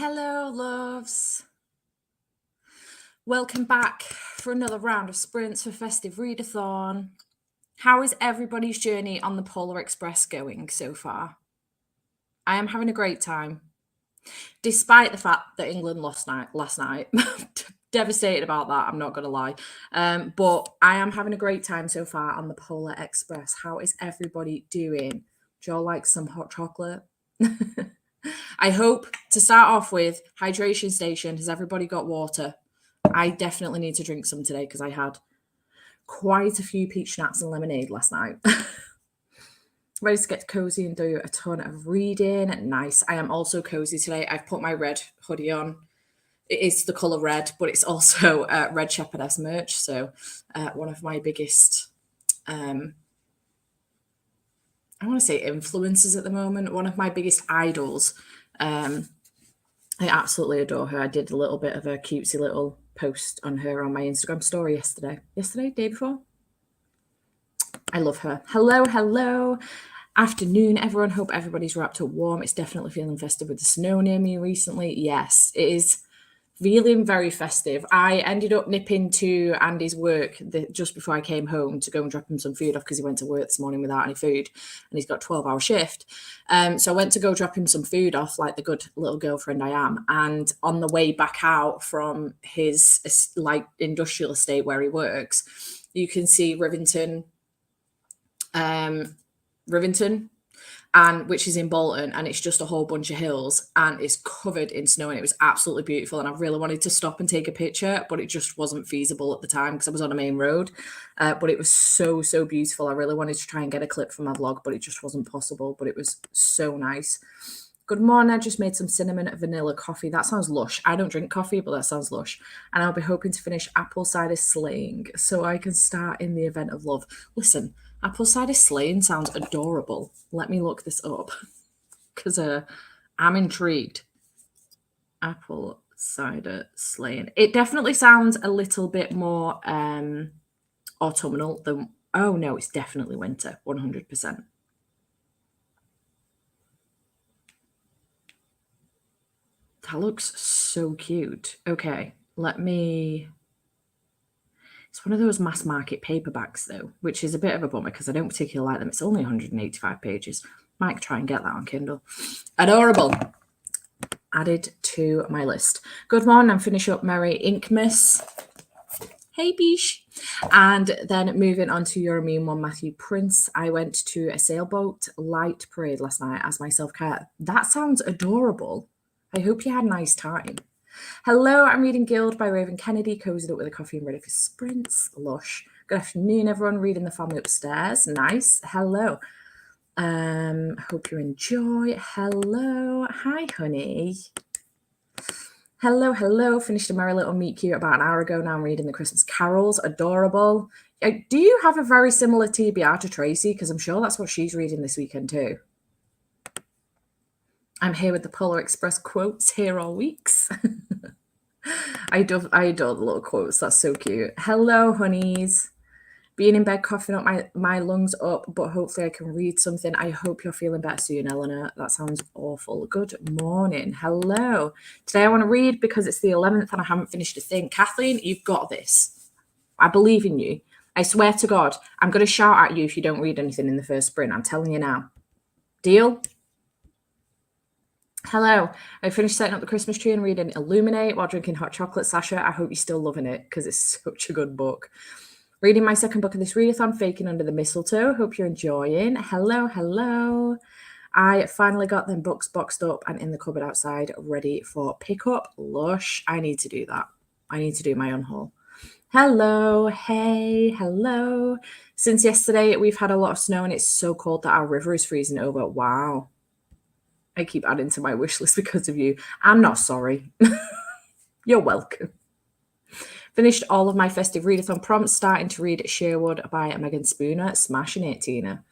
Hello, loves. Welcome back for another round of sprints for Festive Readathon. How is everybody's journey on the Polar Express going so far? I am having a great time, despite the fact that England lost last night. Devastated about that, I'm not going to lie. But I am having a great time so far on the Polar Express. How is everybody doing? Do y'all like some hot chocolate? I hope to start off with hydration station. Has everybody got water? I definitely need to drink some today because I had quite a few peach schnapps and lemonade last night. Ready to get cozy and do a ton of reading. Nice. I am also cozy today. I've put my red hoodie on. It is the colour red, but it's also Red Shepherdess merch. So one of my biggest, I want to say influences at the moment. One of my biggest idols. I absolutely adore her. I did a little bit of a cutesy little post on her on my Instagram story yesterday, day before. I love her. Hello. Afternoon, everyone. Hope everybody's wrapped up warm. It's definitely feeling festive with the snow near me recently. Yes, it is feeling very festive. I ended up nipping to Andy's work just before I came home to go and drop him some food off because he went to work this morning without any food and he's got a 12-hour shift. So I went to go drop him some food off like the good little girlfriend I am. And on the way back out from his like industrial estate where he works, you can see Rivington, and which is in Bolton, and it's just a whole bunch of hills and it's covered in snow and it was absolutely beautiful. And I really wanted to stop and take a picture, but it just wasn't feasible at the time because I was on a main road. But it was so beautiful. I really wanted to try and get a clip for my vlog, but it just wasn't possible. But it was so nice. Good morning. I just made some cinnamon vanilla coffee. That sounds lush. I don't drink coffee, but that sounds lush. And I'll be hoping to finish apple cider slaying so I can start in the event of love. Listen, apple cider slaying sounds adorable. Let me look this up because I'm intrigued. Apple cider slaying. It definitely sounds a little bit more autumnal than... Oh, no, it's definitely winter, 100%. That looks so cute. Okay, let me... It's one of those mass market paperbacks, though, which is a bit of a bummer because I don't particularly like them. It's only 185 pages. Might try and get that on Kindle. Adorable. Added to my list. Good morning. I'm finishing up Merry Inkmas. Hey, Bish. And then moving on to your immune one, Matthew Prince. I went to a sailboat light parade last night as my self-care. That sounds adorable. I hope you had a nice time. Hello, I'm reading Guild by Raven Kennedy, cozied up with a coffee and ready for sprints. Lush. Good afternoon, everyone. Reading The Family Upstairs. Nice. Hello. Hope you enjoy. Hello. Hi, honey. Hello. Finished a Merry Little Meet Cute about an hour ago. Now I'm reading The Christmas Carols. Adorable. Do you have a very similar TBR to Tracy? Because I'm sure that's what she's reading this weekend too. I'm here with the Polar Express quotes here all weeks. I adore the little quotes. That's so cute. Hello, honeys. Being in bed, coughing up my lungs up, but hopefully I can read something. I hope you're feeling better soon, Eleanor. That sounds awful. Good morning. Hello. Today I want to read because it's the 11th and I haven't finished a thing. Kathleen, you've got this. I believe in you. I swear to God, I'm going to shout at you if you don't read anything in the first sprint. I'm telling you now. Deal? Hello. I finished setting up the Christmas tree and reading Illuminate while drinking hot chocolate. Sasha, I hope you're still loving it because it's such a good book. Reading my second book of this readathon, Faking Under the Mistletoe. Hope you're enjoying. Hello. I finally got them books boxed up and in the cupboard outside, ready for pickup. Lush. I need to do that. I need to do my own haul. Hello. Hey. Hello. Since yesterday, we've had a lot of snow and it's so cold that our river is freezing over. Wow. I keep adding to my wish list because of you. I'm not sorry. You're welcome. Finished all of my Festive Readathon prompts, starting to read Sherwood by Megan Spooner. Smashing it, Tina.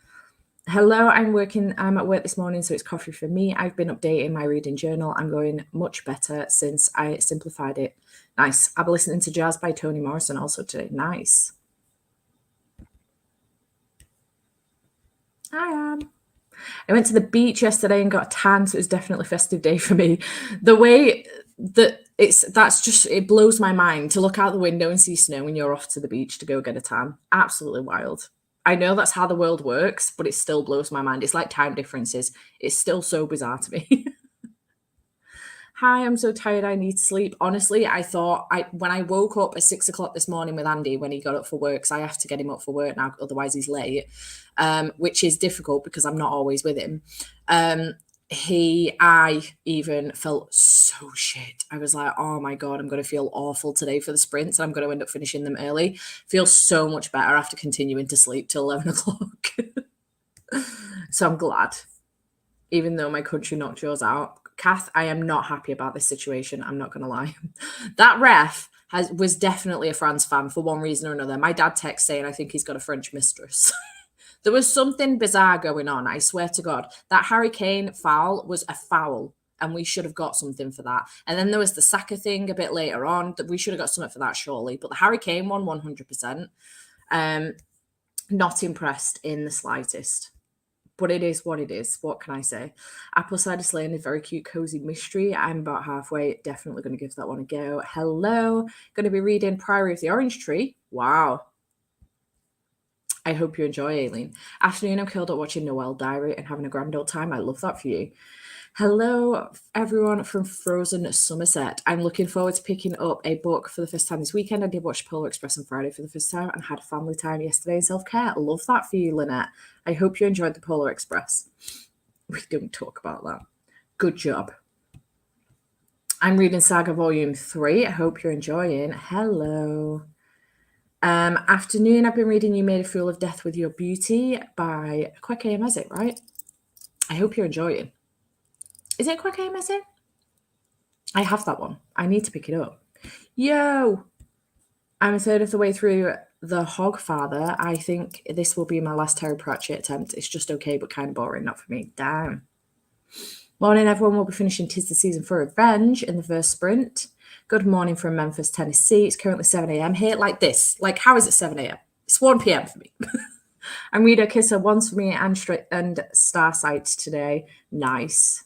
Hello, I'm at work this morning, so it's coffee for me. I've been updating my reading journal. I'm going much better since I simplified it. Nice. I've been listening to Jazz by Toni Morrison also today. Nice. I am. I went to the beach yesterday and got a tan, so it was definitely a festive day for me. The way that it blows my mind to look out the window and see snow when you're off to the beach to go get a tan. Absolutely wild. I know that's how the world works, but it still blows my mind. It's like time differences. It's still so bizarre to me. Hi, I'm so tired. I need sleep. Honestly, I thought when I woke up at 6 o'clock this morning with Andy when he got up for work, because I have to get him up for work now, otherwise he's late, which is difficult because I'm not always with him. I even felt so shit. I was like, oh my God, I'm going to feel awful today for the sprints and I'm going to end up finishing them early. Feel so much better after continuing to sleep till 11 o'clock. So I'm glad, even though my country knocked yours out. Kath, I am not happy about this situation. I'm not going to lie. That ref was definitely a France fan for one reason or another. My dad texted saying, I think he's got a French mistress. There was something bizarre going on. I swear to God, that Harry Kane foul was a foul and we should have got something for that. And then there was the Saka thing a bit later on that we should have got something for that surely. But the Harry Kane one, 100%. Not impressed in the slightest. But it is what it is. What can I say? Apple Cider Lane, a very cute, cozy mystery. I'm about halfway. Definitely going to give that one a go. Hello. Going to be reading Priory of the Orange Tree. Wow. I hope you enjoy, Aileen. Afternoon, I'm curled up watching Noel Diary and having a grand old time. I love that for you. Hello, everyone from Frozen Somerset. I'm looking forward to picking up a book for the first time this weekend. I did watch Polar Express on Friday for the first time and had family time yesterday in self-care. I love that for you, Lynette. I hope you enjoyed the Polar Express. We don't talk about that. Good job. I'm reading Saga Volume 3. I hope you're enjoying. Hello. Afternoon, I've been reading You Made a Fool of Death with Your Beauty by Kwek Emeze, right? I hope you're enjoying. Is it Kwek Emeze? I have that one. I need to pick it up. Yo! I'm a third of the way through The Hogfather. I think this will be my last Terry Pratchett attempt. It's just okay, but kind of boring. Not for me. Damn. Morning, everyone. We'll be finishing 'Tis the Season for Revenge in the first sprint. Good morning from Memphis, Tennessee. It's currently 7 a.m. here. Like this. Like, how is it 7 a.m.? It's 1 p.m. for me. I'm reading Kisser once for me and Starsight today. Nice.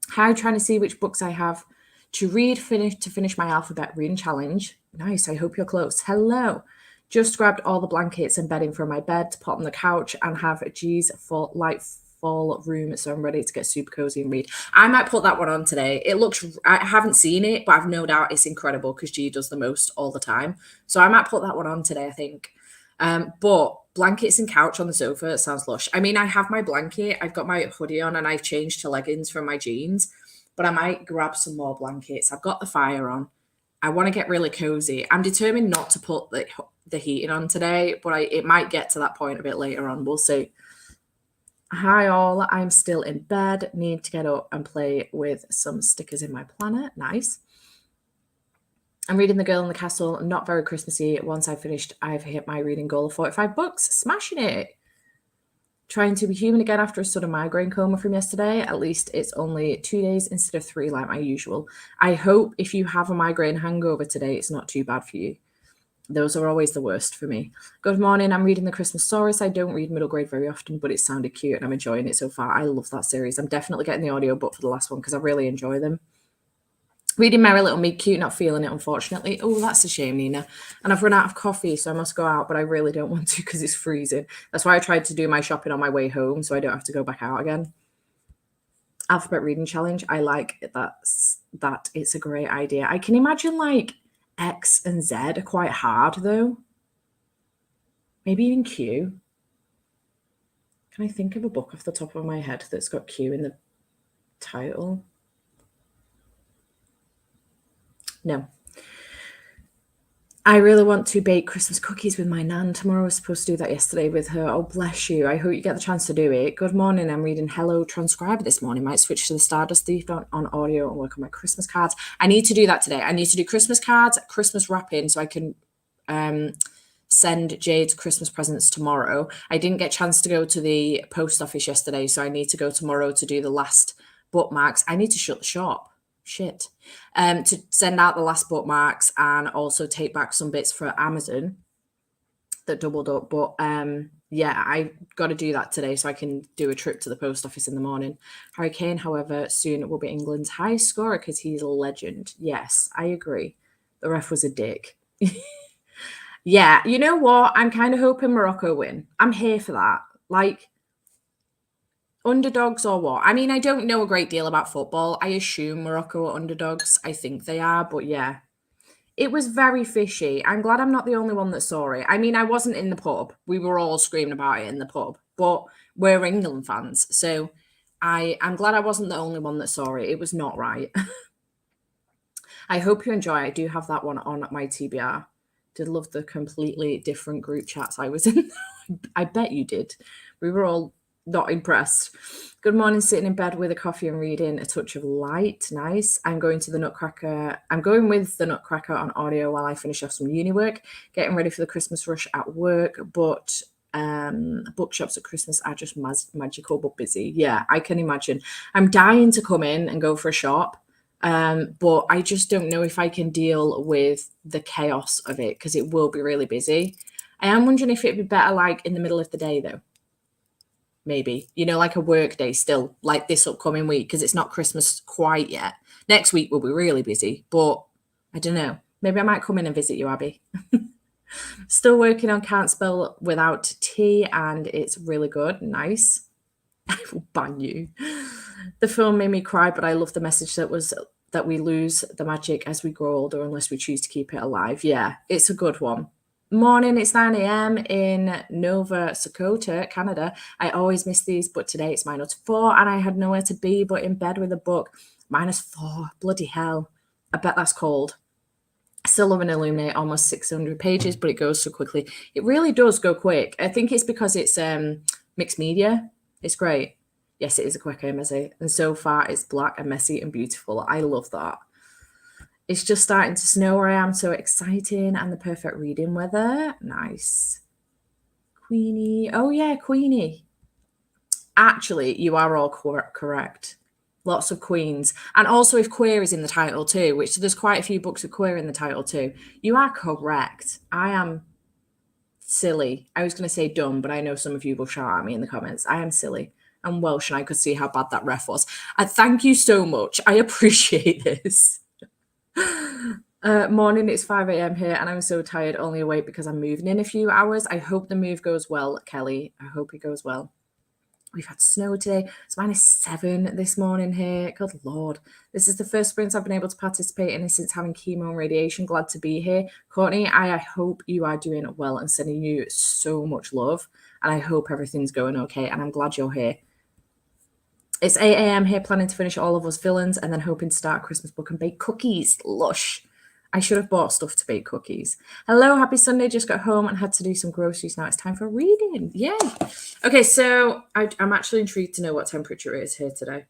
How trying to see which books I have to read to finish my alphabet reading challenge. Nice. I hope you're close. Hello. Just grabbed all the blankets and bedding from my bed to put on the couch and have G's full room, so I'm ready to get super cozy and read. I might put that one on today. I haven't seen it, but I've no doubt it's incredible because G does the most all the time. So I might put that one on today, I think. But blankets and couch on the sofa sounds lush. I mean, I have my blanket, I've got my hoodie on, and I've changed to leggings from my jeans, but I might grab some more blankets. I've got the fire on. I want to get really cozy. I'm determined not to put the heating on today, but it might get to that point a bit later on. We'll see. Hi all, I'm still in bed. Need to get up and play with some stickers in my planner. Nice. I'm reading The Girl in the Castle. Not very Christmassy. Once I've finished, I've hit my reading goal of 45 books. Smashing it. Trying to be human again after a sudden migraine coma from yesterday. At least it's only 2 days instead of 3 like my usual. I hope if you have a migraine hangover today, it's not too bad for you. Those are always the worst for me. Good morning. I'm reading The Christmas Saurus. I don't read middle grade very often, but it sounded cute and I'm enjoying it so far. I love that series. I'm definitely getting the audiobook for the last one because I really enjoy them. Reading Merry Little Meat Cute, not feeling it, unfortunately. Oh, that's a shame, Nina. And I've run out of coffee, so I must go out, but I really don't want to because it's freezing. That's why I tried to do my shopping on my way home, so I don't have to go back out again. Alphabet reading challenge. I like that. It's a great idea. I can imagine, like, X and Z are quite hard, though. Maybe even Q. Can I think of a book off the top of my head that's got Q in the title? No. I really want to bake Christmas cookies with my nan tomorrow. I was supposed to do that yesterday with her. Oh, bless you. I hope you get the chance to do it. Good morning. I'm reading Hello Transcriber this morning. Might switch to the Stardust Thief on audio and work on my Christmas cards. I need to do that today. I need to do Christmas cards, Christmas wrapping, so I can send Jade's Christmas presents tomorrow. I didn't get a chance to go to the post office yesterday, so I need to go tomorrow to do the last bookmarks. I need to shut the shop. Shit. To send out the last bookmarks and also take back some bits for Amazon that doubled up. But Yeah, I got to do that today so I can do a trip to the post office in the morning. Harry Kane, however, soon will be England's highest scorer because he's a legend. Yes, I agree. The ref was a dick. Yeah, you know what? I'm kind of hoping Morocco win. I'm here for that. Like, underdogs or what? I mean, I don't know a great deal about football. I assume Morocco are underdogs. I think they are, but yeah. It was very fishy. I'm glad I'm not the only one that saw it. I mean, I wasn't in the pub. We were all screaming about it in the pub, but we're England fans. So I'm glad I wasn't the only one that saw it. It was not right. I hope you enjoy. I do have that one on my TBR. Did love the completely different group chats I was in. I bet you did. We were all not impressed. Good morning, sitting in bed with a coffee and reading a touch of light. Nice. I'm going with the Nutcracker on audio while I finish off some uni work, getting ready for the Christmas rush at work. But bookshops at Christmas are just magical but busy. Yeah, I can imagine. I'm dying to come in and go for a shop. But I just don't know if I can deal with the chaos of it because it will be really busy. I am wondering if it'd be better like in the middle of the day though. Maybe, like a work day still, like this upcoming week, because it's not Christmas quite yet. Next week will be really busy, but I don't know. Maybe I might come in and visit you, Abby. Still working on Can't Spell Without T, and it's really good. Nice. I will ban you. The film made me cry, but I love the message that we lose the magic as we grow older unless we choose to keep it alive. Yeah, it's a good one. Morning, it's 9 a.m. in Nova Scotia, Canada. I always miss these, but today it's -4 and I had nowhere to be but in bed with a book. -4, bloody hell. I bet that's cold. Still loving Illuminate, almost 600 pages, but it goes so quickly. It really does go quick. I think it's because it's mixed media. It's great. Yes, it is a quick essay. And so far, it's black and messy and beautiful. I love that. It's just starting to snow where I am, so exciting, and the perfect reading weather. Nice. Queenie. Oh, yeah, Queenie. Actually, you are all correct. Lots of queens. And also if queer is in the title too, which there's quite a few books of queer in the title too. You are correct. I am silly. I was going to say dumb, but I know some of you will shout at me in the comments. I am silly. I'm Welsh and I could see how bad that ref was. Thank you so much. I appreciate this. Morning, it's 5 a.m. here and I'm so tired, only awake because I'm moving in a few hours. I hope the move goes well, Kelly. I hope it goes well. We've had snow today. It's -7 this morning here. Good Lord. This is the first sprint I've been able to participate in since having chemo and radiation. Glad to be here. Courtney, I hope you are doing well and sending you so much love. And I hope everything's going okay. And I'm glad you're here. It's 8 a.m. here, planning to finish all of us villains and then hoping to start a Christmas book and bake cookies. Lush. I should have bought stuff to bake cookies. Hello, happy Sunday. Just got home and had to do some groceries. Now it's time for reading. Yay. Okay, so I'm actually intrigued to know what temperature it is here today.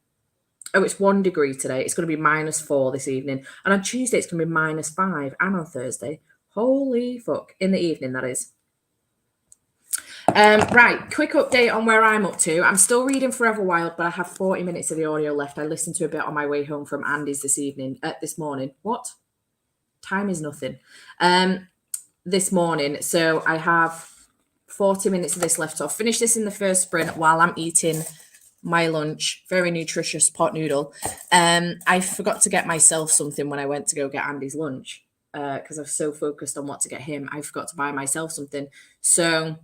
Oh, it's 1 degree today. It's going to be -4 this evening. And on Tuesday, it's going to be -5. And on Thursday, holy fuck. In the evening, that is. Right, quick update on where I'm up to. I'm still reading Forever Wild, but I have 40 minutes of the audio left. I listened to a bit on my way home from Andy's this morning. What? Time is nothing. This morning. So I have 40 minutes of this left. So I'll finish this in the first sprint while I'm eating my lunch. Very nutritious pot noodle. I forgot to get myself something when I went to go get Andy's lunch because I was so focused on what to get him. I forgot to buy myself something. So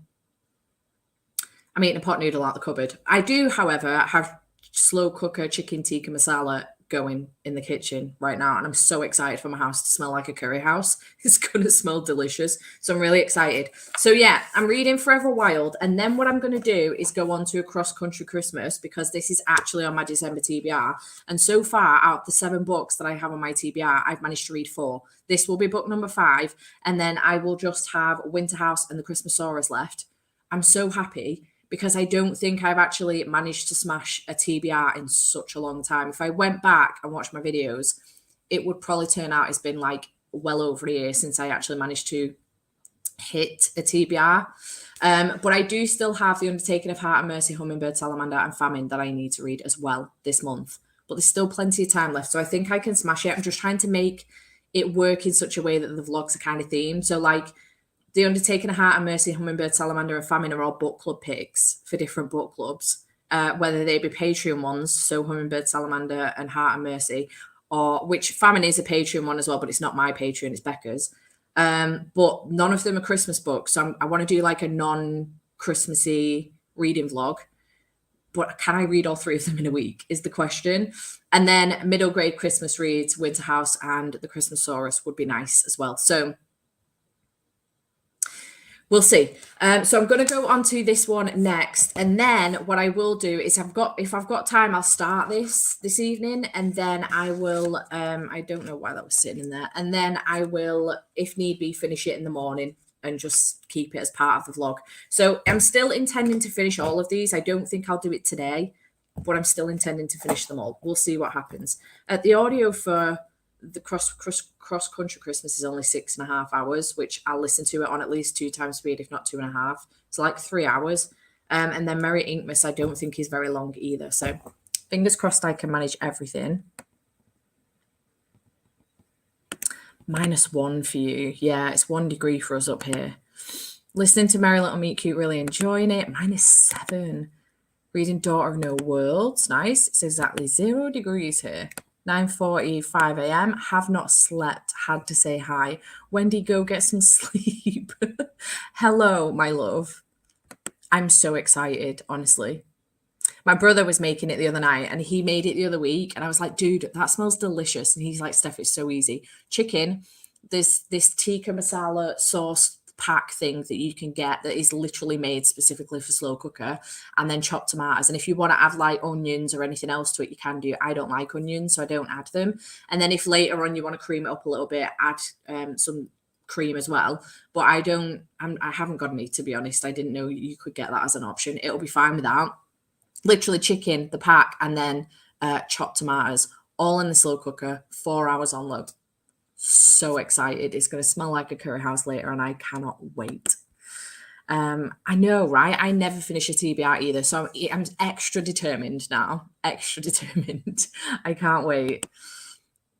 I'm eating a pot noodle out the cupboard. I do, however, have slow cooker chicken tikka masala going in the kitchen right now, and I'm so excited for my house to smell like a curry house. It's gonna smell delicious, so I'm really excited. So yeah, I'm reading Forever Wild, and then what I'm gonna do is go on to a cross-country Christmas because this is actually on my December TBR, and so far out of the 7 books that I have on my TBR, I've managed to read 4. This will be book number 5, and then I will just have Winter House and the Christmasaurus left. I'm so happy because I don't think I've actually managed to smash a TBR in such a long time. If I went back and watched my videos, it would probably turn out it's been like well over a year since I actually managed to hit a TBR. But I do still have The Undertaking of Heart and Mercy, Hummingbird, Salamander, and Famine that I need to read as well this month. But there's still plenty of time left, so I think I can smash it. I'm just trying to make it work in such a way that the vlogs are kind of themed. So like The Undertaking, A Heart and Mercy, Hummingbird, Salamander, and Famine are all book club picks for different book clubs, whether they be Patreon ones, so Hummingbird, Salamander, and Heart and Mercy, or which Famine is a Patreon one as well, but it's not my Patreon, it's Becca's. But none of them are Christmas books, so I want to do like a non-Christmassy reading vlog. But can I read all 3 of them in a week is the question. And then middle grade Christmas reads, Winter House and the Christmasaurus would be nice as well. So we'll see. So I'm going to go on to this one next. And then what I will do is if I've got time, I'll start this evening. And then I will, I don't know why that was sitting in there. And then I will, if need be, finish it in the morning and just keep it as part of the vlog. So I'm still intending to finish all of these. I don't think I'll do it today, but I'm still intending to finish them all. We'll see what happens. The audio for the cross country Christmas is only 6.5 hours, which I'll listen to it on at least 2 times speed, if not 2.5. It's like 3 hours. And then Merry Inkmas, I don't think is very long either. So fingers crossed I can manage everything. -1 for you. Yeah, it's 1 degree for us up here. Listening to Merry Little Meet Cute, really enjoying it. -7. Reading Daughter of No Worlds. Nice. It's exactly 0 degrees here. 9:45 a.m. Have not slept. Had to say hi. Wendy, go get some sleep. Hello, my love. I'm so excited, honestly. My brother was making it the other night and he made it the other week. And I was like, dude, that smells delicious. And he's like, Steph, it's so easy. Chicken, this tikka masala sauce pack thing that you can get that is literally made specifically for slow cooker, and then chopped tomatoes. And if you want to add like onions or anything else to it, you can do. I don't like onions, so I don't add them. And then if later on you want to cream it up a little bit, add some cream as well. But I haven't got any, to be honest. I didn't know you could get that as an option. It'll be fine with that. Literally chicken, the pack, and then chopped tomatoes, all in the slow cooker, 4 hours on low. So excited. It's going to smell like a curry house later, and I cannot wait. I know, right? I never finish a TBR either, so I'm extra determined now. Extra determined. I can't wait.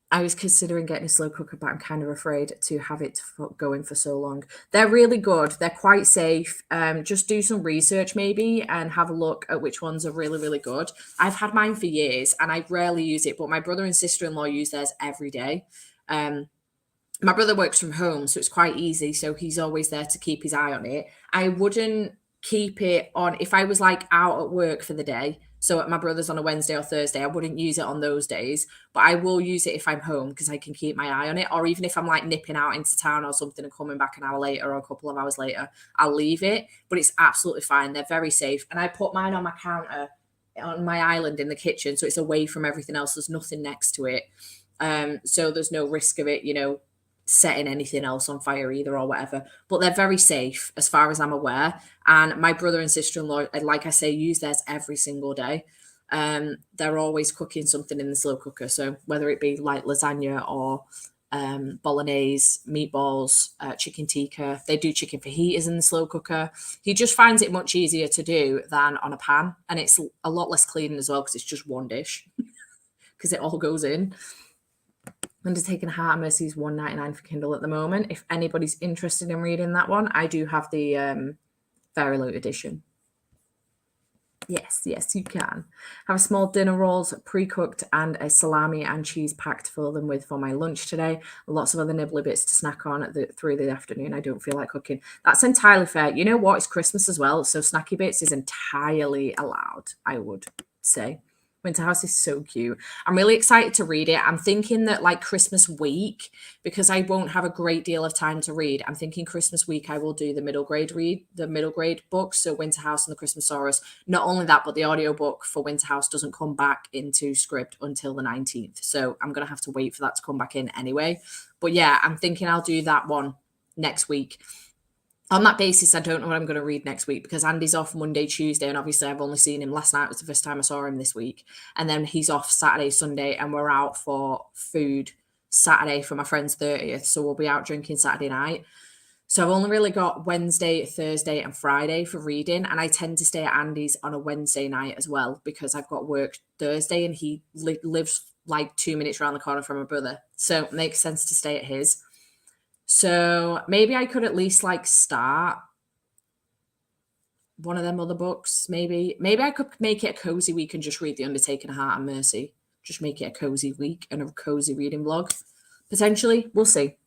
I was considering getting a slow cooker, but I'm kind of afraid to have it going for so long. They're really good. They're quite safe. Just do some research maybe and have a look at which ones are really, really good. I've had mine for years and I rarely use it, but my brother and sister-in-law use theirs every day. My brother works from home, so it's quite easy. So he's always there to keep his eye on it. I wouldn't keep it on if I was like out at work for the day. So at my brother's on a Wednesday or Thursday, I wouldn't use it on those days, but I will use it if I'm home because I can keep my eye on it. Or even if I'm like nipping out into town or something and coming back an hour later or a couple of hours later, I'll leave it. But it's absolutely fine. They're very safe. And I put mine on my counter on my island in the kitchen, so it's away from everything else. There's nothing next to it. So there's no risk of it, setting anything else on fire either or whatever, but they're very safe as far as I'm aware. And my brother and sister-in-law, like I say, use theirs every single day. They're always cooking something in the slow cooker, so whether it be like lasagna or bolognese, meatballs, chicken tikka, they do chicken fajitas in the slow cooker. He just finds it much easier to do than on a pan, and it's a lot less cleaning as well because it's just one dish because it all goes in. Undertaking Heart and Mercy is $1.99 for Kindle at the moment. If anybody's interested in reading that one, I do have the Fairy Loot edition. Yes, you can. Have a small dinner rolls, pre-cooked, and a salami and cheese pack to fill them with for my lunch today. Lots of other nibbly bits to snack on through the afternoon. I don't feel like cooking. That's entirely fair. You know what? It's Christmas as well, so snacky bits is entirely allowed, I would say. Winter House is so cute. I'm really excited to read it. I'm thinking that like Christmas week, because I won't have a great deal of time to read, I'm thinking Christmas week I will do the middle grade books, so Winter House and the Christmasaurus. Not only that, but the audiobook for Winter House doesn't come back into script until the 19th. So I'm going to have to wait for that to come back in anyway. But yeah, I'm thinking I'll do that one next week. On that basis, I don't know what I'm going to read next week because Andy's off Monday, Tuesday, and obviously I've only seen him last night. It was the first time I saw him this week. And then he's off Saturday, Sunday, and we're out for food Saturday for my friend's 30th. So we'll be out drinking Saturday night. So I've only really got Wednesday, Thursday, and Friday for reading. And I tend to stay at Andy's on a Wednesday night as well because I've got work Thursday and he lives like 2 minutes around the corner from my brother. So it makes sense to stay at his. So maybe I could at least like start one of them other books. Maybe I could make it a cozy week and just read The Undertaking, Heart and Mercy. Just make it a cozy week and a cozy reading vlog. Potentially, we'll see.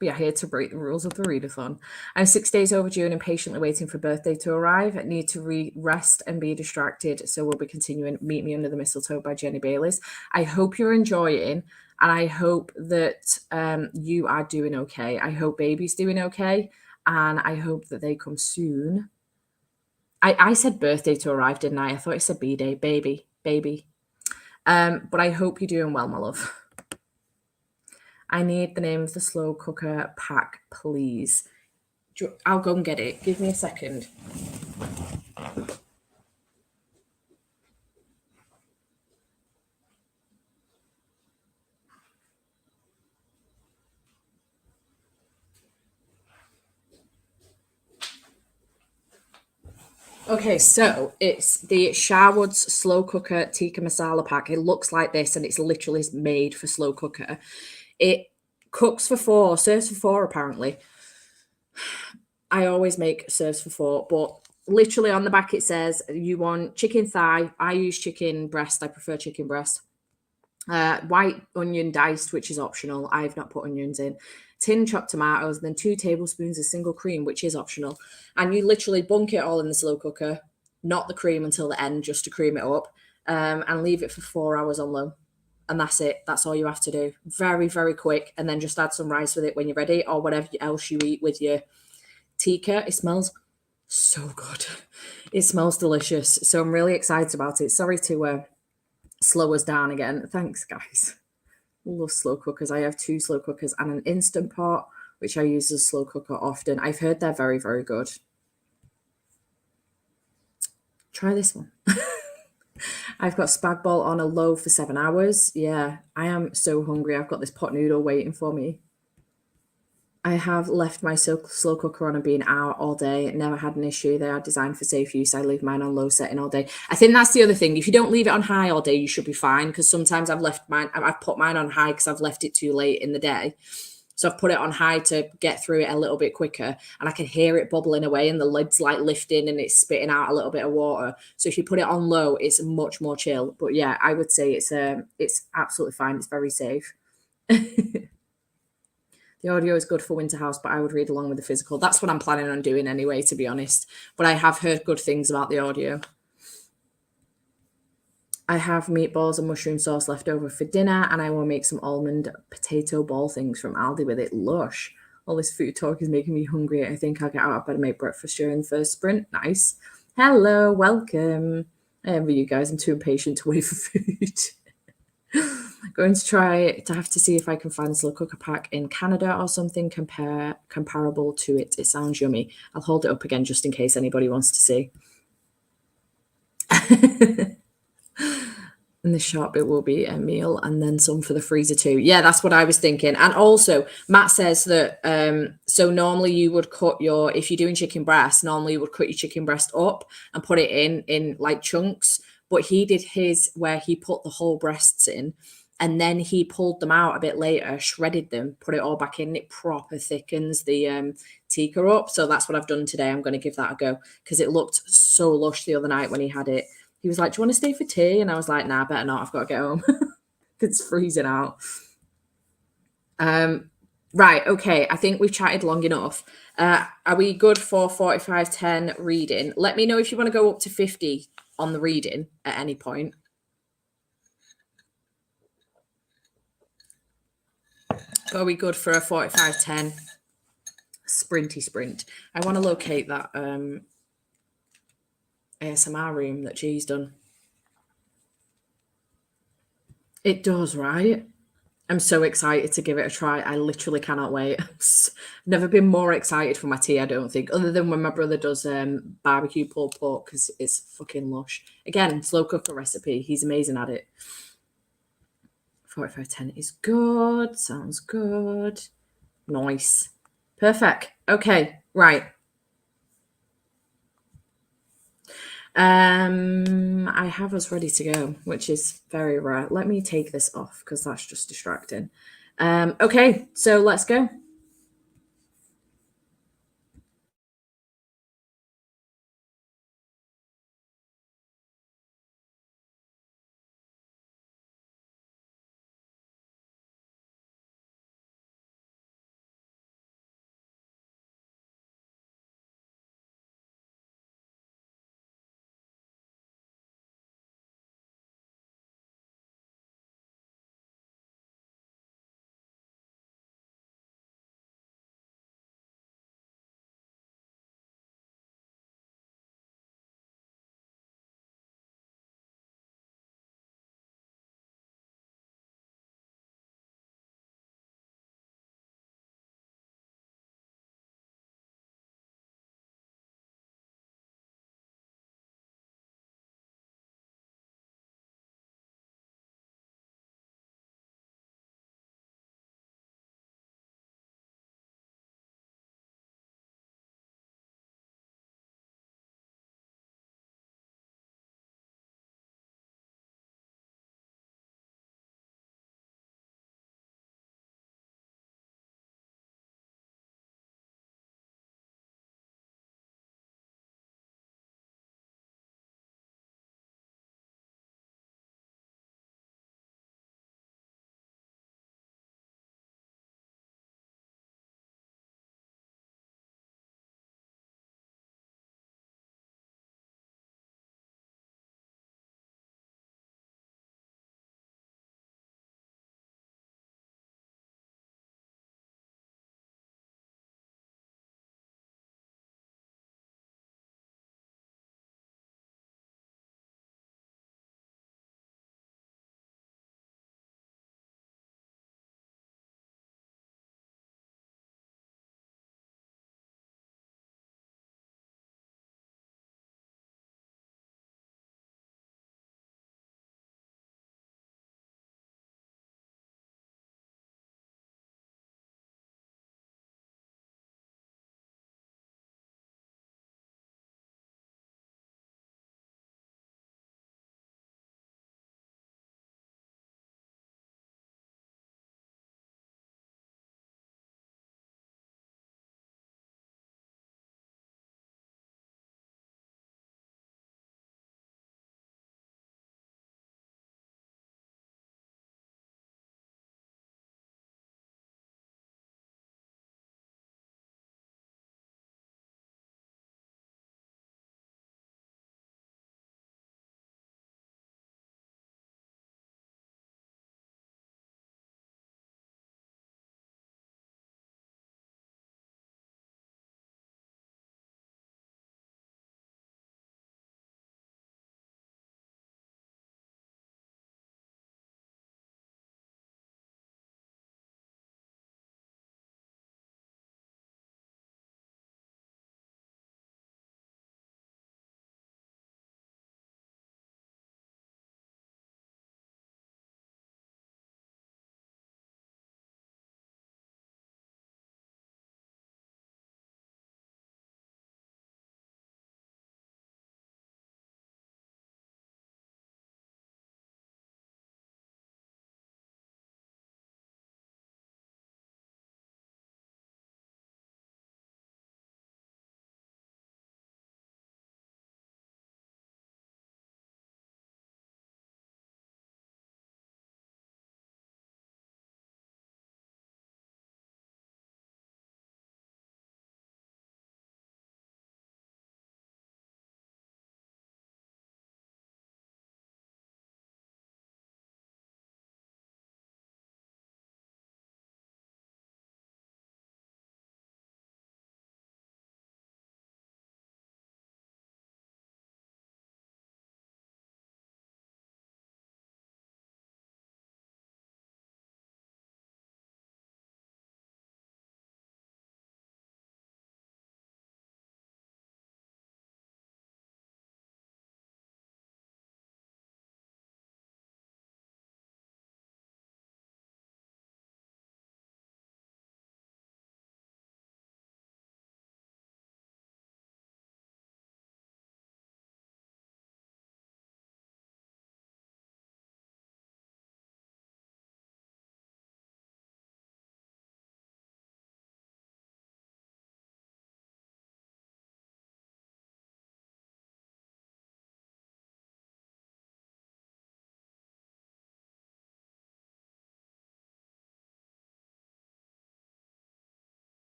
We are here to break the rules of the readathon. I'm 6 days overdue and impatiently waiting for birthday to arrive. I need to rest and be distracted, so we'll be continuing Meet Me Under the Mistletoe by Jenny Bayliss. I hope you're enjoying, and I hope that you are doing okay. I hope baby's doing okay, and I hope that they come soon. I said birthday to arrive, didn't I? I thought I said B-day, baby. But I hope you're doing well, my love. I need the name of the slow cooker pack, please. I'll go and get it. Give me a second. Okay, so it's the Sharwood's slow cooker tikka masala pack. It looks like this, and it's literally made for slow cooker. It cooks for 4, serves for 4 apparently. I always make serves for 4, but literally on the back it says you want chicken thigh. I use chicken breast. I prefer chicken breast. White onion diced, which is optional. I've not put onions in. Tin chopped tomatoes, then 2 tablespoons of single cream, which is optional. And you literally bunk it all in the slow cooker, not the cream until the end, just to cream it up, and leave it for 4 hours on low. And that's it. That's all you have to do. Very, very quick. And then just add some rice with it when you're ready, or whatever else you eat with your tikka. It smells so good. It smells delicious. So I'm really excited about it. Sorry to slow us down again. Thanks, guys. Love slow cookers. I have 2 slow cookers and an Instant Pot, which I use as a slow cooker often. I've heard they're very, very good. Try this one. I've got spag bol on a low for 7 hours. Yeah, I am so hungry. I've got this pot noodle waiting for me. I have left my slow cooker on and been out all day. Never had an issue. They are designed for safe use. I leave mine on low setting all day. I think that's the other thing. If you don't leave it on high all day, you should be fine. Because sometimes I've put mine on high because I've left it too late in the day. So I've put it on high to get through it a little bit quicker, and I can hear it bubbling away and the lid's like lifting and it's spitting out a little bit of water. So if you put it on low, it's much more chill. But yeah, I would say it's absolutely fine. It's very safe. The audio is good for Winter House, but I would read along with the physical. That's what I'm planning on doing anyway, to be honest. But I have heard good things about the audio. I have meatballs and mushroom sauce left over for dinner, and I will make some almond potato ball things from Aldi with it. Lush. All this food talk is making me hungry. I think I'll get out of bed and make breakfast during the first sprint. Nice. Hello, welcome. I envy you guys. I'm too impatient to wait for food. Going to try to have to see if I can find a slow cooker pack in Canada or something comparable to it. It sounds yummy. I'll hold it up again just in case anybody wants to see. In the shop, it will be a meal and then some for the freezer too. Yeah, that's what I was thinking. And also, Matt says that so normally you would cut if you're doing chicken breast, normally you would cut your chicken breast up and put it in like chunks. But he did his where he put the whole breasts in, and then he pulled them out a bit later, shredded them, put it all back in. It proper thickens the tikka up. So that's what I've done today. I'm going to give that a go because it looked so lush the other night when he had it. He was like, "Do you want to stay for tea?" And I was like, "Nah, better not. I've got to get home. It's freezing out." Right. Okay. I think we've chatted long enough. Are we good for 45-10 reading? Let me know if you want to go up to 50 on the reading at any point. Are we good for a 45-10 sprinty sprint? I want to locate that ASMR room that G's done. It does, right? I'm so excited to give it a try. I literally cannot wait. I've never been more excited for my tea, I don't think, other than when my brother does barbecue pulled pork because it's fucking lush. Again, slow cooker recipe. He's amazing at it. 45-10 is good. Sounds good. Nice. Perfect. Okay, right. I have us ready to go, which is very rare. Let me take this off because that's just distracting. Okay, so let's go.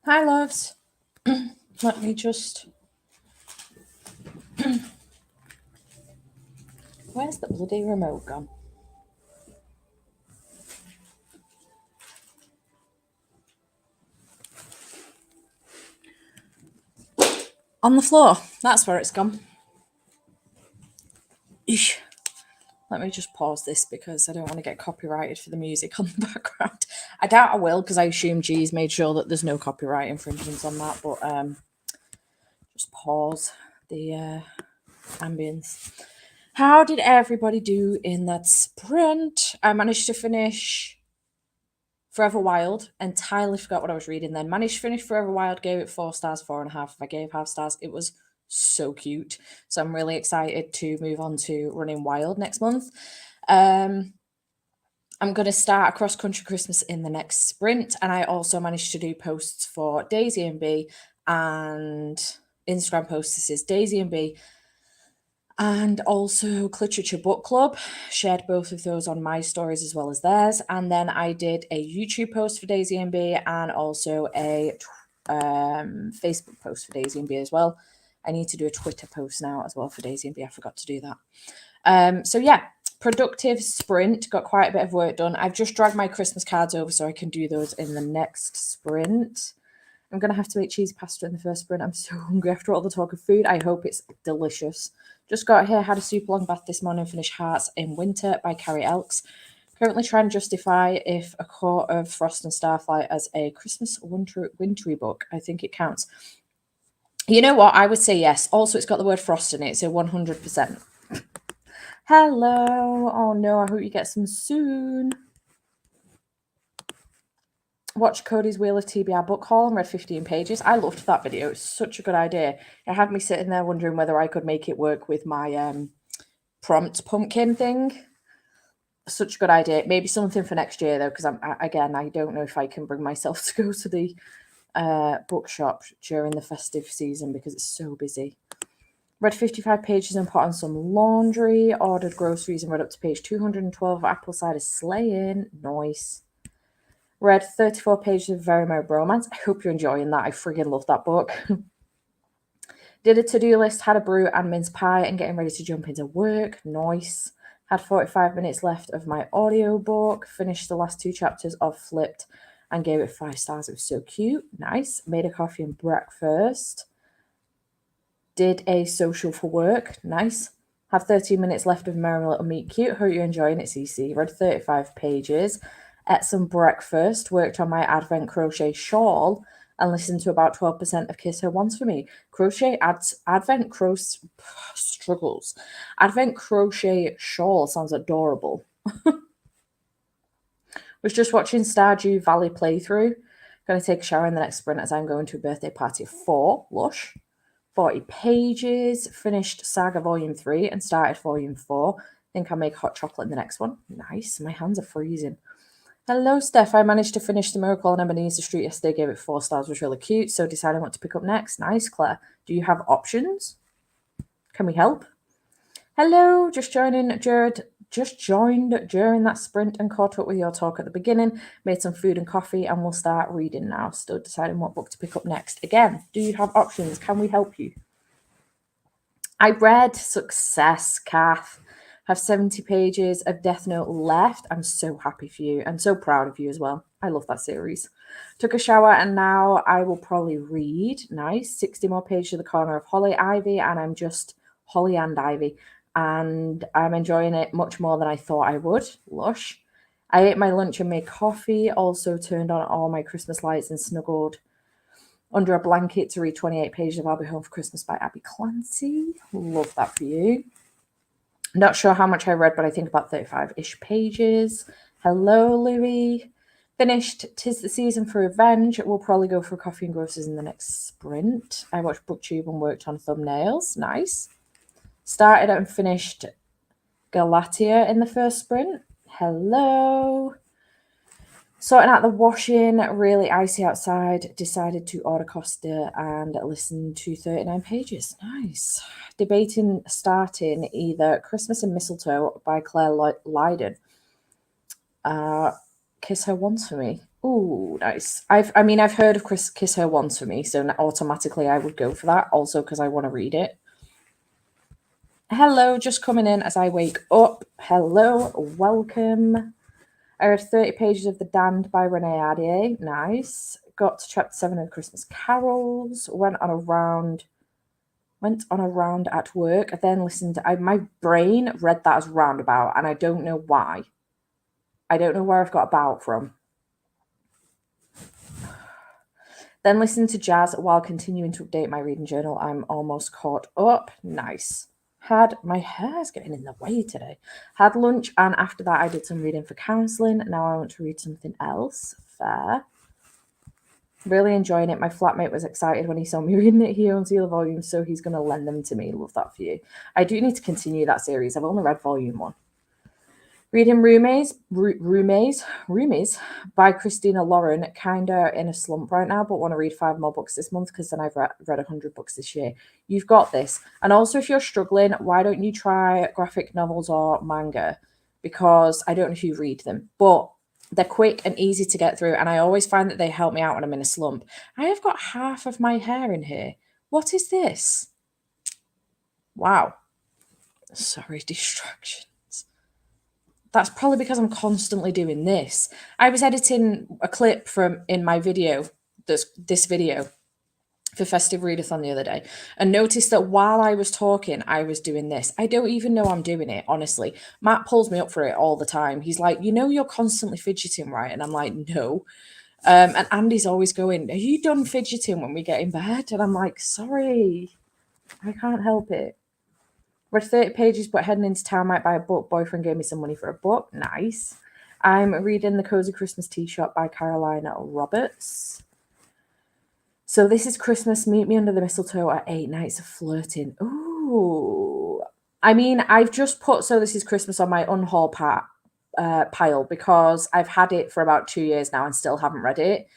Hi, loves. Let me just... Where's the bloody remote gone? On the floor. That's where it's gone. Eesh. Let me just pause this because I don't want to get copyrighted for the music on the background. I doubt I will because I assume G's made sure that there's no copyright infringements on that, but just pause the ambience. How did everybody do in that sprint? I managed to finish Forever Wild. Entirely forgot what I was reading then. Managed to finish Forever Wild, gave it 4 stars, 4.5. If I gave half stars, it was so cute. So I'm really excited to move on to Running Wild next month. I'm going to start a cross-country Christmas in the next sprint. And I also managed to do posts for Daisy and B and Instagram posts. This is Daisy and B and also Literature Book Club. Shared both of those on my stories as well as theirs. And then I did a YouTube post for Daisy and B and also a Facebook post for Daisy and B as well. I need to do a Twitter post now as well for Daisy and B. I forgot to do that. So yeah, productive sprint. Got quite a bit of work done. I've just dragged my Christmas cards over so I can do those in the next sprint. I'm going to have to make cheesy pasta in the first sprint. I'm so hungry after all the talk of food. I hope it's delicious. Just got here, had a super long bath this morning, finished Hearts in Winter by Carrie Elks. Currently trying to justify if A Court of Frost and Starflight as a Christmas wintry book. I think it counts. You know what? I would say yes. Also, it's got the word frost in it, so 100%. Hello. Oh no, I hope you get some soon. Watched Cody's Wheel of TBR book haul and read 15 pages. I loved that video. It's such a good idea. It had me sitting there wondering whether I could make it work with my prompt pumpkin thing. Such a good idea. Maybe something for next year, though, because I don't know if I can bring myself to go to the bookshop during the festive season because it's so busy. Read 55 pages and put on some laundry. Ordered groceries and read up to page 212 of Apple Cider Slaying. Nice. Read 34 pages of Very Merry Bromance. I hope you're enjoying that. I friggin' love that book. Did a to-do list, had a brew and mince pie, and getting ready to jump into work. Nice. Had 45 minutes left of my audiobook. Finished the last 2 chapters of Flipped and gave it 5 stars. It was so cute. Nice. Made a coffee and breakfast. Did a social for work. Nice. Have 13 minutes left of Merry Little Meet Cute. Hope you're enjoying it, CC. Read 35 pages. Ate some breakfast, worked on my Advent crochet shawl, and listened to about 12% of Kiss Her Once for Me. Advent struggles. Advent crochet shawl sounds adorable. Was just watching Stardew Valley playthrough. Going to take a shower in the next sprint as I'm going to a birthday party of 4. Lush. 40 pages. Finished Saga Volume 3 and started Volume 4. Think I'll make hot chocolate in the next one. Nice. My hands are freezing. Hello, Steph. I managed to finish The Miracle on Ebenezer Street yesterday. Gave it 4 stars. Was really cute. So deciding what to pick up next. Nice, Claire. Do you have options? Can we help? Hello. Just joined during that sprint and caught up with your talk at the beginning. Made some food and coffee and we'll start reading now. Still deciding what book to pick up next. Again, do you have options? Can we help you? I read Success, Kath. Have 70 pages of Death Note left. I'm so happy for you and so proud of you as well. I love that series. Took a shower and now I will probably read. Nice. 60 more pages of The Corner of Holly Ivy and I'm just Holly and Ivy. And I'm enjoying it much more than I thought I would. Lush. I ate my lunch and made coffee. Also turned on all my Christmas lights and snuggled under a blanket to read 28 pages of I'll Be Home for Christmas by Abby Clancy. Love that for you. Not sure how much I read, but I think about 35-ish pages. Hello, Louie. Finished Tis the Season for Revenge. We'll probably go for coffee and groceries in the next sprint. I watched BookTube and worked on thumbnails. Nice. Started and finished Galatea in the first sprint. Hello. Sorting out the washing, really icy outside. Decided to order Costa and listen to 39 pages. Nice. Debating starting either Christmas and Mistletoe by Claire Lydon. Kiss Her Once for Me. Oh, nice. I've heard of Kiss Her Once for Me, so automatically I would go for that. Also, because I want to read it. Hello, just coming in as I wake up. Hello, welcome. I read 30 pages of The Damned by Renee Adier. Nice. Got to chapter 7 of Christmas Carols. Went on a round at work. I then listened. My brain read that as roundabout, and I don't know why. I don't know where I've got about from. Then listened to jazz while continuing to update my reading journal. I'm almost caught up. Nice. My hair's getting in the way today. Had lunch, and after that I did some reading for counselling. Now I want to read something else. Fair. Really enjoying it. My flatmate was excited when he saw me reading it. He owns the other volumes, so he's going to lend them to me. Love that for you. I do need to continue that series. I've only read volume 1. Reading Roomies by Christina Lauren. Kinda in a slump right now, but want to read 5 more books this month because then I've read 100 books this year. You've got this. And also, if you're struggling, why don't you try graphic novels or manga? Because I don't know if you read them, but they're quick and easy to get through, and I always find that they help me out when I'm in a slump. I have got half of my hair in here. What is this? Wow. Sorry, distraction. That's probably because I'm constantly doing this. I was editing a clip from in my video, this video for Festive Readathon the other day, and noticed that while I was talking, I was doing this. I don't even know I'm doing it, honestly. Matt pulls me up for it all the time. He's like, you're constantly fidgeting, right? And I'm like, no. And Andy's always going, are you done fidgeting when we get in bed? And I'm like, sorry, I can't help it. Read 30 pages, but heading into town might buy a book. Boyfriend gave me some money for a book. Nice. I'm reading The Cozy Christmas Tea Shop by Carolina Roberts. So this is Christmas. Meet me under the mistletoe at 8 nights of flirting. Ooh. I've just put So This Is Christmas on my unhaul pile because I've had it for about 2 years now and still haven't read it.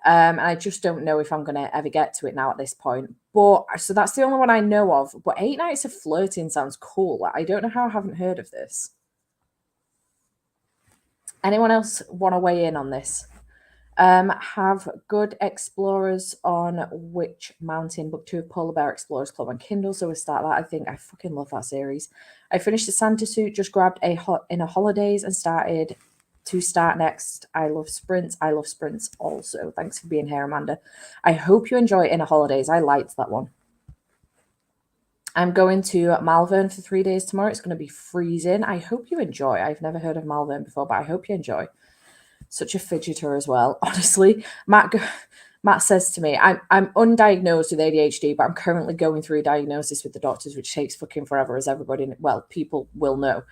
And I just don't know if I'm going to ever get to it now at this point. But so that's the only one I know of. But 8 Nights of Flirting sounds cool. I don't know how I haven't heard of this. Anyone else want to weigh in on this? Have Good Explorers on Witch Mountain, book 2 of Polar Bear Explorers Club on Kindle. So we'll start that. I fucking love that series. I finished the Santa suit, just grabbed in a holidays and started next. I love sprints also. Thanks for being here, Amanda. I hope you enjoy Inner Holidays. I liked that one. I'm going to Malvern for 3 days tomorrow. It's going to be freezing. I hope you enjoy. I've never heard of Malvern before, but I hope you enjoy. Such a fidgeter as well. Honestly, Matt says to me, I'm undiagnosed with ADHD, but I'm currently going through a diagnosis with the doctors, which takes fucking forever, as people will know.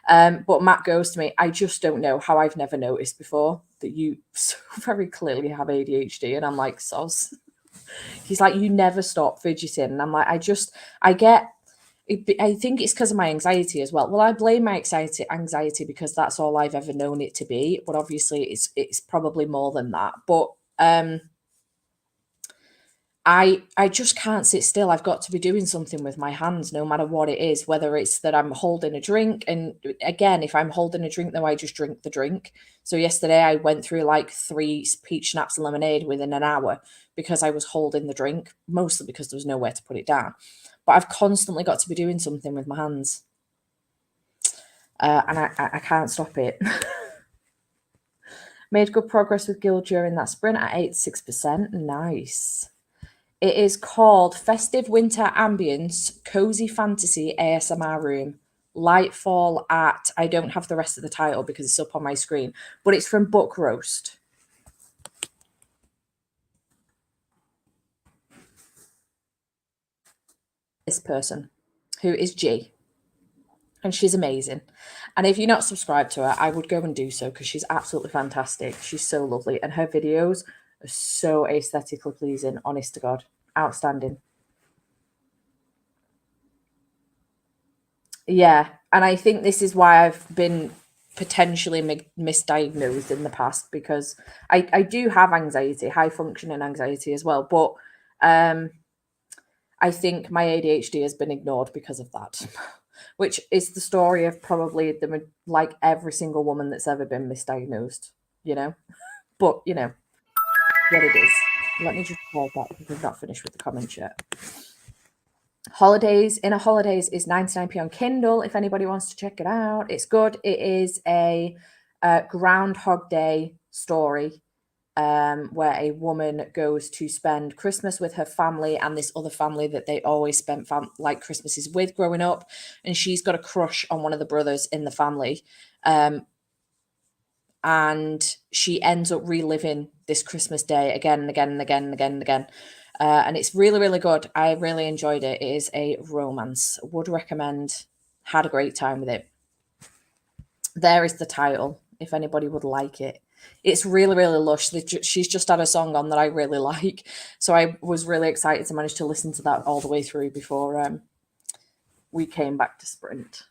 But Matt goes to me, I just don't know how I've never noticed before that you so very clearly have ADHD. And I'm like, soz. He's like, you never stop fidgeting. And I'm like, I think it's because of my anxiety as well. Well, I blame my anxiety because that's all I've ever known it to be. But obviously it's probably more than that. But I just can't sit still. I've got to be doing something with my hands, no matter what it is, whether it's that I'm holding a drink. And again, if I'm holding a drink, though, I just drink the drink. So yesterday I went through like 3 peach schnapps and lemonade within an hour because I was holding the drink, mostly because there was nowhere to put it down. But I've constantly got to be doing something with my hands. And I can't stop it. Made good progress with Guild during that sprint at 86%. Nice. It is called Festive Winter Ambience Cozy Fantasy ASMR Room. Lightfall at, I don't have the rest of the title because it's up on my screen, but it's from Book Roast. This person, who is G, and she's amazing. And if you're not subscribed to her, I would go and do so because she's absolutely fantastic. She's so lovely, and her videos are so aesthetically pleasing, honest to God. Outstanding. Yeah, and I think this is why I've been potentially misdiagnosed in the past, because I do have anxiety, high functioning anxiety as well, but I think my ADHD has been ignored because of that, which is the story of probably like every single woman that's ever been misdiagnosed, you know. but you know what it is. Let me just pause that because we've not finished with the comments yet. Holidays, Inner Holidays is 99p on Kindle if anybody wants to check it out. It's good. It is a Groundhog Day story where a woman goes to spend Christmas with her family and this other family that they always spent like Christmases with growing up. And she's got a crush on one of the brothers in the family. And she ends up reliving this Christmas day again and again and again and again and again. And it's really, really good. I really enjoyed it. It is a romance. Would recommend. Had a great time with it. There is the title, if anybody would like it. It's really, really lush. She's just had a song on that I really like. So I was really excited to manage to listen to that all the way through before we came back to Sprint.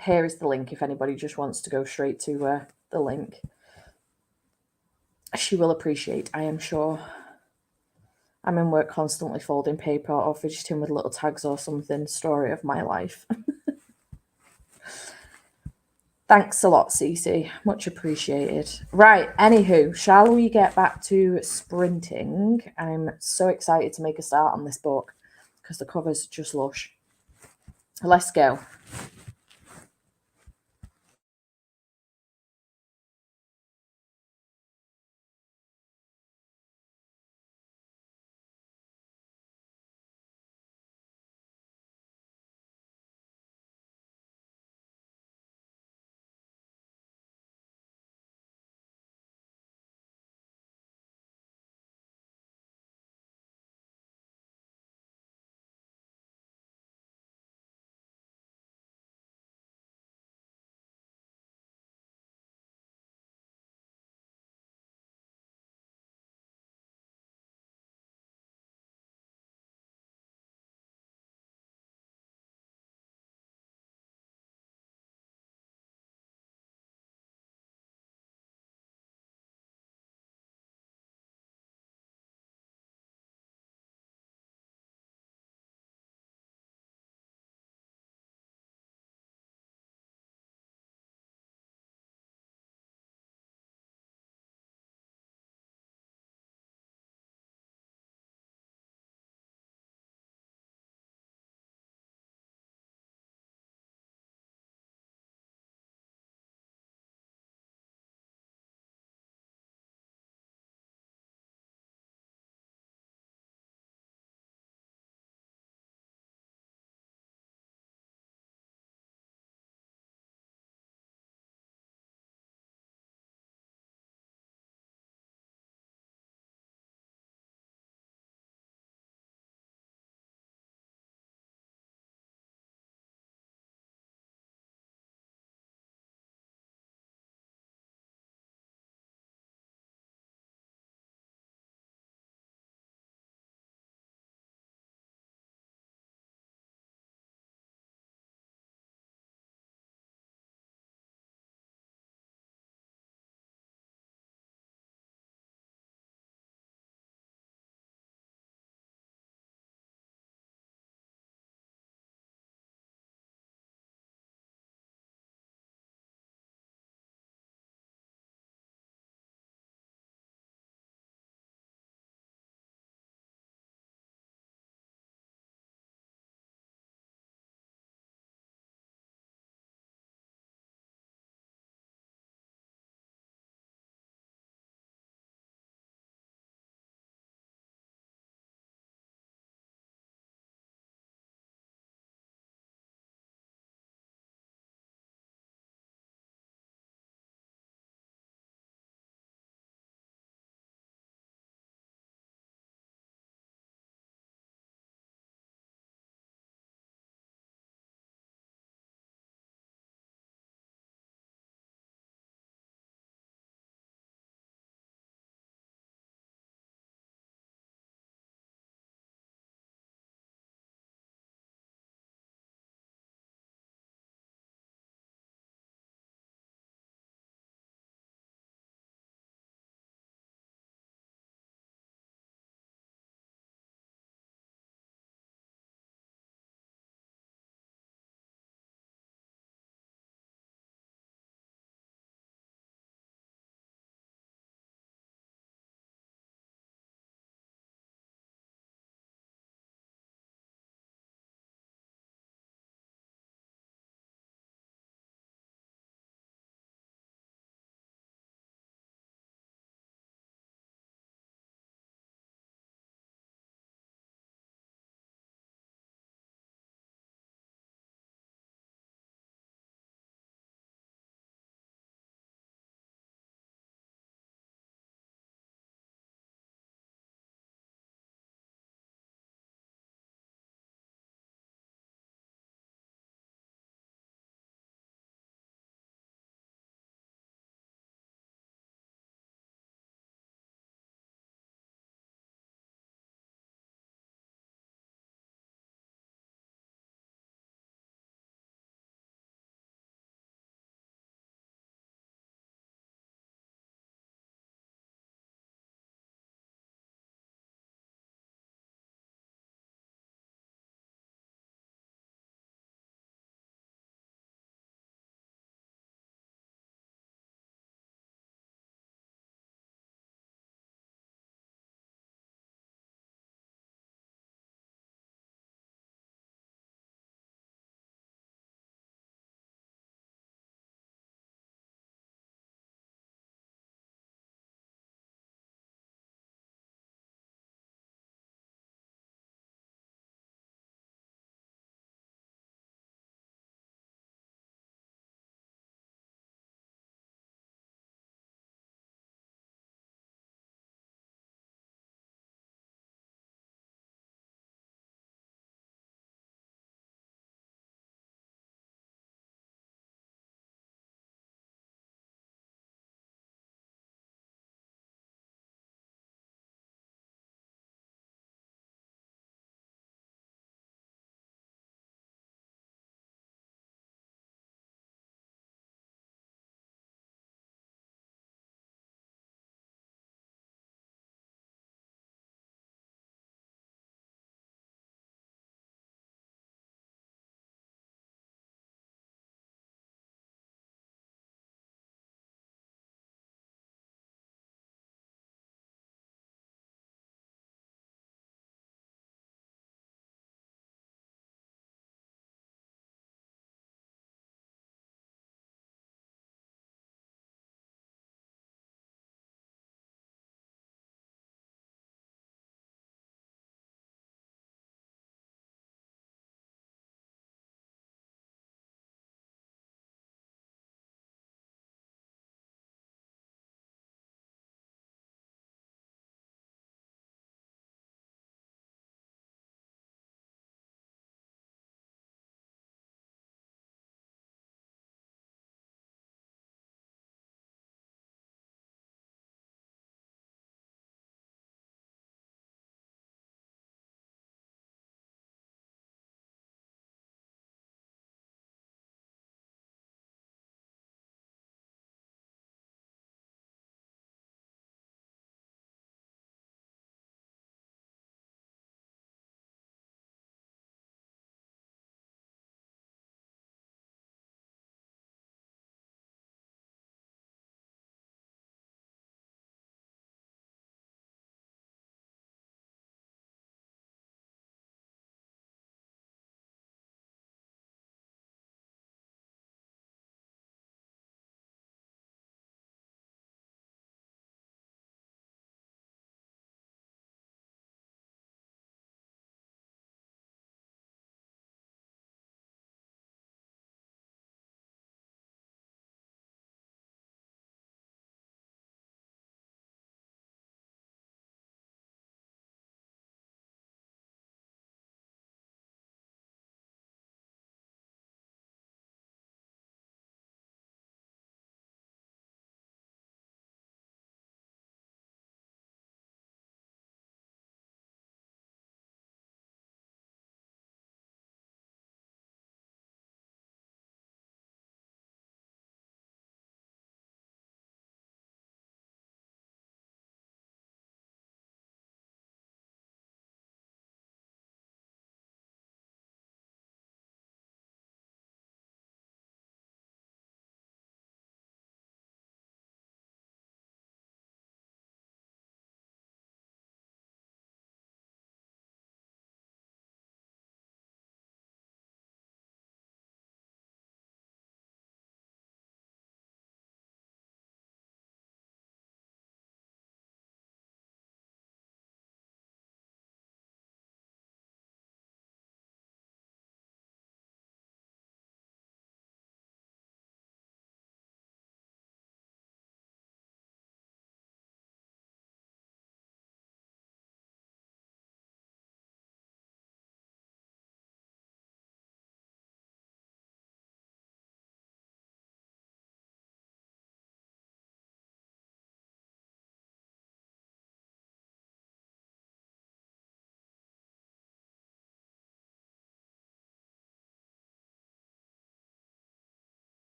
Here is the link if anybody just wants to go straight to the link. She will appreciate, I am sure. I'm in work constantly folding paper or fidgeting with little tags or something. Story of my life. Thanks a lot, Cece. Much appreciated. Right, anywho, shall we get back to sprinting? I'm so excited to make a start on this book because the cover's just lush. Let's go.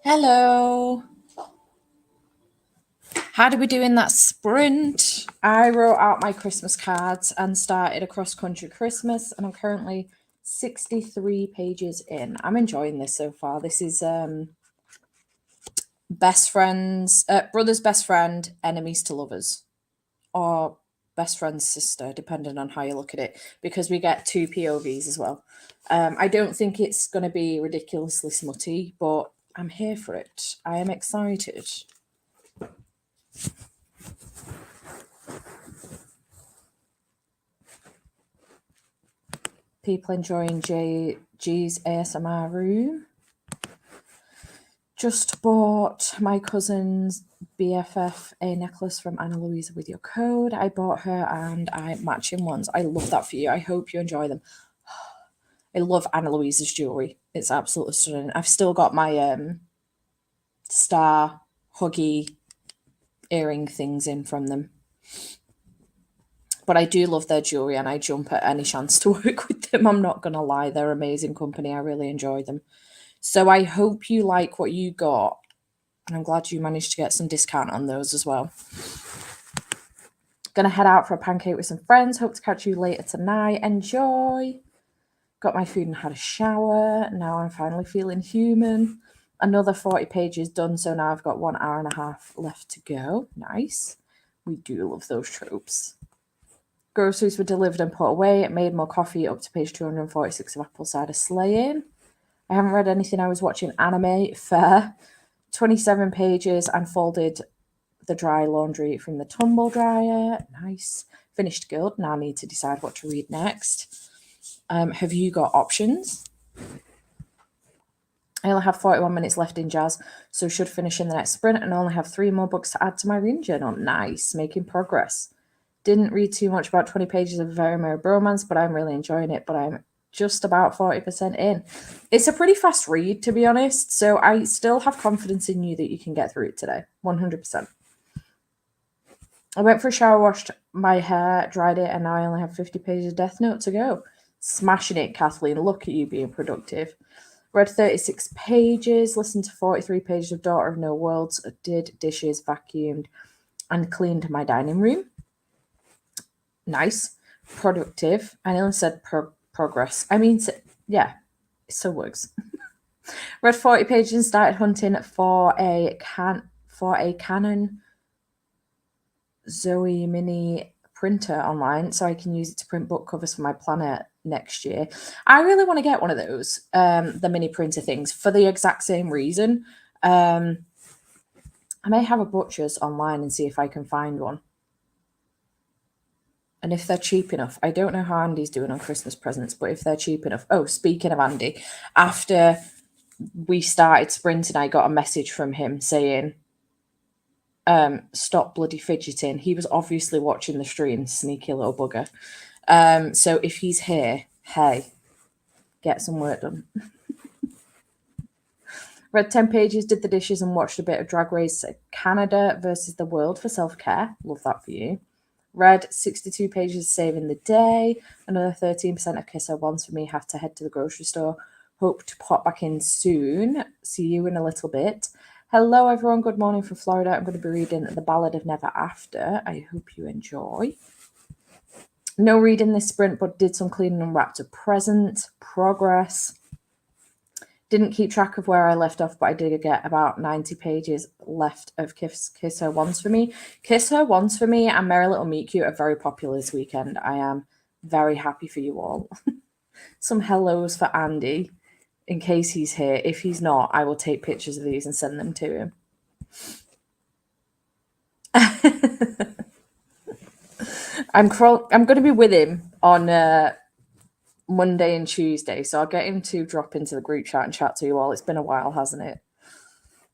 Hello. How did we do in that sprint? I wrote out my Christmas cards and started a cross-country Christmas, and I'm currently 63 pages in. I'm enjoying this so far. This is best friends, brother's best friend, enemies to lovers, or best friend's sister, depending on how you look at it, because we get 2 POVs as well. I don't think it's going to be ridiculously smutty, but I'm here for it. I am excited. People enjoying G's ASMR room. Just bought my cousin's BFF a necklace from Anna Louisa with your code. I bought her and I matching ones. I love that for you. I hope you enjoy them. I love Anna Louisa's jewelry. It's absolutely stunning. I've still got my star huggy earring things in from them. But I do love their jewelry and I jump at any chance to work with them. I'm not going to lie. They're amazing company. I really enjoy them. So I hope you like what you got. And I'm glad you managed to get some discount on those as well. Gonna head out for a pancake with some friends. Hope to catch you later tonight. Enjoy. Got my food and had a shower. Now I'm finally feeling human. Another 40 pages done. So now I've got 1 hour and a half left to go. Nice. We do love those tropes. Groceries were delivered and put away. It made more coffee up to page 246 of Apple Cider Slaying. I haven't read anything. I was watching anime. Fair. 27 pages and folded the dry laundry from the tumble dryer. Nice. Finished Guild. Now I need to decide what to read next. Have you got options? I only have 41 minutes left in Jazz, so should finish in the next sprint and only have 3 more books to add to my reading journal. Nice. Making progress. Didn't read too much, about 20 pages of Very Merry Bromance, but I'm really enjoying it. But I'm just about 40% in. It's a pretty fast read, to be honest. So I still have confidence in you that you can get through it today. 100%. I went for a shower, washed my hair, dried it, and now I only have 50 pages of Death Note to go. Smashing it, Kathleen. Look at you being productive. Read 36 pages, listened to 43 pages of Daughter of No Worlds, did dishes, vacuumed, and cleaned my dining room. Nice. Productive. I nearly said progress. I mean, yeah, it still works. Read 40 pages and started hunting for a Canon Zoe Mini printer online so I can use it to print book covers for my planner next year. I really want to get one of those, the mini printer things, for the exact same reason. I may have a butcher's online and see if I can find one. And if they're cheap enough, I don't know how Andy's doing on Christmas presents, but if they're cheap enough. Oh, speaking of Andy, after we started sprinting, I got a message from him saying, stop bloody fidgeting. He was obviously watching the stream, sneaky little bugger. So if he's here, hey, get some work done. Read 10 pages, did the dishes, and watched a bit of Drag Race Canada versus the World for self-care. Love that for you. Read 62 pages, saving the day. Another 13% of Kiss Her Wants for me. Have to head to the grocery store. Hope to pop back in soon. See you in a little bit. Hello, everyone. Good morning from Florida. I'm going to be reading The Ballad of Never After. I hope you enjoy. No reading this sprint, but did some cleaning and wrapped a present. Progress. Didn't keep track of where I left off, but I did get about 90 pages left of Kiss Her Once for Me. Kiss Her Once for Me and Merry Little Meet Cute are very popular this weekend. I am very happy for you all. Some hellos for Andy, in case he's here. If he's not, I will take pictures of these and send them to him. I'm going to be with him on Monday and Tuesday, so I'll get him to drop into the group chat and chat to you all. It's been a while, hasn't it?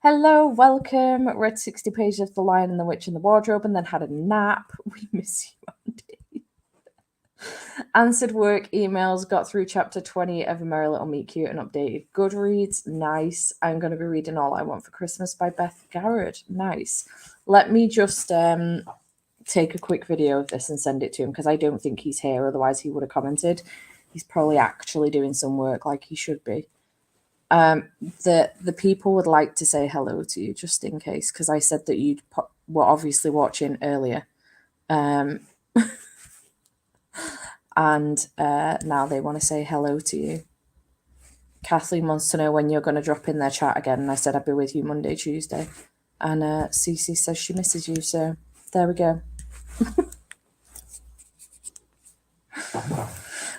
Hello, welcome. Read 60 pages of The Lion and the Witch and the Wardrobe and then had a nap. We miss you, Andy. Answered work emails, got through chapter 20 of A Merry Little Meet Cute and updated Goodreads. Nice. I'm going to be reading All I Want for Christmas by Beth Garrett. Nice. Let me just take a quick video of this and send it to him because I don't think he's here. Otherwise, he would have commented. He's probably actually doing some work like he should be. The people would like to say hello to you, just in case, because I said that you were obviously watching earlier. And now they want to say hello to you. Kathleen wants to know when you're going to drop in their chat again. And I said I'd be with you Monday, Tuesday. And Cece says she misses you. So there we go.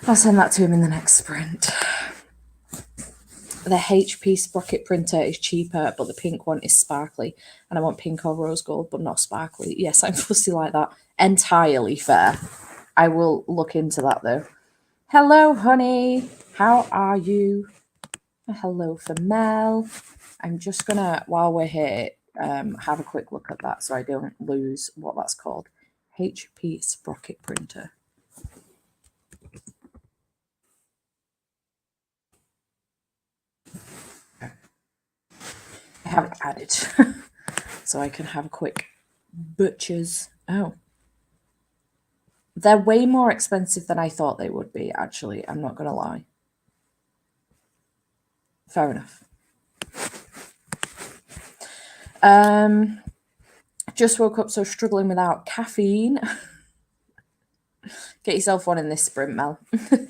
I'll send that to him in the next sprint. The HP Sprocket printer is cheaper, but the pink one is sparkly. And I want pink or rose gold, but not sparkly. Yes, I'm fussy like that. Entirely fair. I will look into that, though. Hello, honey. How are you? Hello for Mel. I'm just going to, while we're here, have a quick look at that so I don't lose what that's called. HP Sprocket printer. I have it added so I can have a quick butcher's. Oh. They're way more expensive than I thought they would be, actually. I'm not going to lie. Fair enough. Just woke up, so struggling without caffeine. Get yourself one in this sprint, Mel. That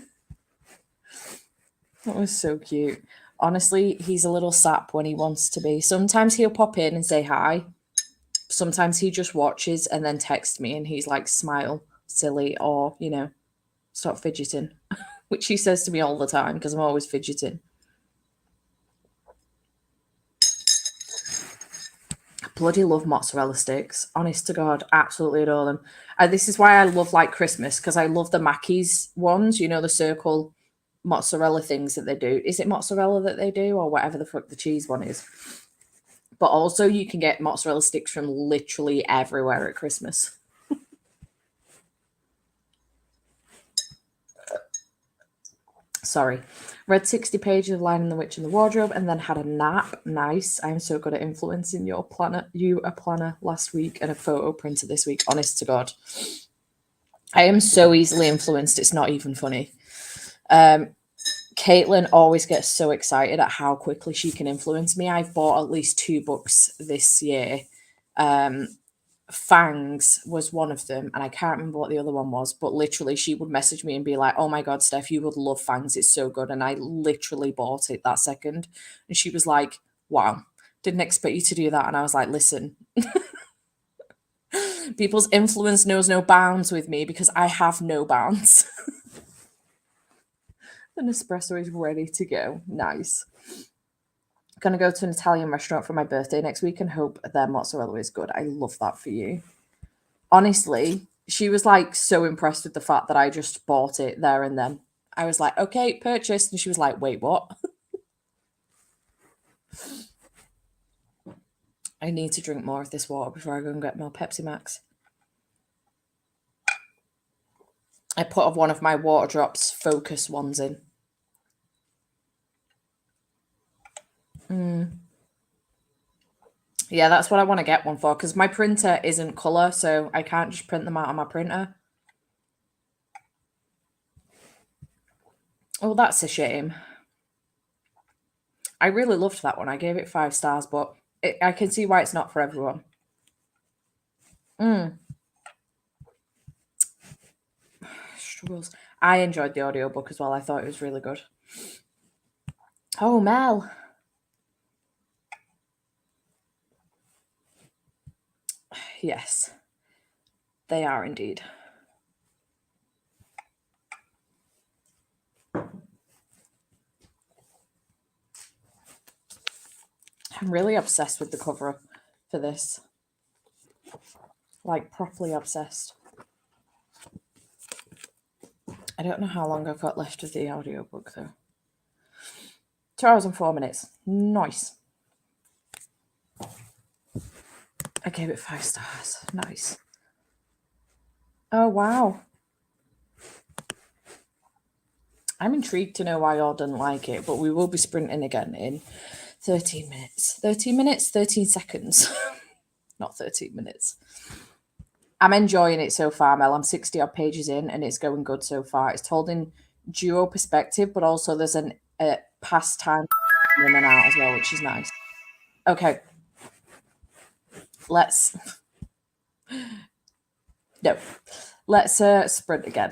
was so cute. Honestly, he's a little sap when he wants to be. Sometimes he'll pop in and say hi. Sometimes he just watches and then texts me and he's like, smile, silly, or, you know, stop fidgeting, which he says to me all the time because I'm always fidgeting. I bloody love mozzarella sticks. Honest to God, absolutely adore them. This is why I love like Christmas, because I love the Mackey's ones, you know, the circle mozzarella things that they do. Is it mozzarella that they do, or whatever the fuck the cheese one is? But also you can get mozzarella sticks from literally everywhere at Christmas. Sorry. Read 60 pages of Lion and the Witch in the Wardrobe and then had a nap. Nice. I'm so good at influencing your planner. You a planner last week and a photo printer this week. Honest to God. I am so easily influenced. It's not even funny. Caitlin always gets so excited at how quickly she can influence me. I've bought at least 2 books this year. Fangs was one of them, and I can't remember what the other one was, but literally she would message me and be like, oh my God, Steph, you would love Fangs. It's so good. And I literally bought it that second. And she was like, wow, didn't expect you to do that. And I was like, listen, people's influence knows no bounds with me because I have no bounds. The Nespresso is ready to go. Nice. Gonna go to an Italian restaurant for my birthday next week and hope their mozzarella is good. I love that for you. Honestly, she was like so impressed with the fact that I just bought it there and then. I was like, okay, purchased. And she was like, wait, what? I need to drink more of this water before I go and get more Pepsi Max. I put one of my water drops focus ones in. Yeah, that's what I want to get one for, because my printer isn't colour, so I can't just print them out on my printer. Oh, that's a shame. I really loved that one. I gave it 5 stars, but I can see why it's not for everyone. Struggles. I enjoyed the audiobook as well. I thought it was really good. Oh, Mel. Yes, they are indeed. I'm really obsessed with the cover for this. Like, properly obsessed. I don't know how long I've got left of the audiobook, though. 2 hours and 4 minutes. Nice. I gave it 5 stars. Nice. Oh, wow. I'm intrigued to know why y'all didn't like it, but we will be sprinting again in 13 minutes. 13 minutes? 13 seconds. Not 13 minutes. I'm enjoying it so far, Mel. I'm 60 odd pages in and it's going good so far. It's told in duo perspective, but also there's a past time in and out as well, which is nice. Okay. Let's no. Let's sprint again.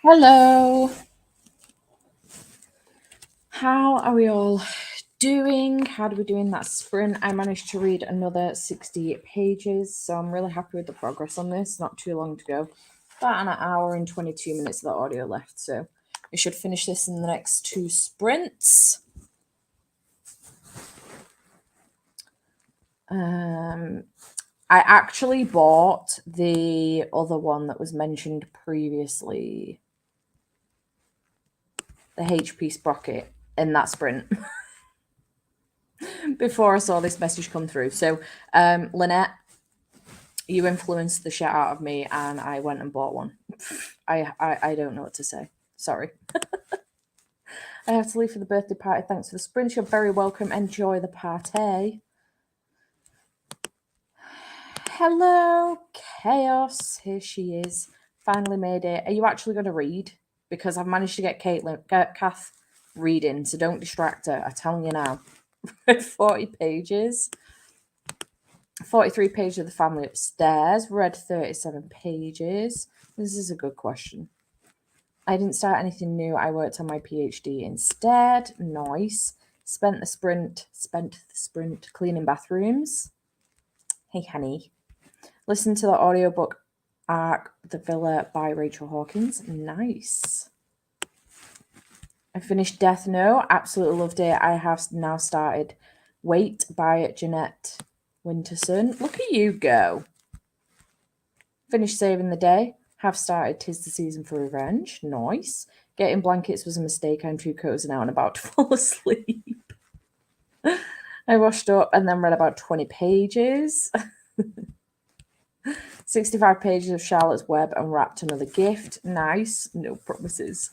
Hello. How are we all doing? How do we do in that sprint? I managed to read another 60 pages, so I'm really happy with the progress on this. Not too long to go. About an hour and 22 minutes of the audio left, so we should finish this in the next 2 sprints. I actually bought the other one that was mentioned previously, the HP Sprocket, in that sprint before I saw this message come through. So, Lynette, you influenced the shit out of me, and I went and bought one. I don't know what to say. Sorry. I have to leave for the birthday party. Thanks for the sprint. You're very welcome. Enjoy the party. Hello, Chaos. Here she is. Finally made it. Are you actually going to read? Because I've managed to get Kath reading, so don't distract her. I'm telling you now. 40 pages. 43 pages of The Family Upstairs. Read 37 pages. This is a good question. I didn't start anything new. I worked on my PhD instead. Nice. Spent the sprint cleaning bathrooms. Hey, honey. Listen to the audiobook Arc the Villa by Rachel Hawkins. Nice. I finished Death Note. Absolutely loved it. I have now started Wait by Jeanette Winterson. Look at you go. Finished Saving the Day. Have started 'Tis the Season for Revenge. Nice. Getting blankets was a mistake. I'm too cozy now and about to fall asleep. I washed up and then read about 20 pages. 65 pages of Charlotte's Web and wrapped another gift. Nice. No promises.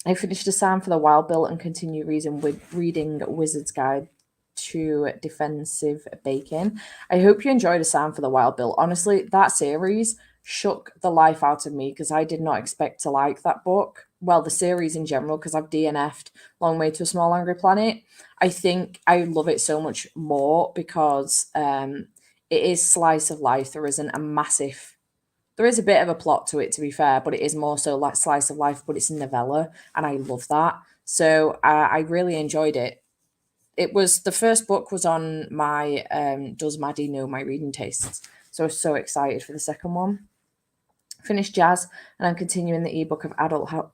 I finished A Psalm for the Wild Bill and continue reading Wizard's Guide to Defensive Baking. I hope you enjoyed A Psalm for the Wild Bill. Honestly, that series shook the life out of me because I did not expect to like that book. Well, the series in general, because I've DNF'd Long Way to a Small Angry Planet. I think I love it so much more because it is slice of life. There is a bit of a plot to it, to be fair, but it is more so like slice of life, but it's a novella, and I love that. So I really enjoyed it. It was the first book was on my Does Maddie Know My Reading Tastes? So I was so excited for the second one. Finished Jazz, and I'm continuing the ebook of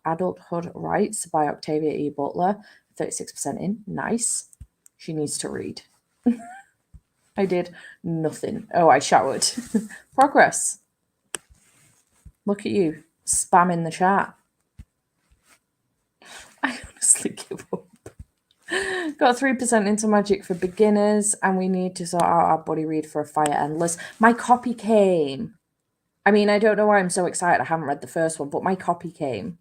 Adulthood Rights by Octavia E. Butler. 36% in. Nice. She needs to read. I did nothing. Oh, I showered. Progress. Look at you, spamming the chat. I honestly give up. Got 3% into Magic for Beginners, and we need to sort out our buddy read for A Fire Endless. My copy came. I mean, I don't know why I'm so excited. I haven't read the first one, but my copy came.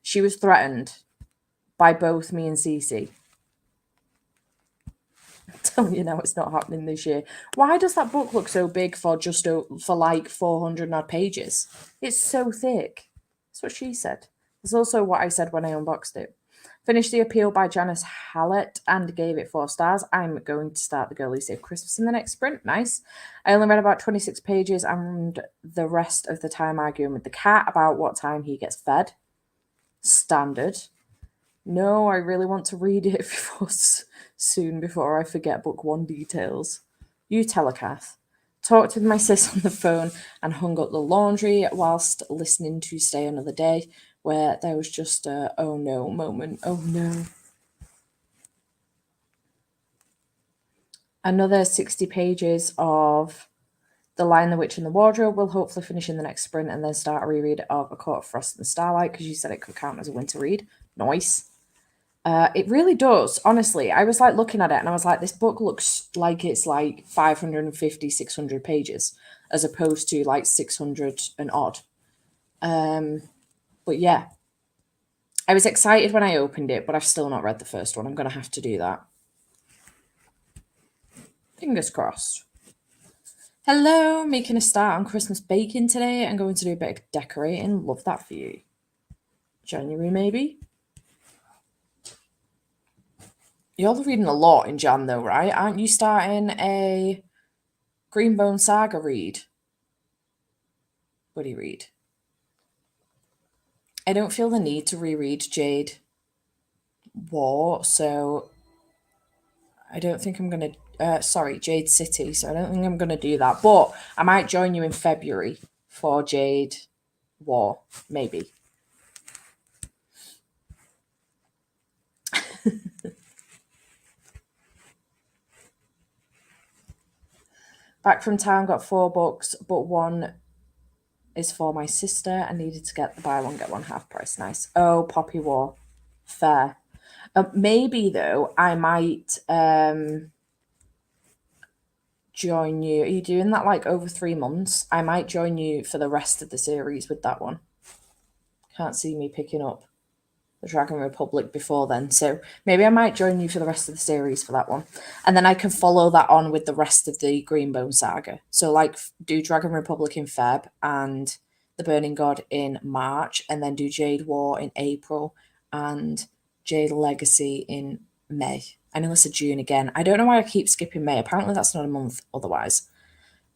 She was threatened by both me and Cece. I'm telling you now, it's not happening this year. Why does that book look so big for like 400 odd pages? It's so thick. That's what she said. It's also what I said when I unboxed it. Finished The Appeal by Janice Hallett and gave it 4 stars. I'm going to start The Girl Who Saved Christmas in the next sprint. Nice. I only read about 26 pages and the rest of the time arguing with the cat about what time he gets fed. Standard. No, I really want to read it soon before I forget book 1 details. You telecath. Talked with my sis on the phone and hung up the laundry whilst listening to Stay Another Day, where there was just a oh no moment. Oh no. Another 60 pages of The Lion, the Witch and the Wardrobe will hopefully finish in the next sprint and then start a reread of A Court of Frost and Starlight because you said it could count as a winter read. Nice. It really does, honestly. I was like looking at it and I was like, this book looks like it's like 550, 600 pages as opposed to like 600 and odd. But yeah, I was excited when I opened it, but I've still not read the first one. I'm going to have to do that. Fingers crossed. Hello, making a start on Christmas baking today. I'm going to do a bit of decorating. Love that for you. January, maybe? You're reading a lot in Jan, though, right? Aren't you starting a Greenbone Saga read? Buddy read. I don't feel the need to reread Jade War, so I don't think I'm going to, sorry, Jade City, so I don't think I'm going to do that. But I might join you in February for Jade War, maybe. Back from town, got 4 books, but one is for my sister. I needed to get the buy one, get one half price. Nice. Oh, Poppy War. Fair. Maybe, though, I might join you. Are you doing that like over 3 months? I might join you for the rest of the series with that one. Can't see me picking up the Dragon Republic before then, so maybe I might join you for the rest of the series for that one, and then I can follow that on with the rest of the Greenbone saga. So like do Dragon Republic in Feb and the Burning God in March, and then do Jade War in April and Jade Legacy in May. I know it's a June again. I don't know why I keep skipping May. Apparently that's not a month otherwise.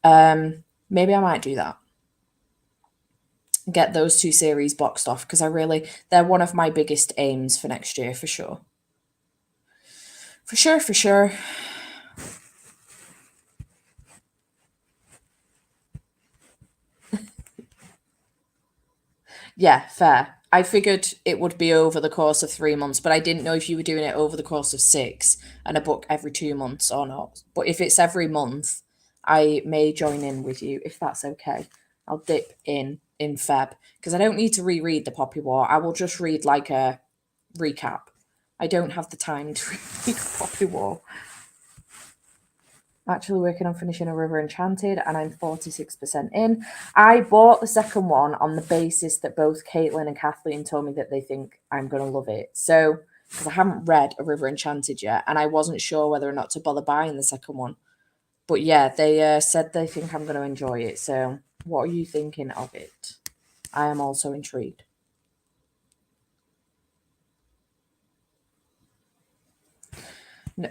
Maybe I might do that. Get those 2 series boxed off, because they're one of my biggest aims for next year, for sure. For sure. Yeah, fair. I figured it would be over the course of 3 months, but I didn't know if you were doing it over the course of 6 and a book every 2 months or not. But if it's every month, I may join in with you if that's okay. I'll dip in Feb, because I don't need to reread the Poppy War. I will just read like a recap. I don't have the time to read Poppy War. Actually working on finishing A River Enchanted, and I'm 46% in. I bought the second one on the basis that both Caitlin and Kathleen told me that they think I'm going to love it. So, because I haven't read A River Enchanted yet, and I wasn't sure whether or not to bother buying the second one. But yeah, they said they think I'm going to enjoy it. So, what are you thinking of it? I am also intrigued. No.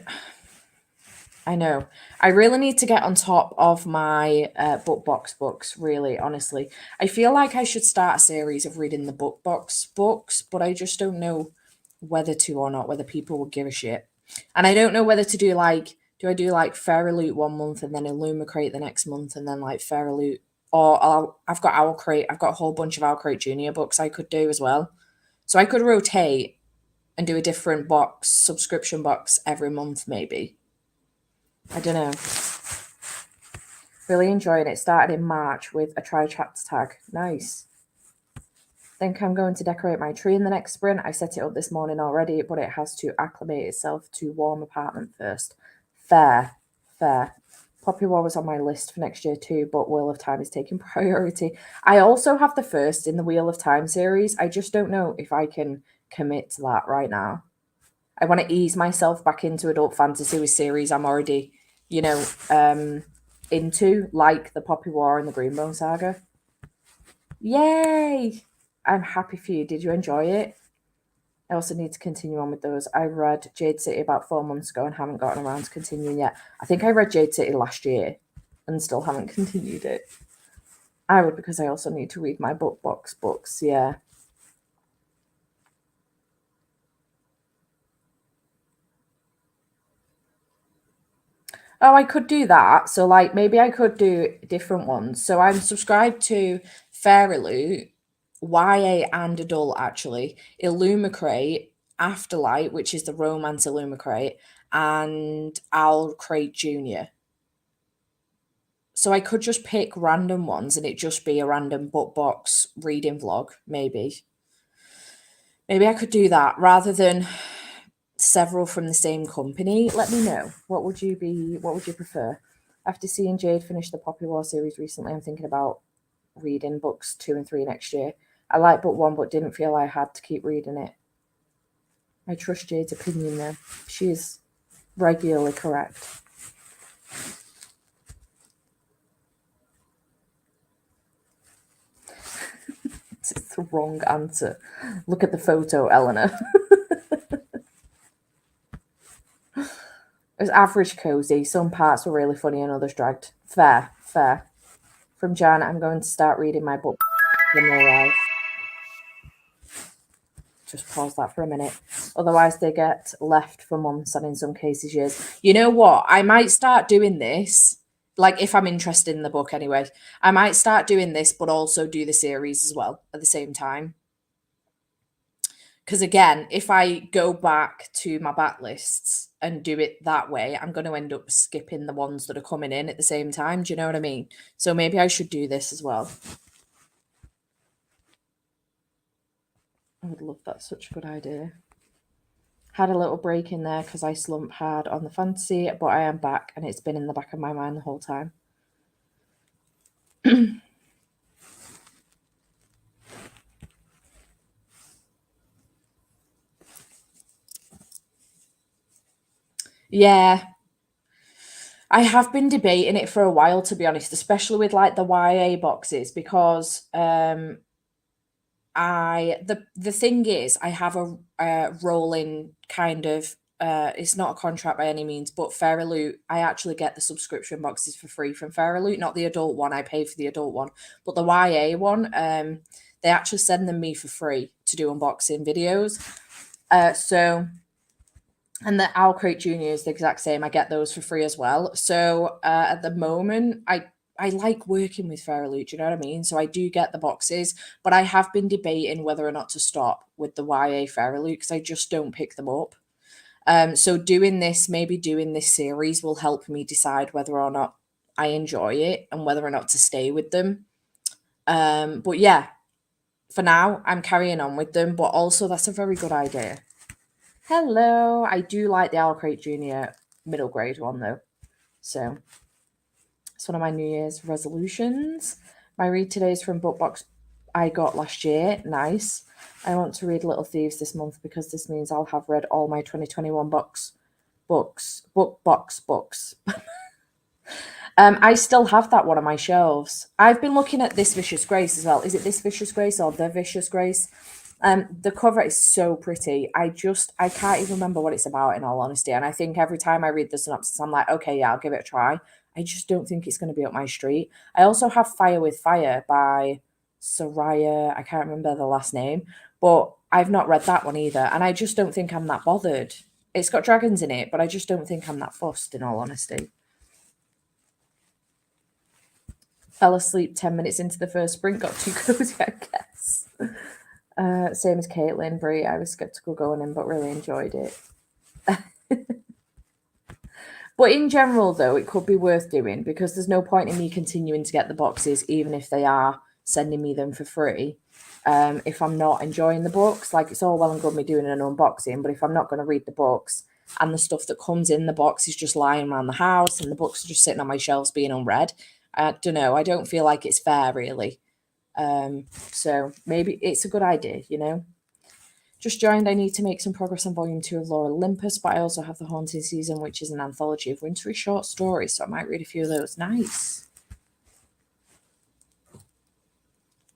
I know. I really need to get on top of my book box books, really, honestly. I feel like I should start a series of reading the book box books, but I just don't know whether to or not, whether people will give a shit. And I don't know whether to do do I do like Fairy Loot 1 month and then Illumicrate the next month and then like Fairy Loot, or I've got Owlcrate, I've got a whole bunch of Owlcrate Junior books I could do as well. So I could rotate and do a different box, subscription box every month, maybe. I don't know. Really enjoying it. Started in March with a try chapter tag. Nice. Think I'm going to decorate my tree in the next sprint. I set it up this morning already, but it has to acclimate itself to warm apartment first. Fair. Poppy War was on my list for next year too, but Wheel of Time is taking priority. I also have the first in the Wheel of Time series. I just don't know if I can commit to that right now. I want to ease myself back into adult fantasy with series I'm already, into, like the Poppy War and the Greenbone Saga. Yay! I'm happy for you. Did you enjoy it? I also need to continue on with those. I read Jade City about 4 months ago and haven't gotten around to continuing yet. I think I read Jade City last year and still haven't continued it. I would, because I also need to read my book box books, yeah. Oh, I could do that. So, like, maybe I could do different ones. So, I'm subscribed to Fairy Loot, YA and adult, actually, Illumicrate, Afterlight, which is the romance Illumicrate, and Owlcrate Junior. So, I could just pick random ones and it just be a random book box reading vlog, maybe. Maybe I could do that rather than several from the same company. Let me know. What would you prefer? After seeing Jade finish the Poppy War series recently, I'm thinking about reading books 2 and 3 next year. I like book 1 but didn't feel I had to keep reading it. I trust Jade's opinion though. She is regularly correct. It's the wrong answer. Look at the photo, Eleanor. It was average cozy. Some parts were really funny and others dragged. Fair. From Jan, I'm going to start reading my book when they arrive. just pause that for a minute. Otherwise, they get left for months and in some cases years. You know what? I might start doing this, like if I'm interested in the book anyway. I might start doing this, but also do the series as well at the same time. Because again, if I go back to my backlists and do it that way, I'm going to end up skipping the ones that are coming in at the same time. Do you know what I mean? So maybe I should do this as well. I would love that. Such a good idea. Had a little break in there because I slumped hard on the fantasy, but I am back and it's been in the back of my mind the whole time. Yeah. I have been debating it for a while, to be honest, especially with like the YA boxes, because the thing is, I have a rolling kind of it's not a contract by any means, but Fairaloot, I actually get the subscription boxes for free from Fairaloot, not the adult one. I pay for the adult one, but the YA one, they actually send them me for free to do unboxing videos. And the Owl Crate Junior is the exact same. I get those for free as well. So at the moment, I like working with Fairaloot, do you know what I mean? So I do get the boxes, but I have been debating whether or not to stop with the YA Fairaloot because I just don't pick them up. So maybe doing this series will help me decide whether or not I enjoy it and whether or not to stay with them. But yeah, for now, I'm carrying on with them, but also that's a very good idea. Hello. I do like the Owl Crate Junior middle grade one though. So it's one of my New Year's resolutions. My read today is from BookBox I got last year. Nice. I want to read Little Thieves this month because this means I'll have read all my 2021 books. I still have that one on my shelves. I've been looking at This Vicious Grace as well. Is it This Vicious Grace or The Vicious Grace? The cover is so pretty. I can't even remember what it's about, in all honesty. And I think every time I read the synopsis, I'm like, okay, yeah, I'll give it a try. I just don't think it's going to be up my street. I also have Fire with Fire by Soraya. I can't remember the last name, but I've not read that one either. And I just don't think I'm that bothered. It's got dragons in it, but I just don't think I'm that fussed, in all honesty. Fell asleep 10 minutes into the first sprint, got too cozy, I guess. Same as Caitlin, Brie. I was skeptical going in, but really enjoyed it. But in general, though, it could be worth doing because there's no point in me continuing to get the boxes, even if they are sending me them for free. If I'm not enjoying the books, like it's all well and good me doing an unboxing, but if I'm not going to read the books and the stuff that comes in the box is just lying around the house and the books are just sitting on my shelves being unread, I don't know. I don't feel like it's fair, really. So maybe it's a good idea, you know. Just joined. I need to make some progress on volume 2 of Laura Olympus, but I also have The Haunting Season, which is an anthology of wintry short stories, so I might read a few of those. Nice.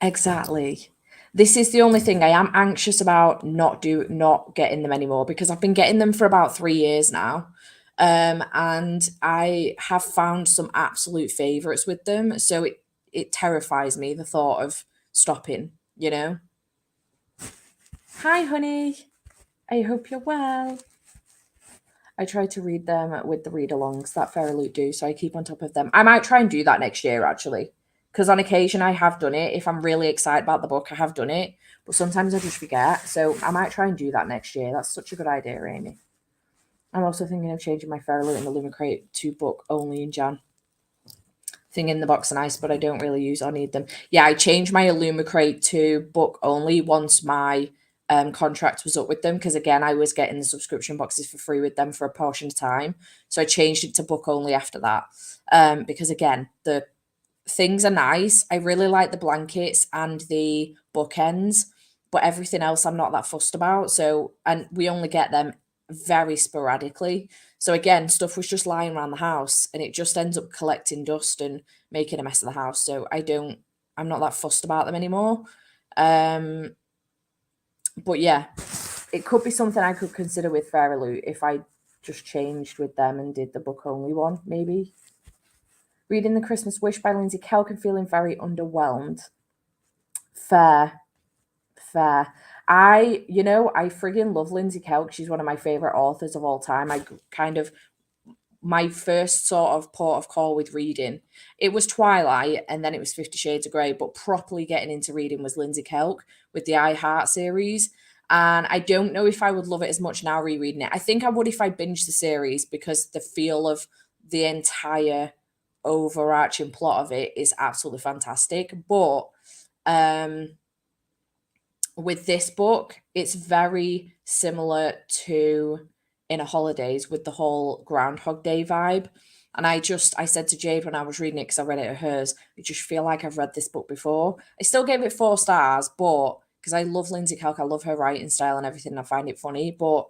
Exactly. This is the only thing I am anxious about not getting them anymore because I've been getting them for about 3 years now. And I have found some absolute favorites with them, so it terrifies me, the thought of stopping, you know. Hi, honey. I hope you're well. I try to read them with the read-alongs that Fairaloot do, so I keep on top of them. I might try and do that next year, actually, because on occasion I have done it. If I'm really excited about the book, I have done it, but sometimes I just forget. So I might try and do that next year. That's such a good idea, Amy. I'm also thinking of changing my Fairaloot and the Lumicrate to book only in Jan. Thing in the box and ice, but I don't really use or need them. Yeah, I changed my Illumicrate to book only once my contract was up with them because again I was getting the subscription boxes for free with them for a portion of time, so I changed it to book only after that because again the things are nice. I really like the blankets and the bookends, but everything else I'm not that fussed about. So, and we only get them very sporadically. So again, stuff was just lying around the house and it just ends up collecting dust and making a mess of the house. So I'm not that fussed about them anymore. But yeah, it could be something I could consider with Fairaloot if I just changed with them and did the book only one, maybe. Reading The Christmas Wish by Lindsay Kelk and feeling very underwhelmed. Fair. Fair. I friggin' love Lindsay Kelk. She's one of my favorite authors of all time. I kind of my first sort of port of call with reading. It was Twilight and then it was 50 Shades of Grey, but properly getting into reading was Lindsay Kelk with the I Heart series. And I don't know if I would love it as much now rereading it. I think I would if I binged the series because the feel of the entire overarching plot of it is absolutely fantastic. But um with this book, it's very similar to Inner Holidays with the whole Groundhog Day vibe. And I said to Jade when I was reading it, because I read it at hers, I just feel like I've read this book before. I still gave it 4 stars, but because I love Lindsay Kelk, I love her writing style and everything, and I find it funny. But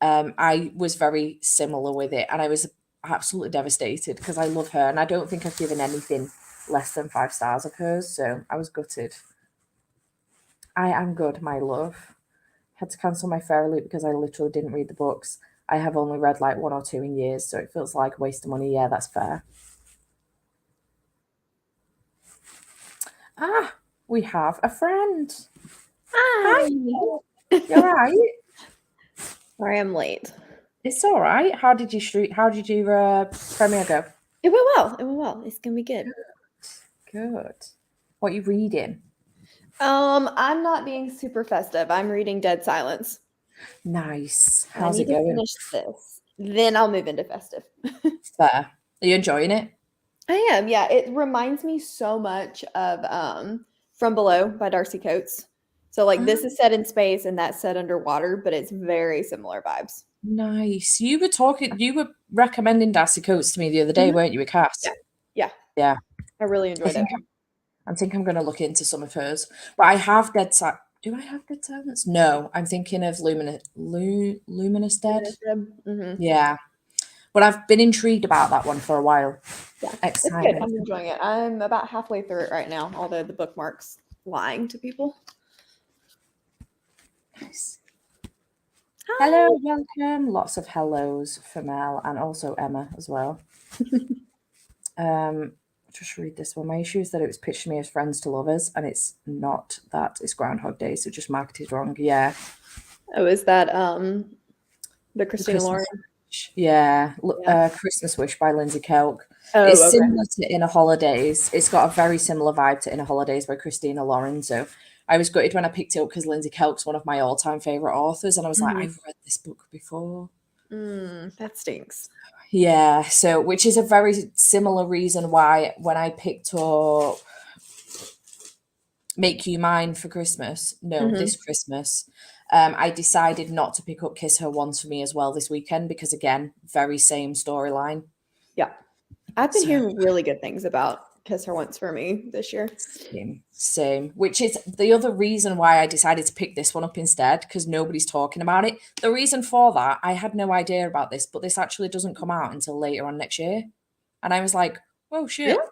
I was very similar with it, and I was absolutely devastated because I love her, and I don't think I've given anything less than 5 stars of hers, so I was gutted. I am good, my love. Had to cancel my fairy loop because I literally didn't read the books. I have only read like 1 or 2 in years, so it feels like a waste of money. Yeah, that's fair. Ah, we have a friend. Hi. You're right. Sorry, I'm late. It's all right. How did your premiere go? It went well. It went well. It's gonna be good. Good. What are you reading? I'm not being super festive. I'm reading Dead Silence. Nice. I How's need it to going? finish this. Then I'll move into festive. Fair. Are you enjoying it? I am, yeah. It reminds me so much of From Below by Darcy Coates. So like this is set in space and that's set underwater, but it's very similar vibes. Nice. You were recommending Darcy Coates to me the other day, Mhm. weren't you, a Cass? Yeah. Yeah. Yeah. I really enjoyed it. I think I'm going to look into some of hers. But I have Dead Silence. Do I have Dead Silence? No, I'm thinking of Luminous Dead. Mm-hmm. Yeah. But I've been intrigued about that one for a while. Yeah, it's good. Excitement. I'm enjoying it. I'm about halfway through it right now, although the bookmark's lying to people. Nice. Hi. Hello, welcome. Lots of hellos for Mel and also Emma as well. Just read this one. My issue is that it was pitched to me as friends to lovers, and it's not that. It's Groundhog Day, so just marketed wrong. Yeah. Oh, is that the Christina Christmas Lauren? Wish. Yeah. Yeah. Christmas Wish by Lindsay Kelk. Oh, It's okay. similar to Inner Holidays. It's got a very similar vibe to Inner Holidays by Christina Lauren. So I was gutted when I picked it up because Lindsay Kelk's one of my all-time favorite authors, and I was like, I've read this book before. That stinks. Yeah, so which is a very similar reason why when I picked up Make You Mine for Christmas, this Christmas, I decided not to pick up Kiss Her Once for Me as well this weekend because again, very same storyline. Yeah. I've been So hearing really good things about Kiss Her Once for Me this year. same, which is the other reason why I decided to pick this one up instead because nobody's talking about it. The reason for that, I had no idea about this, but this actually doesn't come out until later on next year. And I was like, oh shit. Really?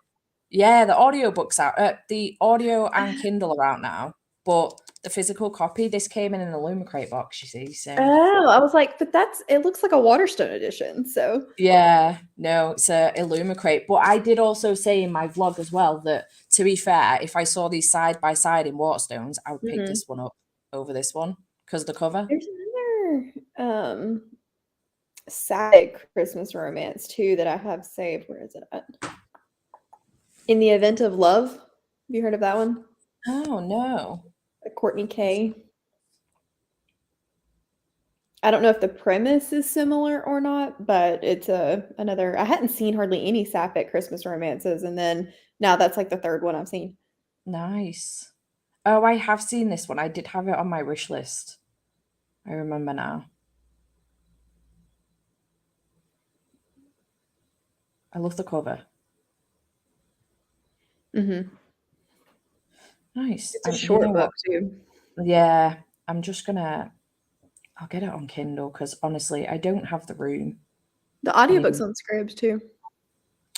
Yeah, the audiobooks out. The audio and Kindle are out now, but the physical copy, this came in an Illumicrate box, you see. So Oh, I was like, but it looks like a Waterstone edition. So yeah, no, it's a Illumicrate. But I did also say in my vlog as well that to be fair, if I saw these side by side in Waterstones, I would pick this one up over this one because the cover. there's another sapphic Christmas romance too that I have saved. Where is it at? In the Event of Love. Have you heard of that one? Oh no. Courtney K. I don't know if the premise is similar or not, but it's another. I hadn't seen hardly any sapphic Christmas romances, and then now that's like the third one I've seen. Nice. Oh, I have seen this one. I did have it on my wish list. I remember now. I love the cover. Mm-hmm. Nice. It's a short book too. Yeah, I'll get it on Kindle because honestly, I don't have the room. The audiobook's on Scribs too.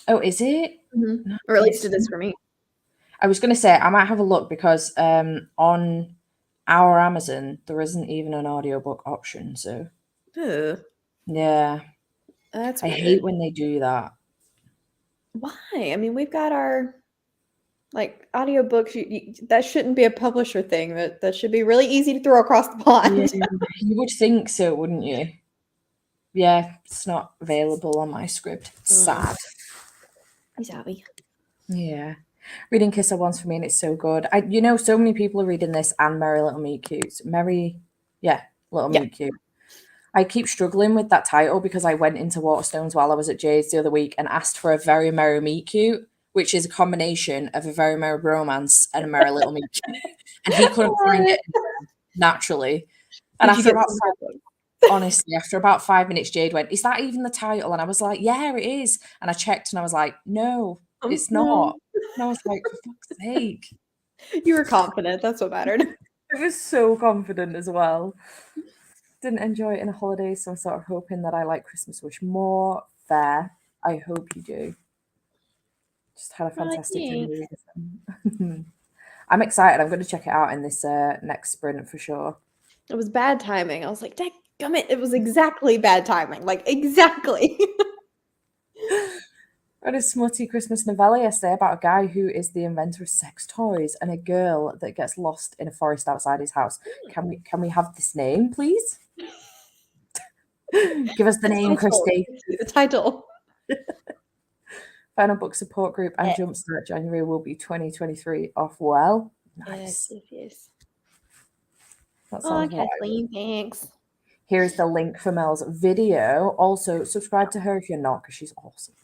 Oh, is it? Or at least Nice. it is for me. I was going to say I might have a look because on our Amazon there isn't even an audiobook option. So Ugh, yeah, that's I weird. hate when they do that. Why? I mean, we've got our Like audiobooks, that shouldn't be a publisher thing. That should be really easy to throw across the Yeah, pond. you would think so, wouldn't you? Yeah, it's not available on my script. It's sad. Exactly. Yeah. Reading Kiss Her Once for me, and it's so good. So many people are reading this and Merry Little Meet Cute. Little Yeah. Meet Cute. I keep struggling with that title because I went into Waterstones while I was at Jade's the other week and asked for a Very Merry Meet Cute, which is a combination of a Very Merry Romance and a Merry Little Meet Cute. And he couldn't find it naturally. And Did you get after about 5 minutes, Jade went, "Is that even the title?" And I was like, "Yeah, it is." And I checked and I was like, "No, it's No. not." And I was like, "For fuck's sake." You were confident. That's what mattered. I was so confident as well. Didn't enjoy it in a holiday, so I'm sort of hoping that I like Christmas Wish more. Fair. I hope you do. Just had a fantastic January. I'm excited. I'm going to check it out in this next sprint for sure. It was bad timing. I was like, "Dadgummit, it was exactly bad timing. Like, exactly." I read a smutty Christmas novella yesterday about a guy who is the inventor of sex toys and a girl that gets lost in a forest outside his house. Can we have this name, please? Give us the name, Christy. The title. Final book support group and Jumpstart January will be 2023 off. Well, nice. Yes. That sounds Kathleen, thanks. Here's the link for Mel's video. Also, subscribe to her if you're not, because she's awesome.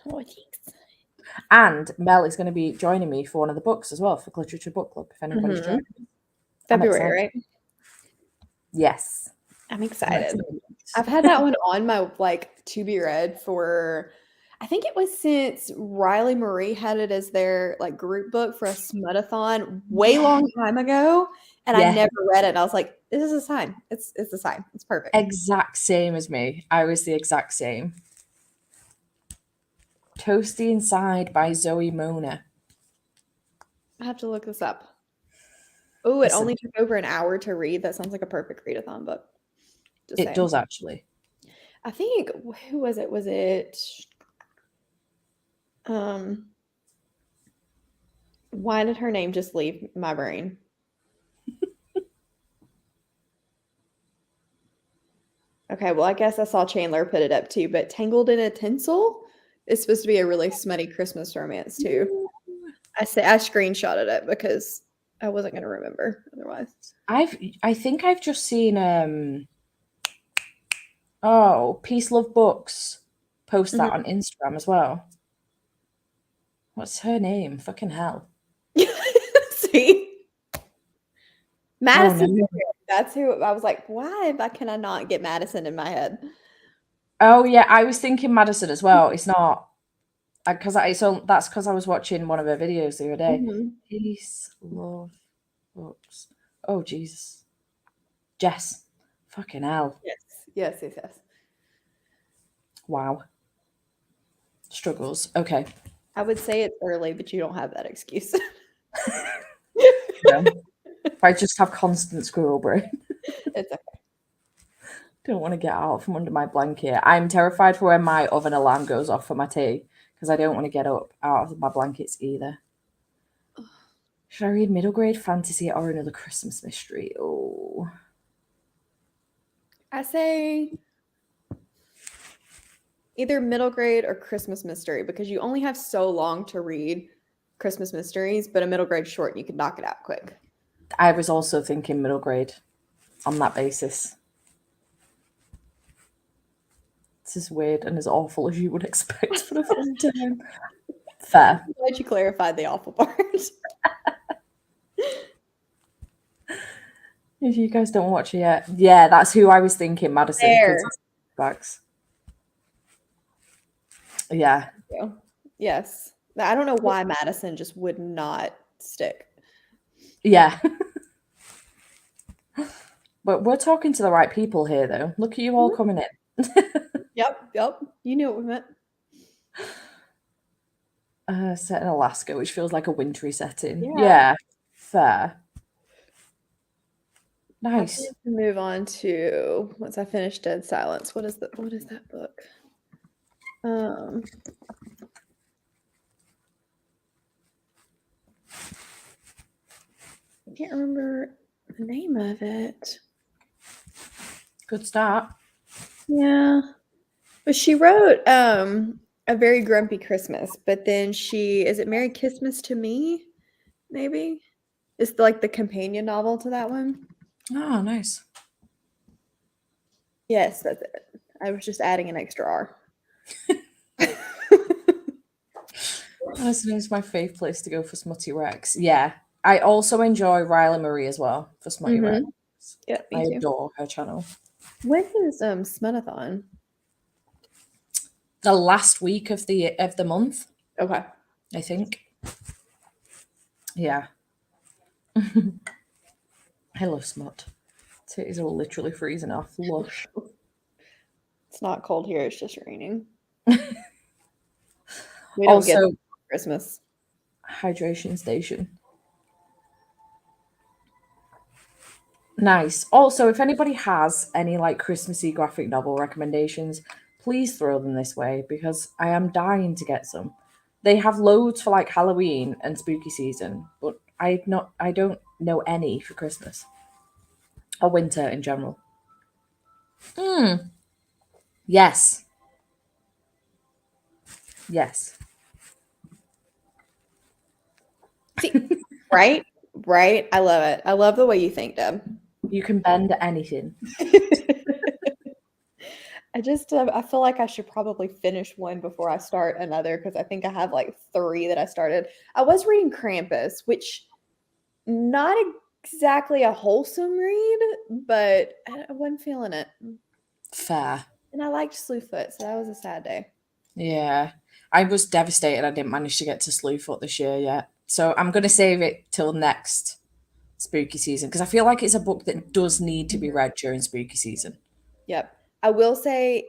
Oh, thanks. And Mel is going to be joining me for one of the books as well, for Literature Book Club, if anybody's joining. February, right? Yes. I'm excited. I've had that one on my to be read for, I think it was since Riley Marie had it as their group book for a Smudathon way long time ago, and I never read it. And I was like, this is a sign. It's a sign. It's perfect. Exact same as me. I was the exact same. Toasty Inside by Zoe Mona. I have to look this up. Oh, it only took over an hour to read. That sounds like a perfect readathon book. It does, actually. I think, who was it? Was it why did her name just leave my brain? Okay, well, I guess I saw Chandler put it up too, but Tangled in a Tinsel is supposed to be a really smutty Christmas romance too. I screenshotted it because I wasn't going to remember otherwise. I think I've just seen Peace Love Books post that on Instagram as well. What's her name? Fucking hell. See? Madison. Oh, no. That's who I was like, why can I not get Madison in my head? Oh yeah, I was thinking Madison as well. It's not because that's because I was watching one of her videos the other day. Peace Love Books. Oh Jesus. Jess. Fucking hell. Yes. Wow. Struggles. Okay. I would say it's early, but you don't have that excuse. No. I just have constant squirrel brain. It's okay. Don't want to get out from under my blanket. I'm terrified for when my oven alarm goes off for my tea because I don't want to get up out of my blankets either. Should I read middle grade fantasy or another Christmas mystery? Oh. I say either middle grade or Christmas mystery because you only have so long to read Christmas mysteries, but a middle grade short and you can knock it out quick. I was also thinking middle grade on that basis. This is weird and as awful as you would expect for a fun time. Fair. I'm glad you clarified the awful part. If you guys don't watch it yet. Yeah, that's who I was thinking, Madison. Backs. Yeah. Yes. I don't know why Madison just would not stick. Yeah. But we're talking to the right people here, though. Look at you all coming in. Yep. You knew what we meant. Set in Alaska, which feels like a wintry setting. Yeah. Fair. Nice. Move on to once I finish Dead Silence. What is that book? can't remember the name of it. Good start. Yeah. But she wrote A Very Grumpy Christmas, but then is it Merry Christmas to Me? Maybe? It's like the companion novel to that one. Oh, nice. Yes, that's it. I was just adding an extra R. Honestly, it's my fave place to go for Smutty Rex. Yeah. I also enjoy Riley Marie as well for Smutty Rex. Yeah, I me too. adore her channel. When is Smudathon? The last week of the month, Okay. I think. Yeah. I love smut. Titties are literally freezing off. Lush. It's not cold here, it's just raining. We don't get Also, Christmas. hydration station. Nice. Also, if anybody has any like Christmassy graphic novel recommendations, please throw them this way because I am dying to get some. They have loads for like Halloween and spooky season, but I don't know any for Christmas or winter in general. Yes. Yes. See, right? Right? I love it. I love the way you think, Deb. You can bend anything. I feel like I should probably finish one before I start another because I think I have like 3 that I started. I was reading Krampus, which not exactly a wholesome read, but I wasn't feeling it. Fair. And I liked Slewfoot, so that was a sad day. Yeah. I was devastated I didn't manage to get to Slewfoot this year yet. So I'm going to save it till next spooky season because I feel like it's a book that does need to be read during spooky season. Yep. I will say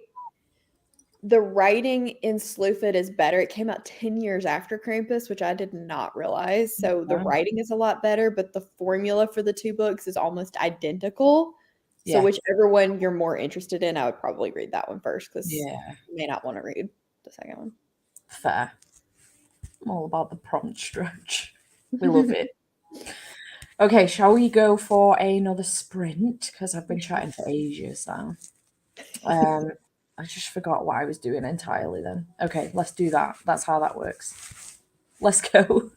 the writing in Slewfoot is better. It came out 10 years after Krampus, which I did not realize. So the Wow. writing is a lot better, but the formula for the 2 books is almost identical. So Yeah. whichever one you're more interested in, I would probably read that one first because Yeah. you may not want to read the second Fair. I'm all about the prompt stretch. We love one. it. Okay, shall we go for another sprint? Because I've been chatting for ages now. I just forgot what I was doing entirely then. Okay, let's do that. That's how that works. Let's go.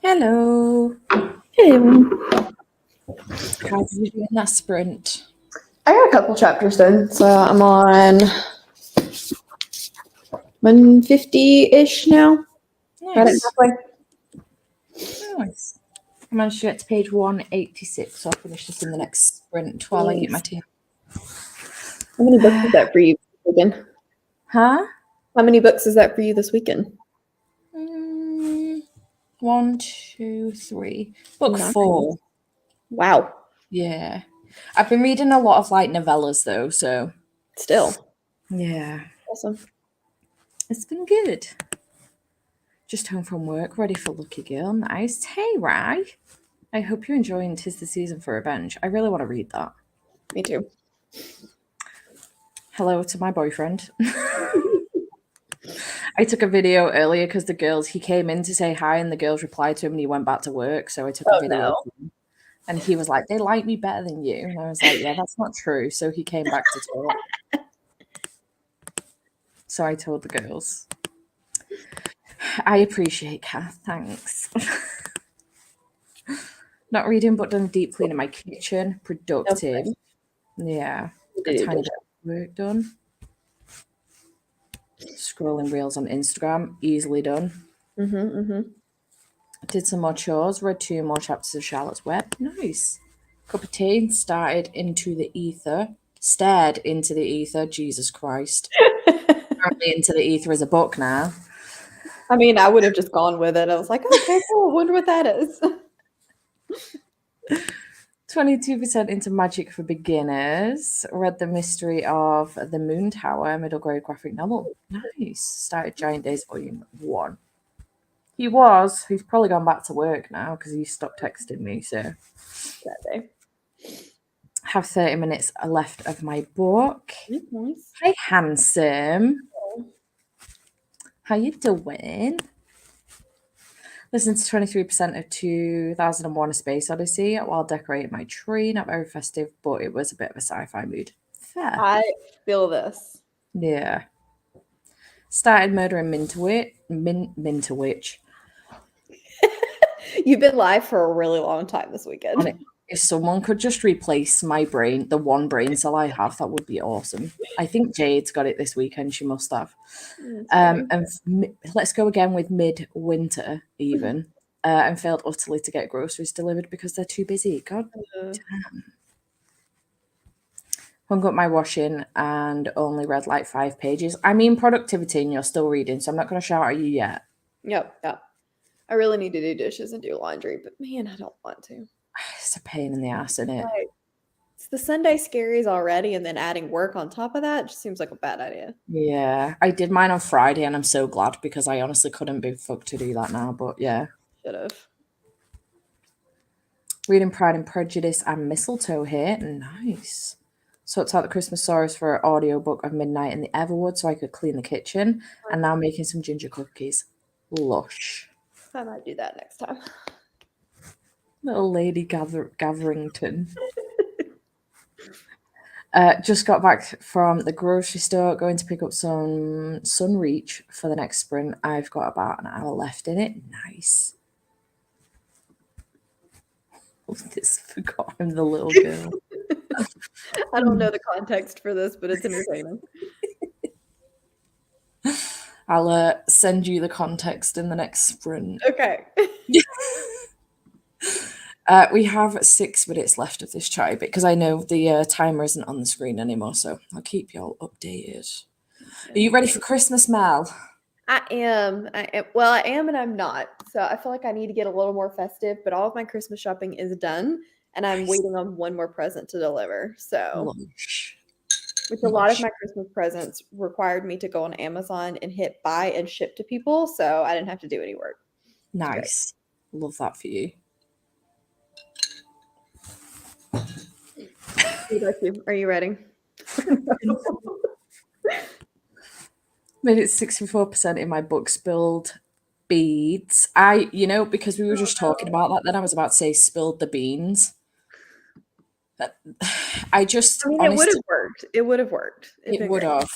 Hello. Hey, How are you doing that sprint? I got a couple chapters done, so I'm on 150-ish now. Right at Nice. halfway. Nice. I managed to get to page 186, so I'll finish this in the next sprint while I eat my tea. How many books is that for you this weekend? Huh? How many books is that for you this weekend? 1, 2, 3. Book Nice. 4. Wow. Yeah. I've been reading a lot of like novellas though, so Still. yeah. Awesome. It's been good. Just home from work, ready for Lucky Girl. Nice. Hey, Rye. I hope you're enjoying 'Tis the Season for Revenge. I really want to read that. Me too. Hello to my boyfriend. I took a video earlier because he came in to say hi and the girls replied to him and he went back to work. So I took a video of him, and he was like, they like me better than you. And I was like, yeah, that's not true. So he came back to talk. So I told the girls. I appreciate Kath. Thanks. Not reading, but done a deep clean in my kitchen. Productive. Okay. Yeah. A tiny bit of work done. Scrolling reels on Instagram. Easily done. Did some more chores. Read 2 more chapters of Charlotte's Web. Nice. Cup of tea. Stared into the ether. Jesus Christ. Apparently Into the Ether is a book now. I mean, I would have just gone with it. I was like, okay, cool. Wonder what that is. 22% into Magic for Beginners. Read The Mystery of the Moon Tower, middle grade graphic novel. Nice. Started Giant Days Volume 1. He's probably gone back to work now because he stopped texting me, so. That day. Have 30 minutes left of my book. Nice. Hi, handsome. How you doing? Listen to 23% of 2001: A Space Odyssey while decorating my tree. Not very festive, but it was a bit of a sci-fi mood. Fair. I feel this. Yeah. Started Murdering Minterwitch. You've been live for a really long time this weekend. If someone could just replace my brain, the one brain cell I have, that would be awesome. I think Jade's got it this weekend. She must have. And let's go again with midwinter, even. And failed utterly to get groceries delivered because they're too busy. God damn. Hung up my washing and only read like 5 pages. I mean, productivity, and you're still reading, so I'm not going to shout at you yet. Yep. I really need to do dishes and do laundry, but man, I don't want to. It's a pain in the ass, isn't it? Right. It's the Sunday scaries already, and then adding work on top of that just seems like a bad idea. Yeah, I did mine on Friday, and I'm so glad because I honestly couldn't be fucked to do that now, but yeah. Should have. Reading Pride and Prejudice and Mistletoe here. Nice. Sorted out the Christmas stories for an audiobook of Midnight in the Everwood so I could clean the kitchen, and now making some ginger cookies. Lush. I might do that next time. Little Lady Gatherington. Just got back from the grocery store, going to pick up some Sunreach for the next sprint. I've got about an hour left in it. Nice. This forgot I'm the little girl. I don't know the context for this, but it's entertaining. I'll send you the context in the next sprint. Okay. We have 6 minutes left of this chai bit because I know the timer isn't on the screen anymore, so I'll keep y'all updated. Are you ready for Christmas, Mel? I am. Well, I am and I'm not. So I feel like I need to get a little more festive, but all of my Christmas shopping is done and I'm waiting on one more present to deliver. So which a lot of my Christmas presents required me to go on Amazon and hit buy and ship to people, so I didn't have to do any work. Nice. Love that for you. Are you ready? Made it 64% in my book spilled beads. Because we were just talking about that, then I was about to say spilled the beans. I mean, it would have worked. It would have worked. It would have.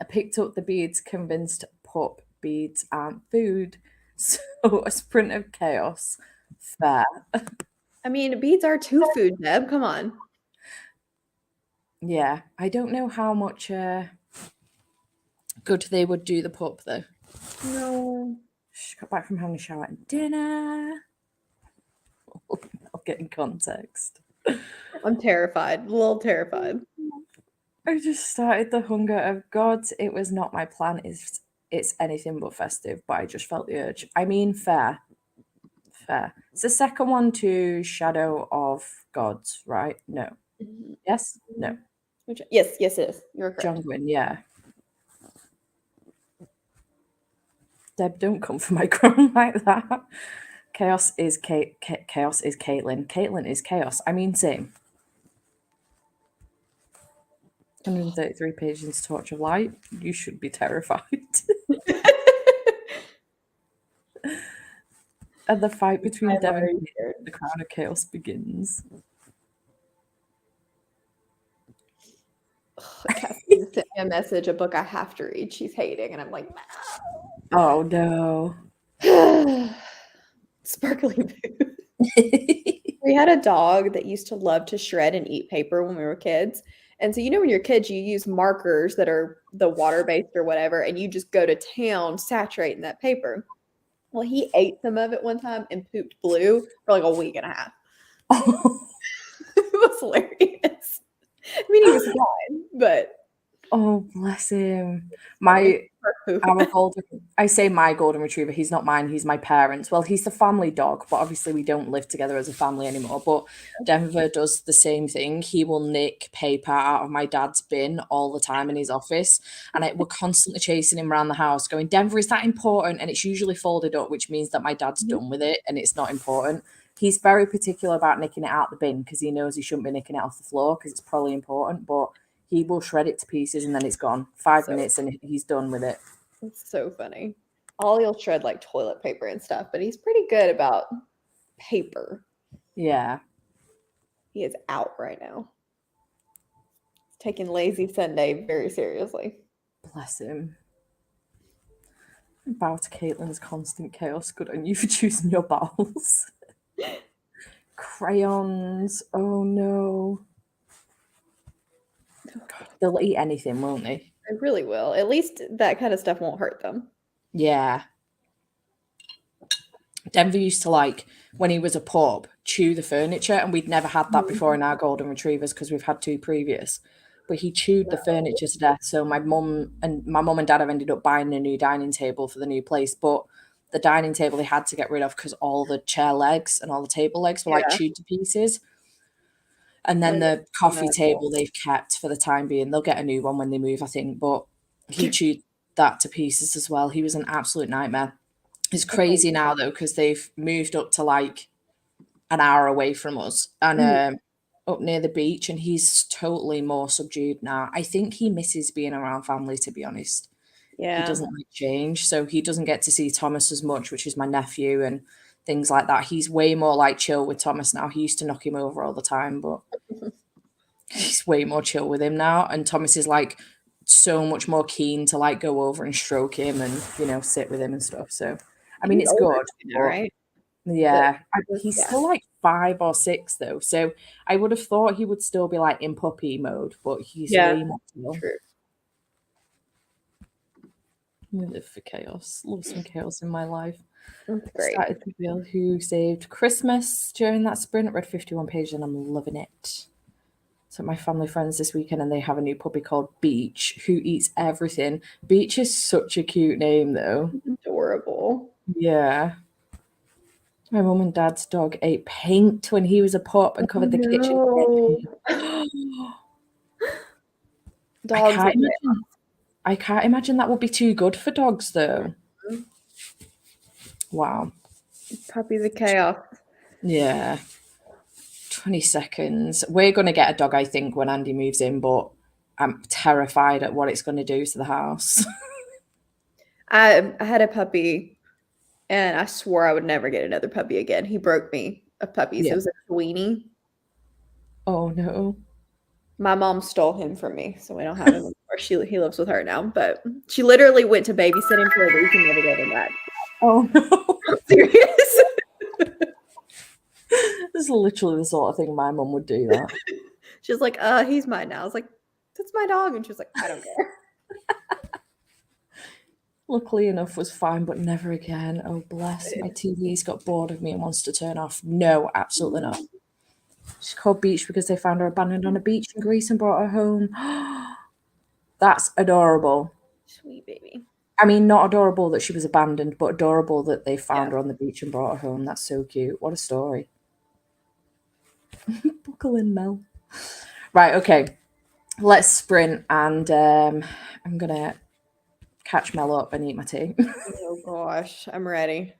I picked up the beads, convinced pup beads aren't food. So a sprint of chaos. Fair. I mean, beets are too food, Deb. Come on. Yeah. I don't know how much good they would do the pup though. No. She got back from having a shower and dinner. I'll get in context. I'm terrified. A little terrified. I just started the hunger of God. It was not my plan. It's anything but festive, but I just felt the urge. I mean, fair. It's the second one to Shadow of Gods, right? No. Yes? No. Yes, it is. You're correct. John Gwynn, yeah. Deb, don't come for my crown like that. Chaos is Chaos is Caitlin. Caitlin is chaos. I mean, same. 133 pages Torch of Light. You should be terrified. And the fight between Devon and the Crown of Chaos begins. Cassie sent me a message, a book I have to read. She's hating, and I'm like, oh no. Sparkly Boo. We had a dog that used to love to shred and eat paper when we were kids. And so, you know, when you're kids, you use markers that are the water-based or whatever, and you just go to town saturating that paper. Well, he ate some of it one time and pooped blue for like a week and a half. It was hilarious. I mean, he was fine, but oh, bless him. Our golden, I say my golden retriever, he's not mine, he's my parents'. Well, he's the family dog, but obviously we don't live together as a family anymore. But Denver does the same thing. He will nick paper out of my dad's bin all the time in his office. And we're constantly chasing him around the house going, Denver, is that important? And it's usually folded up, which means that my dad's done with it and it's not important. He's very particular about nicking it out the bin because he knows he shouldn't be nicking it off the floor because it's probably important. But he will shred it to pieces and then it's gone. 5 minutes and he's done with it. It's so funny. Ollie'll shred like toilet paper and stuff, but he's pretty good about paper. Yeah. He is out right now. He's taking Lazy Sunday very seriously. Bless him. Bow to Caitlin's constant chaos. Good on you for choosing your bowels. Crayons. Oh no. God, they'll eat anything, won't they? They really will. At least that kind of stuff won't hurt them. Yeah. Denver used to, like, when he was a pup, chew the furniture, and we'd never had that before in our golden retrievers because we've had 2 previous. But he chewed the furniture to death. So my mum and dad have ended up buying a new dining table for the new place, but the dining table they had to get rid of because all the chair legs and all the table legs were like chewed to pieces. And then the coffee table they've kept for the time being. They'll get a new one when they move, I think. But he chewed that to pieces as well. He was an absolute nightmare. It's crazy now, though, because they've moved up to like an hour away from us and up near the beach. And he's totally more subdued now. I think he misses being around family, to be honest. Yeah. He doesn't like change. So he doesn't get to see Thomas as much, which is my nephew, and things like that. He's way more like chill with Thomas now. He used to knock him over all the time, but he's way more chill with him now. And Thomas is like so much more keen to like go over and stroke him and, you know, sit with him and stuff. So, I mean, it's good. Now, right? Yeah. He's still like 5 or 6 though. So I would have thought he would still be like in puppy mode, but he's way more chill. True. I live for chaos. Love some chaos in my life. That's great. Started to reveal who saved Christmas during that sprint. Read 51 pages and I'm loving it. So my family friends this weekend and they have a new puppy called Beach who eats everything. Beach is such a cute name though. Adorable. Yeah. My mum and dad's dog ate paint when he was a pup and covered the kitchen. Dogs. I can't imagine that would be too good for dogs though. Wow. Puppies are chaos. Yeah. 20 seconds. We're going to get a dog, I think, when Andy moves in, but I'm terrified at what it's going to do to the house. I had a puppy and I swore I would never get another puppy again. He broke me of puppies. It was a Sweeney. Oh no. My mom stole him from me, so we don't have him anymore. He lives with her now, but she literally went to babysit him for a week and never got him back. Oh no. I'm serious. This is literally the sort of thing my mum would do that. She's like, he's mine now. I was like, that's my dog. And she was like, I don't care. Luckily enough was fine, but never again. Oh bless. My TV's got bored of me and wants to turn off. No, absolutely not. She's called Beach because they found her abandoned on a beach in Greece and brought her home. That's adorable. Sweet baby. I mean, not adorable that she was abandoned, but adorable that they found Yeah. her on the beach and brought her home. That's so cute. What a story. Buckle in, Mel. Right, okay. Let's sprint and I'm going to catch Mel up and eat my tea. Oh gosh, I'm ready.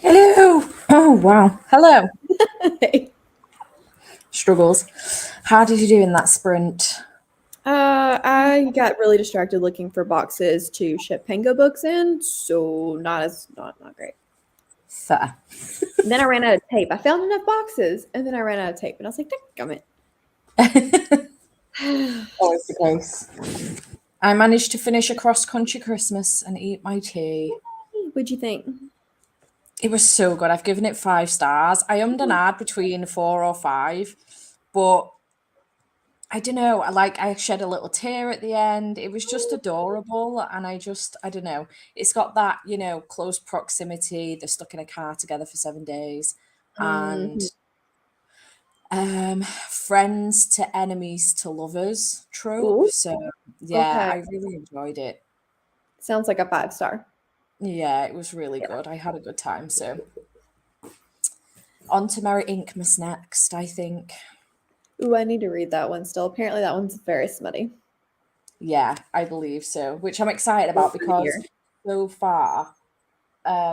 Hello. Oh, wow. Hello. Hey. Struggles. How did you do in that sprint? I got really distracted looking for boxes to ship Pango books in, so not great. Fair. And then I ran out of tape. I found enough boxes, and then I ran out of tape, and I was like, "Dadgummit." Always the case. I managed to finish a cross-country Christmas and eat my tea. What'd you think? It was so good. I've given it 5 stars. I ummed and ahed between 4 or 5, but I don't know. I shed a little tear at the end. It was just adorable, and I don't know. It's got that close proximity. They're stuck in a car together for 7 days, and Mhm. friends to enemies to lovers trope. Ooh, So yeah, okay. I really enjoyed it. Sounds like a 5-star. Yeah, it was really Yeah. good. I had a good time. So on to Merry Inkmas next, I think. Ooh, I need to read that one still. Apparently, that one's very smutty. Yeah, I believe so, which I'm excited about because Here. so far,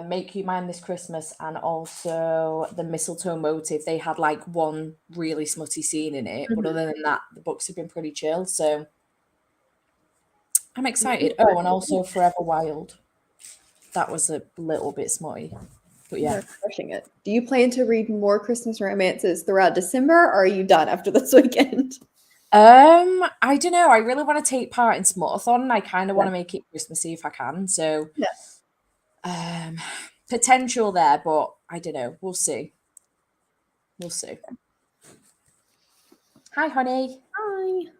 Make You Mine This Christmas and also the mistletoe motive, they had like one really smutty scene in it, but other than that, the books have been pretty chill. So I'm excited. Oh, and also Forever Wild. That was a little bit smutty, but yeah. You're crushing it. Do you plan to read more Christmas romances throughout December, or are you done after this weekend? I don't know. I really want to take part in Smuttathon. I kind of want to make it Christmassy if I can. So, Yeah. um, potential there, but I don't know. We'll see. We'll see. Hi, honey. Hi.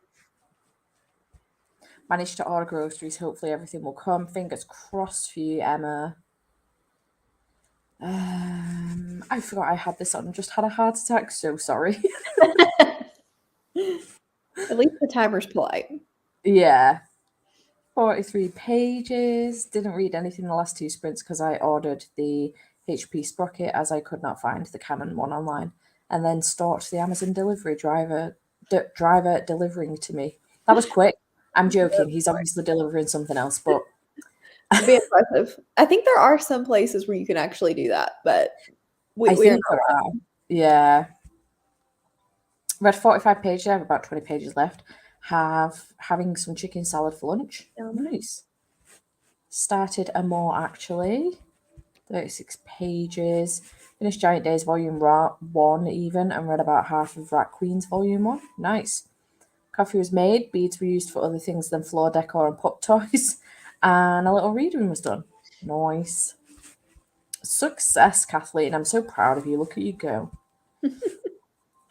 Managed to order groceries. Hopefully, everything will come. Fingers crossed for you, Emma. I forgot I had this on. Just had a heart attack. So sorry. At least the timer's polite. Yeah. 43 pages. Didn't read anything in the last 2 sprints because I ordered the HP Sprocket as I could not find the Canon one online, and then stalked the Amazon delivery driver delivering to me. That was quick. I'm joking. He's obviously delivering something else, but It'd be impressive. I think there are some places where you can actually do that, but I we are think there are. Yeah. Read 45 pages. I have about 20 pages left. Having some chicken salad for lunch. not. Nice. Started a more actually. 36 pages. Finished Giant Days Volume 1 even and read about half of Rat Queen's Volume 1. Nice. Coffee was made, beads were used for other things than floor decor and pup toys, and a little reading was done. Nice. Success, Kathleen. I'm so proud of you. Look at you go.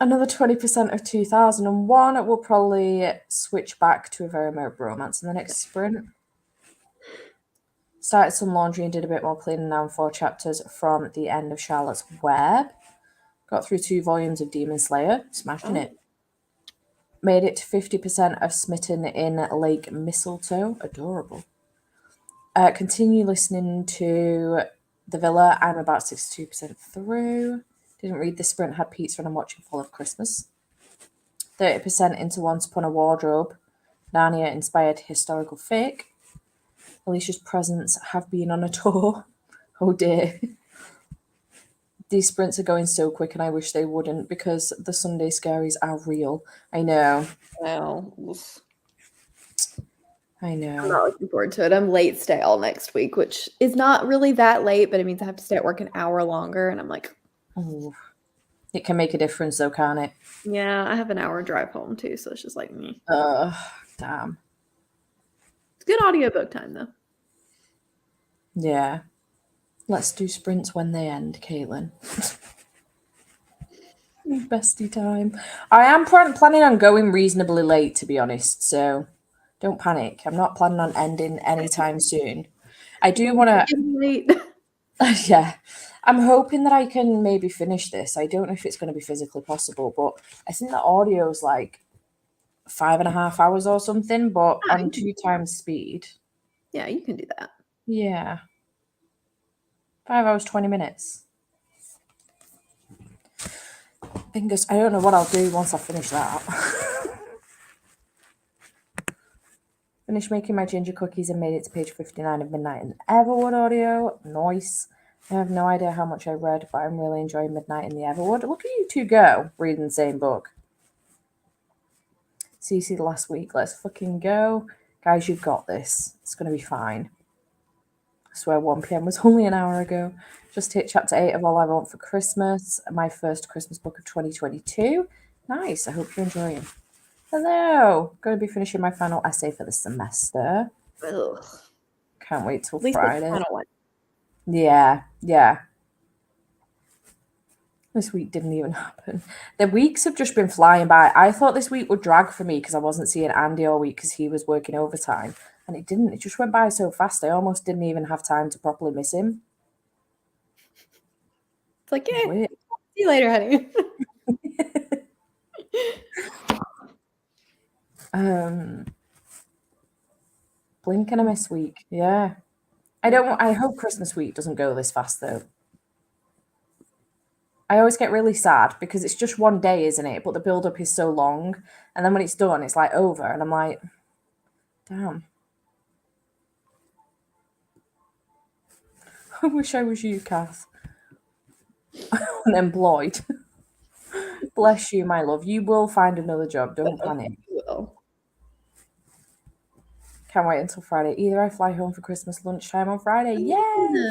Another 20% of 2001. We'll probably switch back to a very Merry Romance in the next sprint. Started some laundry and did a bit more cleaning now in 4 chapters from the end of Charlotte's Web. Got through 2 volumes of Demon Slayer, smashing it. Made it to 50% of Smitten in Lake Mistletoe, adorable. Continue listening to The Villa, I'm about 62% through. Didn't read the sprint, had pizza and I'm watching Fall of Christmas. 30% into Once Upon a Wardrobe, Narnia inspired historical fic. Alicia's presents have been on a tour. Oh dear. These sprints are going so quick and I wish they wouldn't because the Sunday scaries are real. I know. Well, I I'm know. not looking forward to it. I'm late stay all next week, which is not really that late, but it means I have to stay at work an hour longer. And I'm like, Oh, it can make a difference though, can't it? yeah, I have an hour drive home too. So it's just like me. Damn. It's good audiobook time though. Yeah. Let's do sprints when they end, Caitlin. Bestie time. I am planning on going reasonably late, to be honest, so don't panic. I'm not planning on ending anytime soon. I do want to, Late. yeah. I'm hoping that I can maybe finish this. I don't know if it's going to be physically possible, but I think the audio is like 5.5 hours or something, but on 2 times speed. Yeah, you can do that. Yeah. 5 hours, 20 minutes. Fingers, I don't know what I'll do once I finish that. Finished making my ginger cookies and made it to page 59 of Midnight in Everwood audio. Nice. I have no idea how much I read, but I'm really enjoying Midnight in the Everwood. Look at you two go, reading the same book. CC last week. Let's fucking go. Guys, you've got this. It's going to be fine. I swear 1 p.m. was only an hour ago. Just hit chapter 8 of All I Want for Christmas, my first Christmas book of 2022. Nice. I hope you're enjoying. Hello. Going to be finishing my final essay for the semester. Ugh. Can't wait till At least Friday. the final one. Yeah, yeah. This week didn't even happen. The weeks have just been flying by. I thought this week would drag for me because I wasn't seeing Andy all week because he was working overtime. And it didn't. It just went by so fast. I almost didn't even have time to properly miss him. It's like, It's weird. see you later, honey. Blink and a miss week. Yeah. I hope Christmas week doesn't go this fast though. I always get really sad because it's just one day, isn't it? But the build up is so long. And then when it's done, it's like over. And I'm like, damn. I wish I was you, Kath. Unemployed. Bless you, my love. You will find another job. Don't panic. You will. Can't wait until Friday. Either I fly home for Christmas lunchtime on Friday. Yay!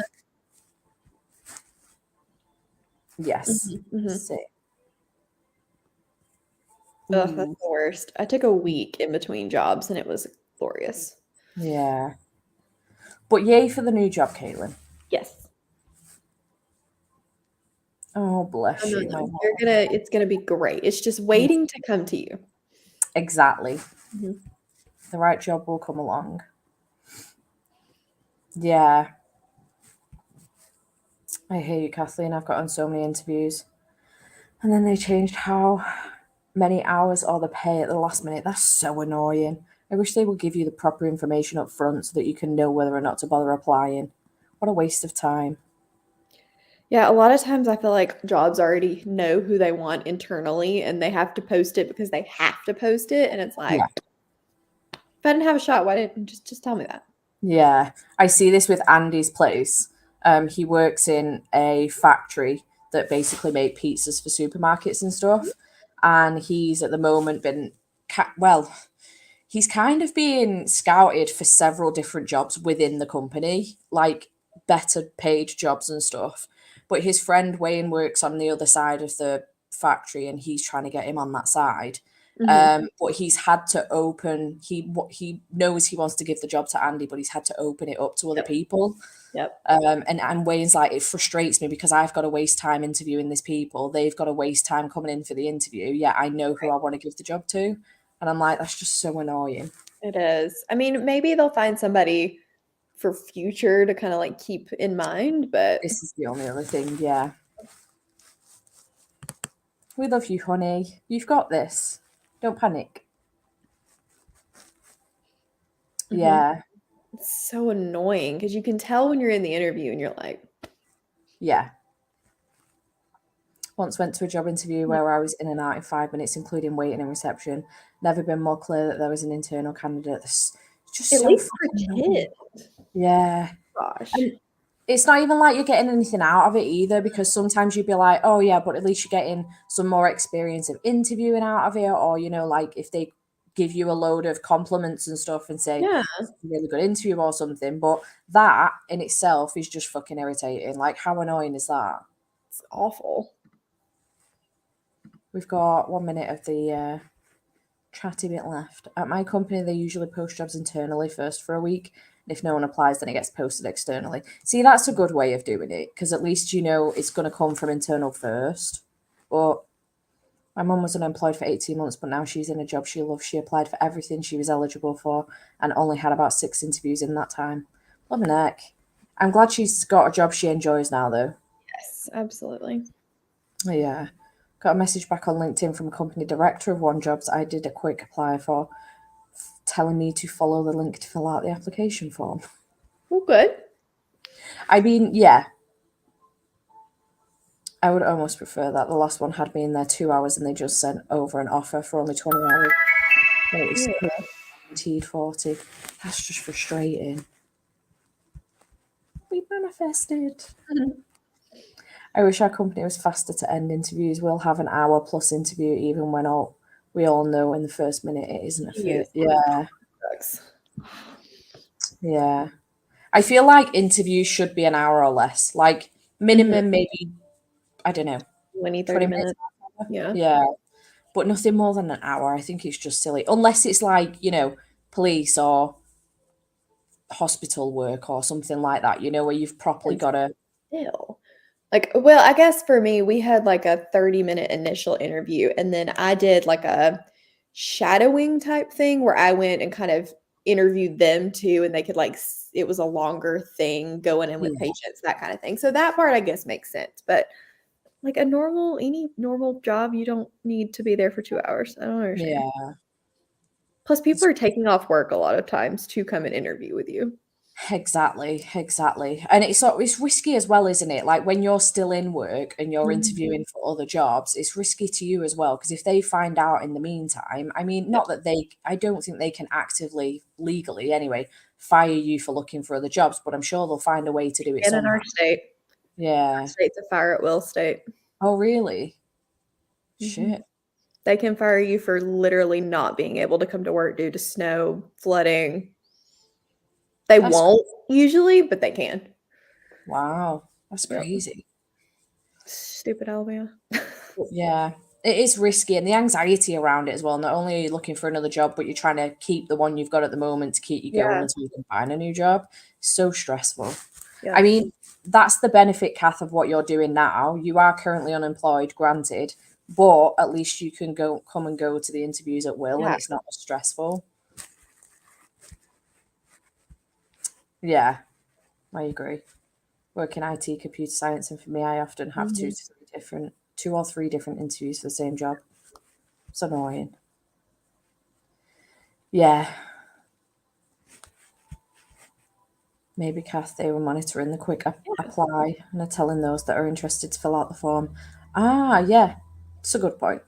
Yes. Mm-hmm. Sick. Ugh, that's the worst. I took a week in between jobs and it was glorious. Yeah. But yay for the new job, Caitlin. Yes. Oh, bless you. My It's gonna be great. It's just waiting to come to you. Exactly. Mm-hmm. The right job will come along. Yeah. I hear you, Kathleen. I've got on so many interviews. And then they changed how many hours or the pay at the last minute. That's so annoying. I wish they would give you the proper information up front so that you can know whether or not to bother applying. What a waste of time. Yeah, a lot of times I feel like jobs already know who they want internally and they have to post it because they have to post it. And it's like, if I didn't have a shot, why didn't just tell me that? Yeah, I see this with Andy's place. He works in a factory that basically make pizzas for supermarkets and stuff. And he's at the moment been, he's kind of being scouted for several different jobs within the company, like better paid jobs and stuff. But his friend Wayne works on the other side of the factory and he's trying to get him on that side. But he's had to open, he knows he wants to give the job to Andy, but he's had to open it up to other people. Yep. And Wayne's like, it frustrates me because I've got to waste time interviewing these people. They've got to waste time coming in for the interview. Yeah, I know who I want to give the job to. And I'm like, that's just so annoying. It is. I mean, maybe they'll find somebody for future to kind of like keep in mind, but this is the only other thing. Yeah. We love you, honey. You've got this. Don't panic. Yeah. It's so annoying because you can tell when you're in the interview and you're like, yeah. Once went to a job interview where I was in and out in 5 minutes, including waiting and reception. Never been more clear that there was an internal candidate. It's just at so least pretend. Yeah. Gosh. And it's not even like you're getting anything out of it either, because sometimes you'd be like, oh yeah, but at least you're getting some more experience of interviewing out of it. Or, you know, like if they give you a load of compliments and stuff and say, Yeah, it's a really good interview or something. But that in itself is just fucking irritating. Like, how annoying is that? it's awful. We've got 1 minute of the chatty bit left. At my company, they usually post jobs internally first for a week. And if no one applies, then it gets posted externally. See, that's a good way of doing it, because at least you know it's going to come from internal first. But my mum was unemployed for 18 months, but now she's in a job she loves. She applied for everything she was eligible for and only had about 6 interviews in that time. Love my neck. I'm glad she's got a job she enjoys now, though. Yes, absolutely. Yeah. Got a message back on LinkedIn from a company director of one jobs I did a quick apply for, telling me to follow the link to fill out the application form. Well, good. I mean, yeah. I would almost prefer that. The last one had me in there 2 hours and they just sent over an offer for only 20 hours. Notice guaranteed 40. That's just frustrating. We manifested. I wish our company was faster to end interviews. We'll have an hour plus interview, even when we all know in the first minute it isn't a fit. Yeah, yeah. I feel like interviews should be an hour or less. Like minimum, maybe, I don't know, 20, 20 30 minutes. minutes. Yeah. Yeah, but nothing more than an hour. I think it's just silly, unless it's like, police or hospital work or something like that. Where you've properly And got to. still. Like, well, I guess for me, we had like a 30-minute initial interview, and then I did like a shadowing type thing where I went and kind of interviewed them too, and they could like it was a longer thing going in with Yeah, patients, that kind of thing. So that part I guess makes sense. But like any normal job, you don't need to be there for 2 hours. I don't understand. yeah. Plus, people are taking off work a lot of times to come and interview with you. Exactly, exactly. And it's risky as well, isn't it? Like when you're still in work and you're interviewing for other jobs, it's risky to you as well. Because if they find out in the meantime, I mean, Yep. not that I don't think they can actively, legally anyway, fire you for looking for other jobs, but I'm sure they'll find a way to do it And in somehow. our state, Yeah. state's a fire at will state. Oh, really? Mhm. Shit. They can fire you for literally not being able to come to work due to snow, flooding. They That's won't usually, but they can. wow. That's Yep. crazy. Stupid Alabama. Yeah, it is risky, and the anxiety around it as well. Not only are you looking for another job, but you're trying to keep the one you've got at the moment to keep you going Yeah. until you can find a new job. So stressful. I Yep. mean, that's the benefit, Kath, of what you're doing now. You are currently unemployed, granted, but at least you can come and go to the interviews at will, and Yeah. it's not as stressful. Yeah, I agree. Work in IT, computer science, and for me, I often have Mhm. two or three different interviews for the same job. It's annoying. Yeah, maybe, Kath, they were monitoring the quick apply and are telling those that are interested to fill out the form. Ah, yeah, it's a good point.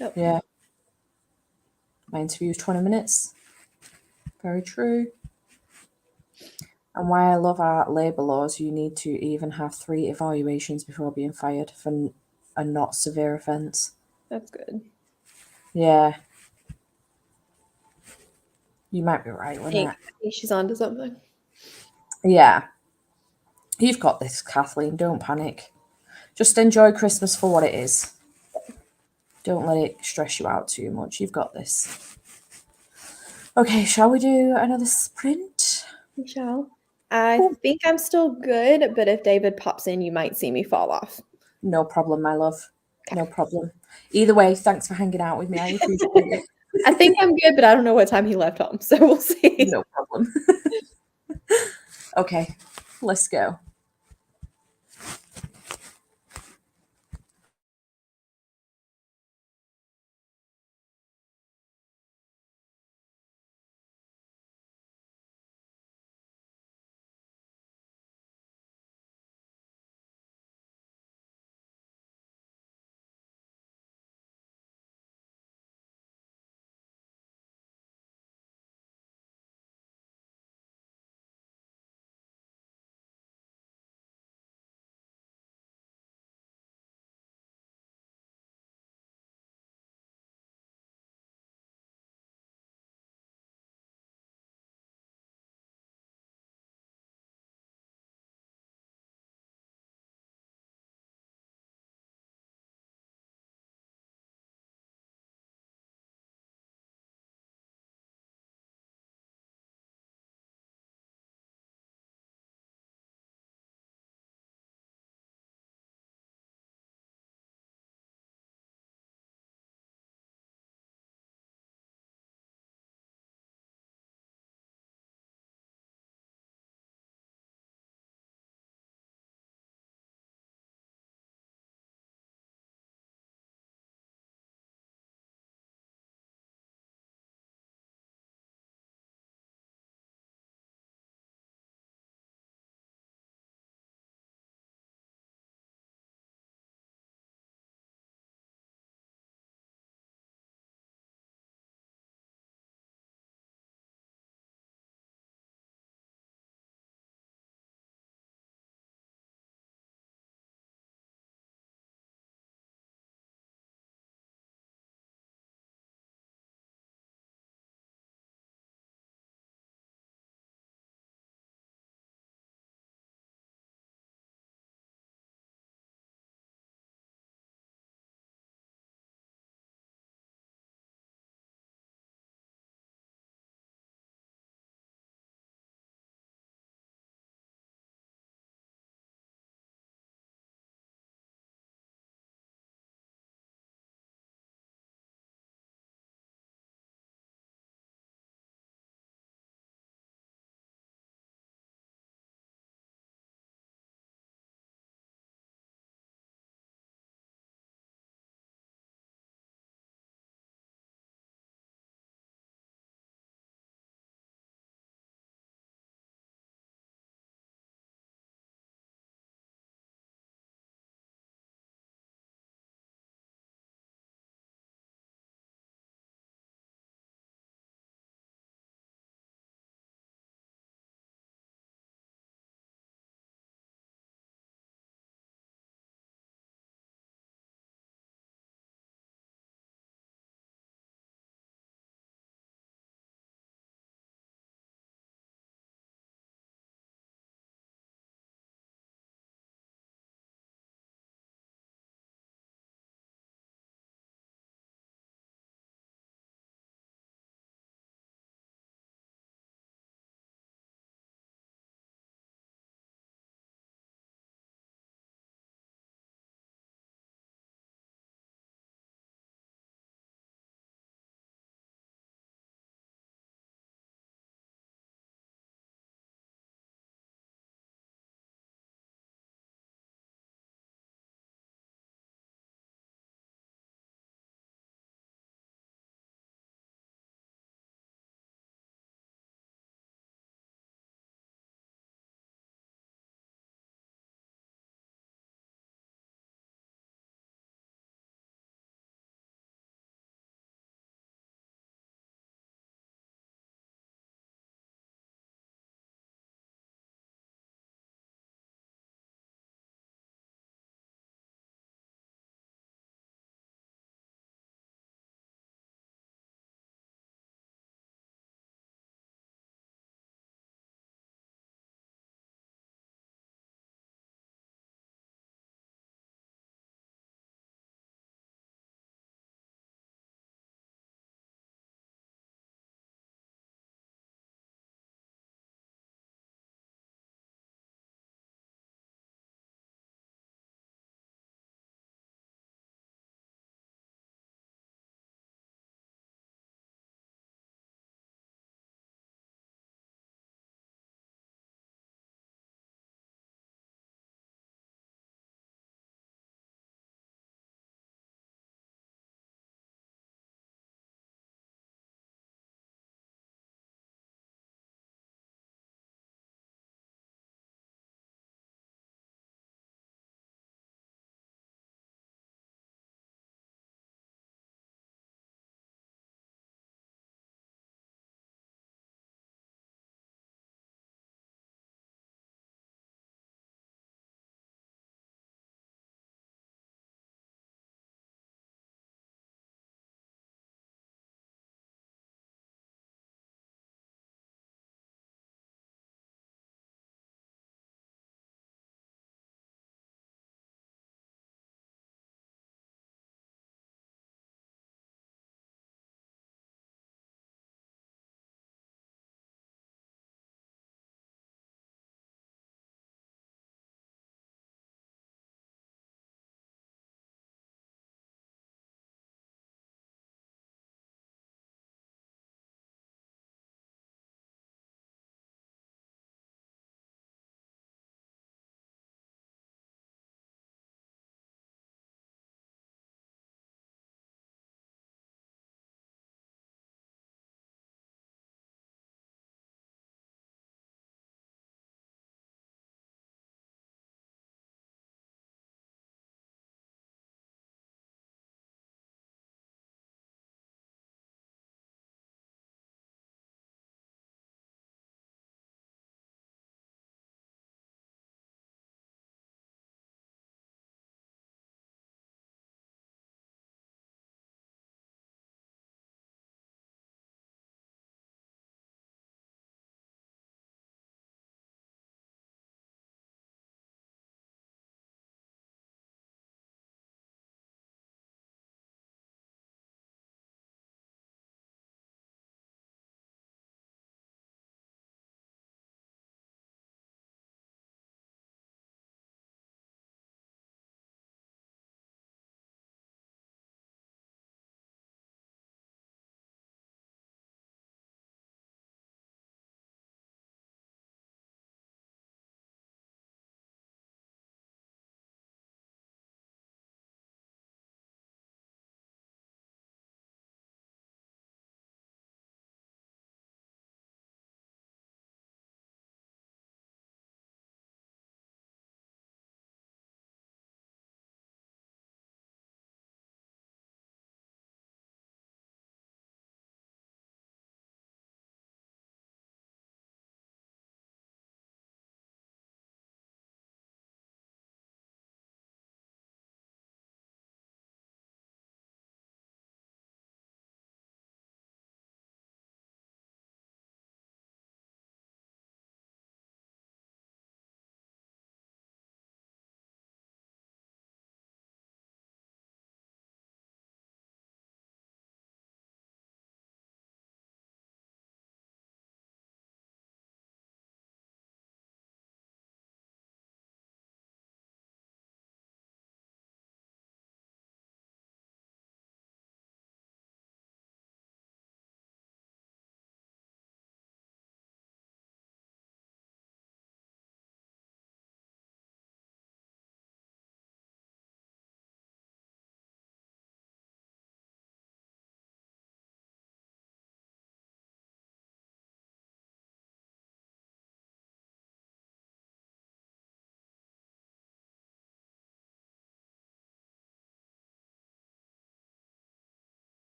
Yep. Yeah, my interview was 20 minutes. Very true. And why I love our labour laws, you need to even have 3 evaluations before being fired for a not severe offence. That's good. Yeah, you might be right, wouldn't it? I think she's onto something. Yeah, you've got this, Kathleen. Don't panic. Just enjoy Christmas for what it is. Don't let it stress you out too much. You've got this. Okay, shall we do another sprint? We shall. I think I'm still good, but if David pops in, you might see me fall off. No problem, my love. No problem. Either way, thanks for hanging out with me. I appreciate it. I think I'm good, but I don't know what time he left home, so we'll see. No problem. Okay, let's go.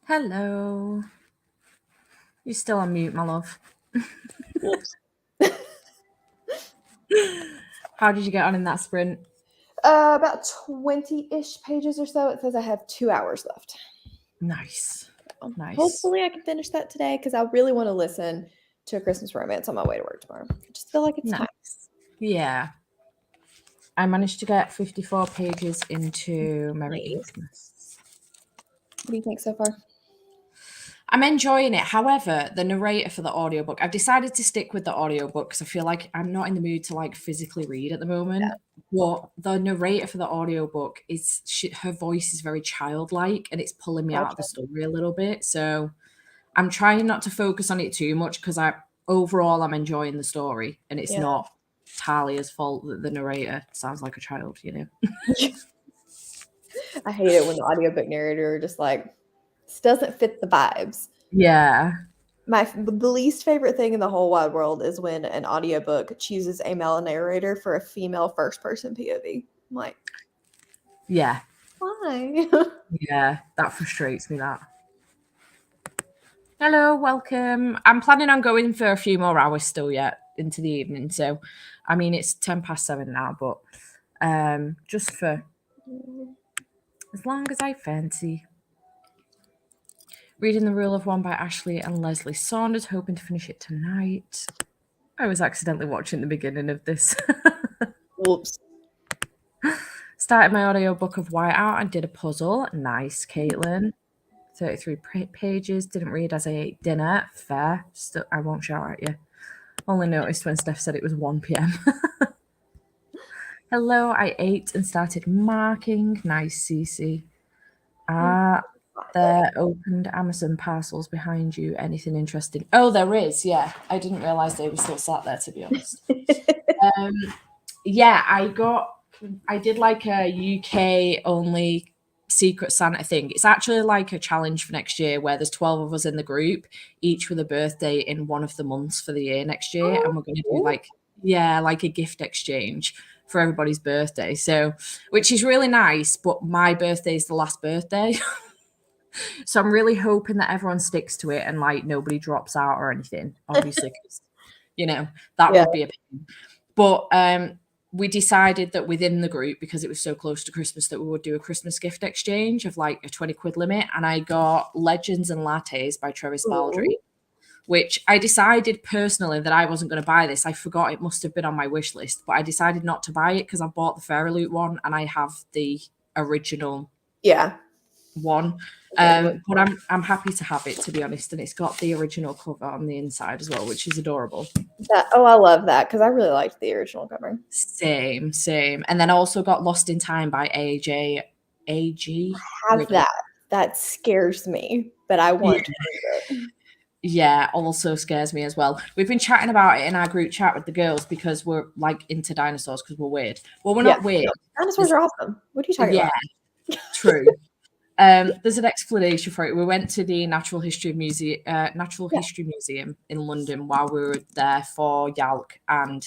Hello. You're still on mute, my love. Whoops. How did you get on in that sprint? About 20-ish pages or so. It says I have 2 hours left. Nice. Nice. Hopefully I can finish that today because I really want to listen to A Christmas Romance on my way to work tomorrow. I just feel like it's time. Yeah. I managed to get 54 pages into Merry Inkmas. What do you think so far? I'm enjoying it. However, the narrator for the audiobook, I've decided to stick with the audiobook because I feel like I'm not in the mood to like physically read at the moment. But the narrator for the audiobook is her voice is very childlike and it's pulling me out of the story a little bit. So I'm trying not to focus on it too much because overall I'm enjoying the story and it's not Talia's fault that the narrator sounds like a child, you know. I hate it when the audiobook narrator just like this doesn't fit the vibes. Yeah. The least favorite thing in the whole wide world is when an audiobook chooses a male narrator for a female first person POV. I'm like, yeah. Why? Yeah, that frustrates me, that. Hello, welcome. I'm planning on going for a few more hours still yet into the evening. So, I mean, it's 7:10 now, but just for as long as I fancy. Reading The Rule of One by Ashley and Leslie Saunders, hoping to finish it tonight. I was accidentally watching the beginning of this. Whoops. Started my audiobook of Whiteout and did a puzzle. Nice, Caitlin. 33 pages. Didn't read as I ate dinner. Fair. Still, I won't shout at you. Only noticed when Steph said it was 1 p.m. Hello, I ate and started marking. Nice, Cece. There opened Amazon parcels behind you. Anything interesting? Oh, there is. Yeah, I didn't realize they were still sat there, to be honest. Yeah, I did like a UK only Secret Santa thing. It's actually like a challenge for next year where there's 12 of us in the group, each with a birthday in one of the months for the year next year. And we're going to do like a gift exchange for everybody's birthday. So, which is really nice, but my birthday is the last birthday. So I'm really hoping that everyone sticks to it and like nobody drops out or anything, obviously, because, that would be a pain. But we decided that within the group, because it was so close to Christmas, that we would do a Christmas gift exchange of like a 20 quid limit. And I got Legends and Lattes by Travis Baldry, which I decided personally that I wasn't going to buy this. I forgot it must have been on my wish list, but I decided not to buy it because I bought the Fairy Loot one and I have the original one. But I'm happy to have it, to be honest, and it's got the original cover on the inside as well, which is adorable. I love that because I really liked the original cover. Same. And then I also got Lost in Time by AG. I have that. That scares me, but I want to read it. Yeah, also scares me as well. We've been chatting about it in our group chat with the girls because we're like into dinosaurs because we're weird. Well, we're not weird. Dinosaurs are awesome. What are you talking about? Yeah, true. There's an explanation for it. We went to the Natural History Museum in London while we were there for Yalk, and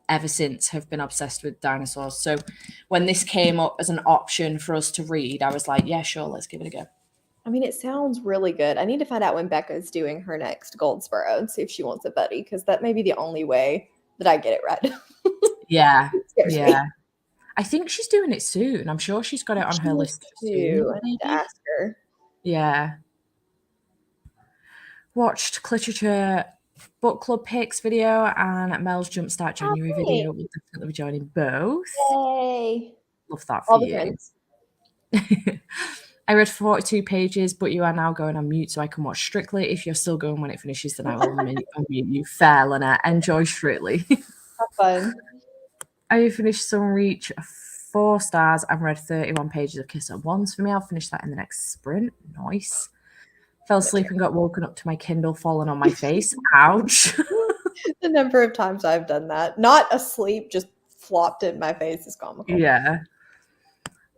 ever since have been obsessed with dinosaurs. So when this came up as an option for us to read, I was like, yeah, sure, let's give it a go. I mean, it sounds really good. I need to find out when Becca's doing her next Goldsboro and see if she wants a buddy, because that may be the only way that I get it read. Yeah. I think she's doing it soon. I'm sure she's got it on her list soon. I need to ask her. Yeah. Watched Literature Book Club Picks video and Mel's Jumpstart January video. We'll definitely be joining both. Yay. Love that for you. I read 42 pages, but you are now going on mute so I can watch Strictly. If you're still going when it finishes, then I will unmute you. Fair, Lynette. Enjoy Strictly. Have fun. I finished Sunreach 4 stars and read 31 pages of Kiss at Once. For me, I'll finish that in the next sprint. Nice. Fell asleep and got woken up to my Kindle falling on my face. Ouch. The number of times I've done that. Not asleep, just flopped in my face is comical. Yeah.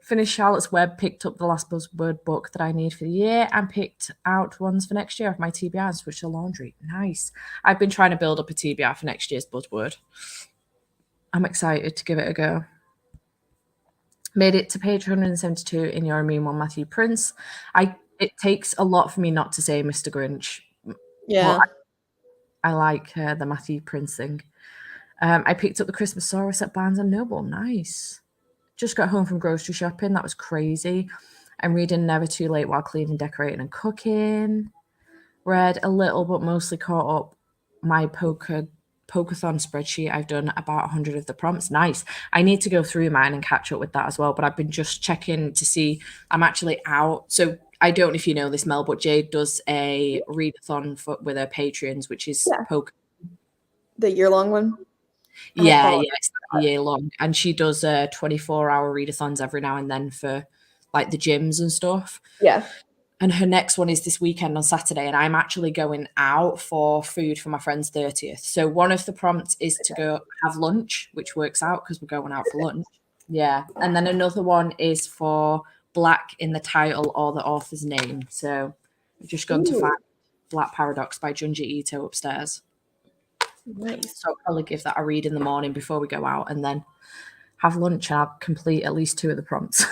Finished Charlotte's Web, picked up the last Buzzword book that I need for the year, and picked out ones for next year of my TBR and switched to laundry. Nice. I've been trying to build up a TBR for next year's Buzzword. I'm excited to give it a go. Made it to page 172 in Your Immune One, Matthew Prince. I It takes a lot for me not to say Mr. Grinch. Yeah. But I like the Matthew Prince thing. I picked up the Christmasaurus at Barnes & Noble. Nice. Just got home from grocery shopping. That was crazy. I'm reading Never Too Late while cleaning, decorating, and cooking. Read a little, but mostly caught up my Pokeathon spreadsheet. I've done about 100 of the prompts. Nice. I need to go through mine and catch up with that as well. But I've been just checking to see I'm actually out. So I don't know if you know this, Mel, but Jade does a readathon with her Patreons, which is the year-long one. Yeah, it's like a year long, and she does 24-hour readathons every now and then for like the gyms and stuff. Yeah. And her next one is this weekend on Saturday, and I'm actually going out for food for my friend's 30th. So one of the prompts is to go have lunch, which works out because we're going out for lunch. Yeah. And then another one is for Black in the title or the author's name. So I've just gone to find Black Paradox by Junji Ito upstairs. Nice. So I'll probably give that a read in the morning before we go out and then have lunch and I'll complete at least 2 of the prompts.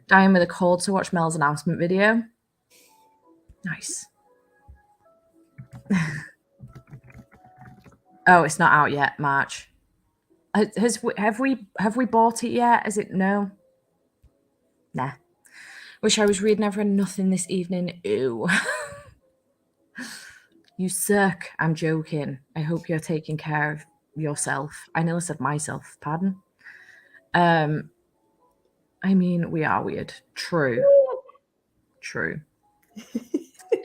Dying with a cold to watch Mel's announcement video. Nice. Oh, it's not out yet, March. Have we bought it yet? Is it no? Nah. Wish I was reading Ever and Nothing this evening. Ew. You suck. I'm joking. I hope you're taking care of yourself. I nearly said myself. Pardon? I mean, we are weird. True.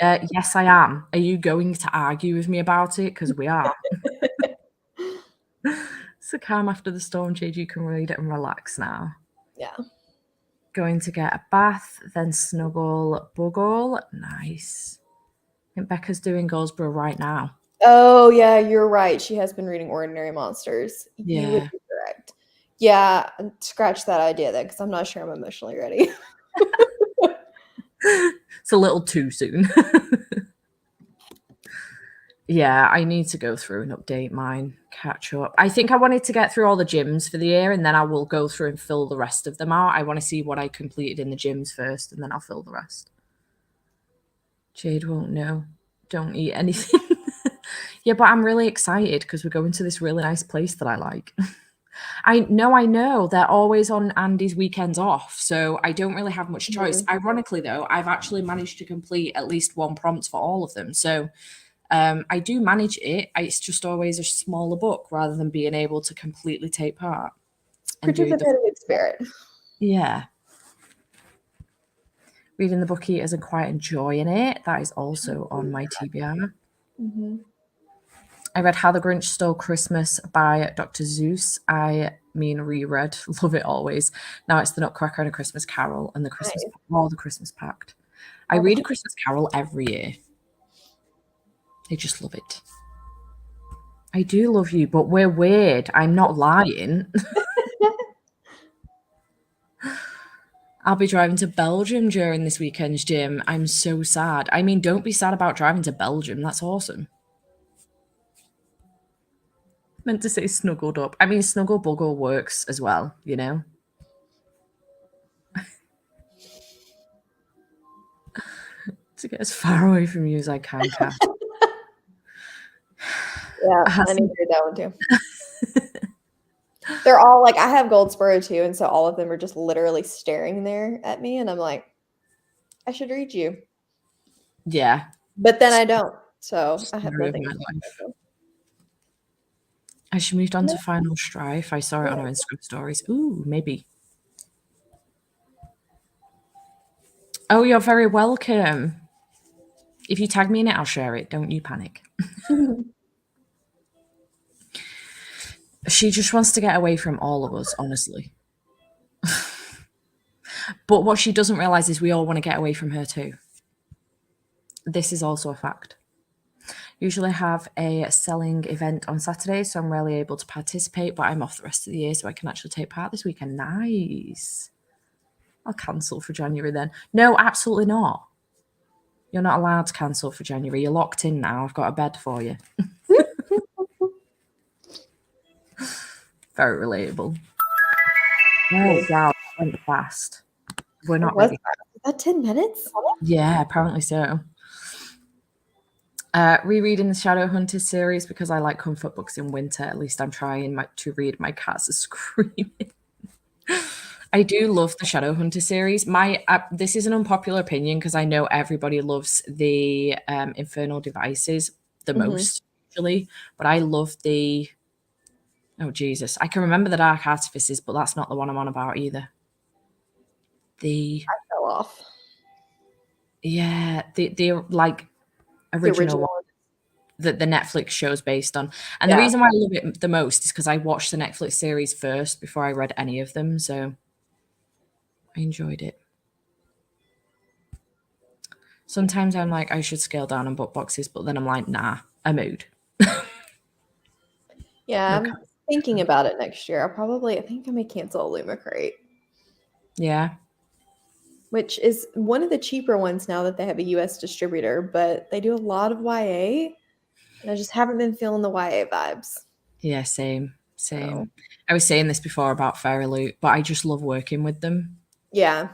Yes, I am. Are you going to argue with me about it? Because we are. So calm after the storm, Jade. You can read it and relax now. Yeah. Going to get a bath, then snuggle, buggle. Nice. I think Becca's doing Goldsboro right now. Oh, yeah, you're right. She has been reading Ordinary Monsters. Yeah. You would be correct. Yeah, scratch that idea then, because I'm not sure I'm emotionally ready. It's a little too soon. Yeah, I need to go through and update mine, catch up. I think I wanted to get through all the gyms for the year, and then I will go through and fill the rest of them out. I want to see what I completed in the gyms first, and then I'll fill the rest. Jade won't know. Don't eat anything. Yeah, but I'm really excited because we're going to this really nice place that I like. I know. They're always on Andy's weekends off, so I don't really have much choice. Ironically, though, I've actually managed to complete at least 1 prompt for all of them. So I do manage it. It's just always a smaller book rather than being able to completely take part. Participative spirit. Yeah. Reading the Book Eaters and quite enjoying it. That is also on my TBR. Mm-hmm. I read How the Grinch Stole Christmas by Dr. Seuss. I mean, reread. Love it always. Now it's The Nutcracker and A Christmas Carol and the Christmas Pact. I read A Christmas Carol every year. I just love it. I do love you, but we're weird. I'm not lying. I'll be driving to Belgium during this weekend's gym. I'm so sad. I mean, don't be sad about driving to Belgium. That's awesome. Meant to say snuggled up. I mean, snuggle buggle works as well, you know? To get as far away from you as I can, Kat. Yeah, I need to read that one too. They're all like, I have Goldsboro too, and so all of them are just literally staring there at me, and I'm like, I should read you. Yeah. But then I don't, so I have nothing. As she moved on to Final Strife, I saw it on her Instagram stories. Ooh, maybe. Oh, you're very welcome. If you tag me in it, I'll share it. Don't you panic. She just wants to get away from all of us, honestly. But what she doesn't realize is we all want to get away from her too. This is also a fact. Usually have a selling event on Saturday, so I'm rarely able to participate, but I'm off the rest of the year, so I can actually take part this weekend. Nice. I'll cancel for January then. No, absolutely not. You're not allowed to cancel for January. You're locked in now. I've got a bed for you. Very relatable. Oh, wow, that went fast. We're not Was ready. that 10 minutes? Yeah, apparently so. Rereading the Shadowhunters series because I like comfort books in winter. At least I'm trying to read. My cats are screaming. I do love the Shadowhunter series. This is an unpopular opinion because I know everybody loves the Infernal Devices the most, usually, but I love the. Oh Jesus! I can remember the Dark Artifices, but that's not the one I'm on about either. I fell off. The like original one that the Netflix show's based on. And the reason why I love it the most is because I watched the Netflix series first before I read any of them, so I enjoyed it. Sometimes I'm like, I should scale down on book boxes, but then I'm like, nah, a mood. Yeah, I'm thinking about it next year. I think I may cancel Illumicrate. Yeah. Which is one of the cheaper ones now that they have a US distributor, but they do a lot of YA, and I just haven't been feeling the YA vibes. Yeah, same. So. I was saying this before about Fairy Loot, but I just love working with them. Yeah.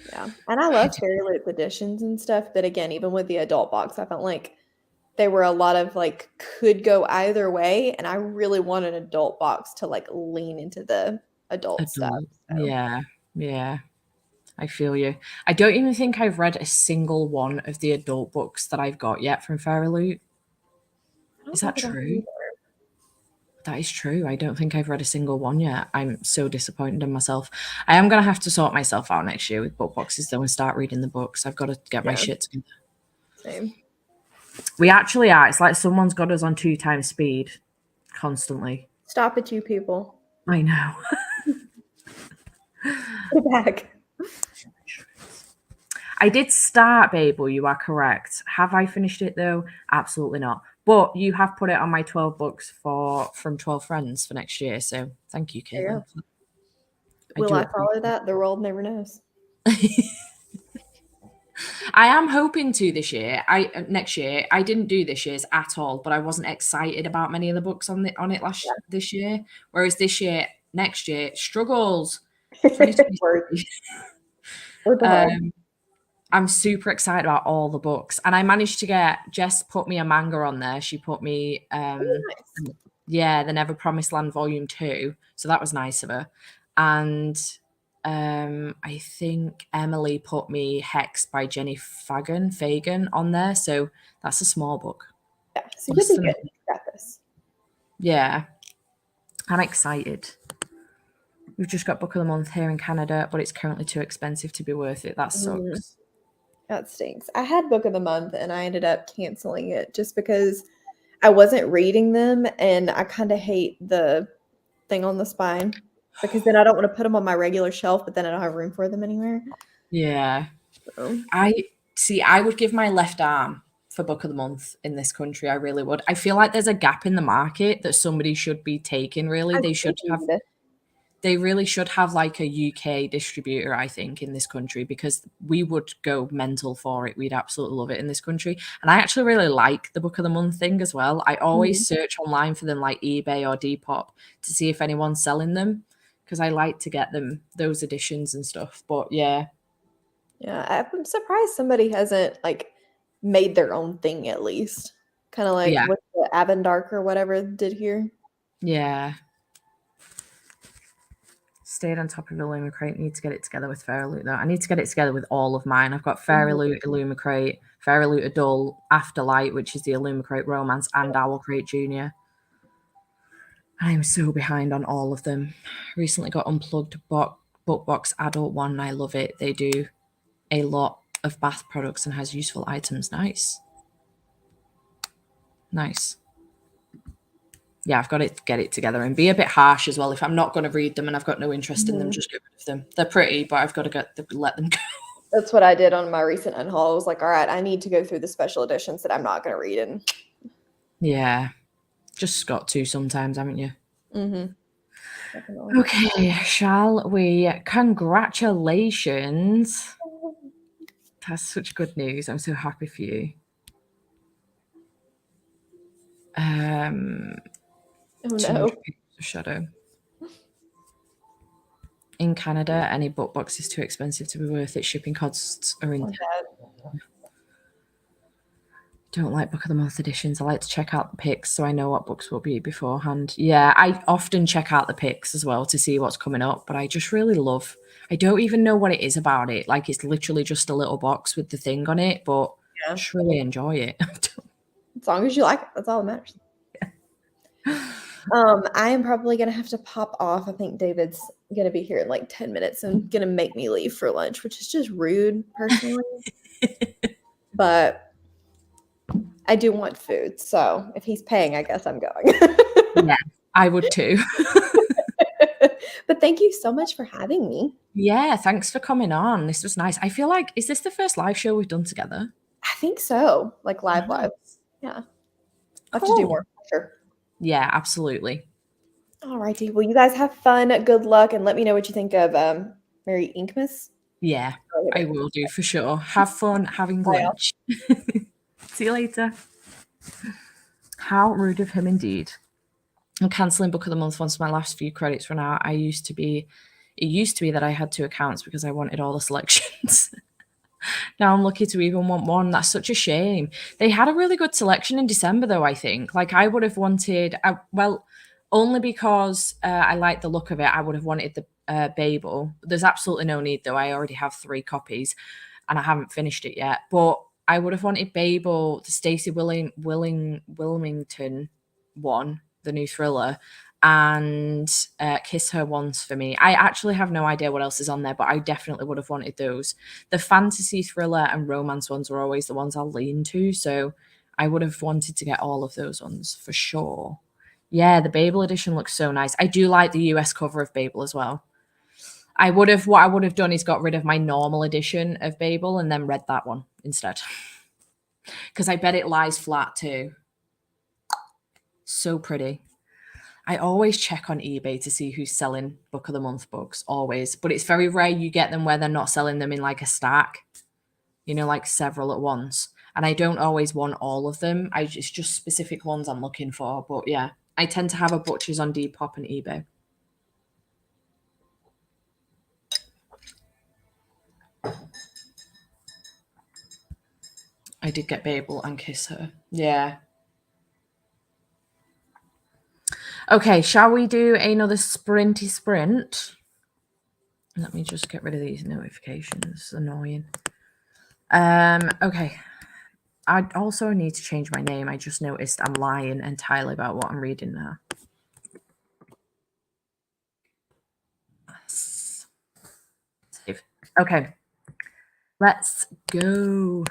Yeah. And I love Fairy Loot editions and stuff, but again, even with the adult box, I felt like they were a lot of like could go either way, and I really want an adult box to like lean into the adult stuff. So. Yeah. I feel you. I don't even think I've read a single one of the adult books that I've got yet from Fairy Loot. Is that true? That is true. I don't think I've read a single one yet. I'm so disappointed in myself. I am going to have to sort myself out next year with book boxes though and start reading the books. I've got to get my shit together. Same. We actually are. It's like someone's got us on 2 times speed constantly. Stop it, you people. I know. Get back. I did start Babel, you are correct. Have I finished it though? Absolutely not. But you have put it on my 12 books from 12 Friends for next year. So thank you, Caitlin. Will I follow that? The world never knows. I am hoping to this year. Next year. I didn't do this year's at all, but I wasn't excited about many of the books on it this year. Whereas next year, struggles. 2023. I'm super excited about all the books, and I managed to get Jess put me a manga on there. She put me, the Never Promised Land Volume 2, so that was nice of her. And I think Emily put me Hex by Jenny Fagan on there, so that's a small book. Yeah, so you'll be good. You got this. Yeah, I'm excited. We've just got Book of the Month here in Canada, but it's currently too expensive to be worth it. That sucks. That stinks. I had Book of the Month and I ended up canceling it just because I wasn't reading them, and I kind of hate the thing on the spine because then I don't want to put them on my regular shelf, but then I don't have room for them anywhere. Yeah. So. I would give my left arm for Book of the Month in this country. I really would. I feel like there's a gap in the market that somebody should be taking, really. They really should have like a UK distributor, I think, in this country, because we would go mental for it. We'd absolutely love it in this country. And I actually really like the Book of the Month thing as well. I always search online for them like eBay or Depop to see if anyone's selling them, because I like to get those editions and stuff. But yeah. Yeah, I'm surprised somebody hasn't like made their own thing at least. Kind of like what the Avendark or whatever did here. Yeah. Stayed on top of Illumicrate. Need to get it together with Fairy Loot though. I need to get it together with all of mine. I've got Fairy Loot, Illumicrate, Fairy Loot Adult, Afterlight, which is the Illumicrate Romance, and Owlcrate Junior. I am so behind on all of them. Recently got Unplugged Bookbox Adult one. I love it. They do a lot of bath products and has useful items. Nice. Yeah, I've got to get it together and be a bit harsh as well. If I'm not going to read them and I've got no interest in them, just get rid of them. They're pretty, but I've got to let them go. That's what I did on my recent unhaul. I was like, all right, I need to go through the special editions that I'm not going to read. And yeah, just got to sometimes, haven't you? Definitely. Okay, shall we? Congratulations. That's such good news. I'm so happy for you. Oh no. Shadow. In Canada, any book box is too expensive to be worth it. Shipping costs are in. Don't like book of the month editions. I like to check out the picks so I know what books will be beforehand. Yeah, I often check out the picks as well to see what's coming up, but I just really love. I don't even know what it is about it. Like it's literally just a little box with the thing on it, but I just really enjoy it. As long as you like it, that's all that matters. I am probably gonna have to pop off. I think David's gonna be here in like 10 minutes and gonna make me leave for lunch, which is just rude personally. But I do want food, so if he's paying, I guess I'm going. Yeah, I would too. But thank you so much for having me. Yeah, thanks for coming on. This was nice. I feel like, is this the first live show we've done together? I think so. Like live. Yeah. I'll have to do more for sure. Yeah, absolutely. All righty. Well, you guys have fun. Good luck, and let me know what you think of Mary Inkmas. Yeah, I will do for sure. Have fun having lunch. See you later. How rude of him indeed. I'm cancelling book of the month once my last few credits run out. It used to be that I had 2 accounts because I wanted all the selections. Now I'm lucky to even want one. That's such a shame. They had a really good selection in December, though, I think. Like, I would have wanted, well, only because I like the look of it, I would have wanted the Babel. There's absolutely no need, though. I already have 3 copies and I haven't finished it yet. But I would have wanted Babel, the Stacey Wilmington one, the new thriller, and Kiss Her Once for me. I actually have no idea what else is on there, but I definitely would have wanted those. The fantasy, thriller, and romance ones were always the ones I'll lean to, so I would have wanted to get all of those ones for sure. Yeah, the Babel edition looks so nice. I do like the US cover of Babel as well. What I would have done is got rid of my normal edition of Babel and then read that one instead. Because I bet it lies flat too. So pretty. I always check on eBay to see who's selling book of the month books, always. But it's very rare you get them where they're not selling them in like a stack, like several at once. And I don't always want all of them. It's just specific ones I'm looking for. But yeah, I tend to have a butcher's on Depop and eBay. I did get Babel and Kiss Her. Yeah. Okay, shall we do another sprinty sprint? Let me just get rid of these notifications. It's annoying. Okay. I also need to change my name. I just noticed I'm lying entirely about what I'm reading now. Save. Okay. Let's go.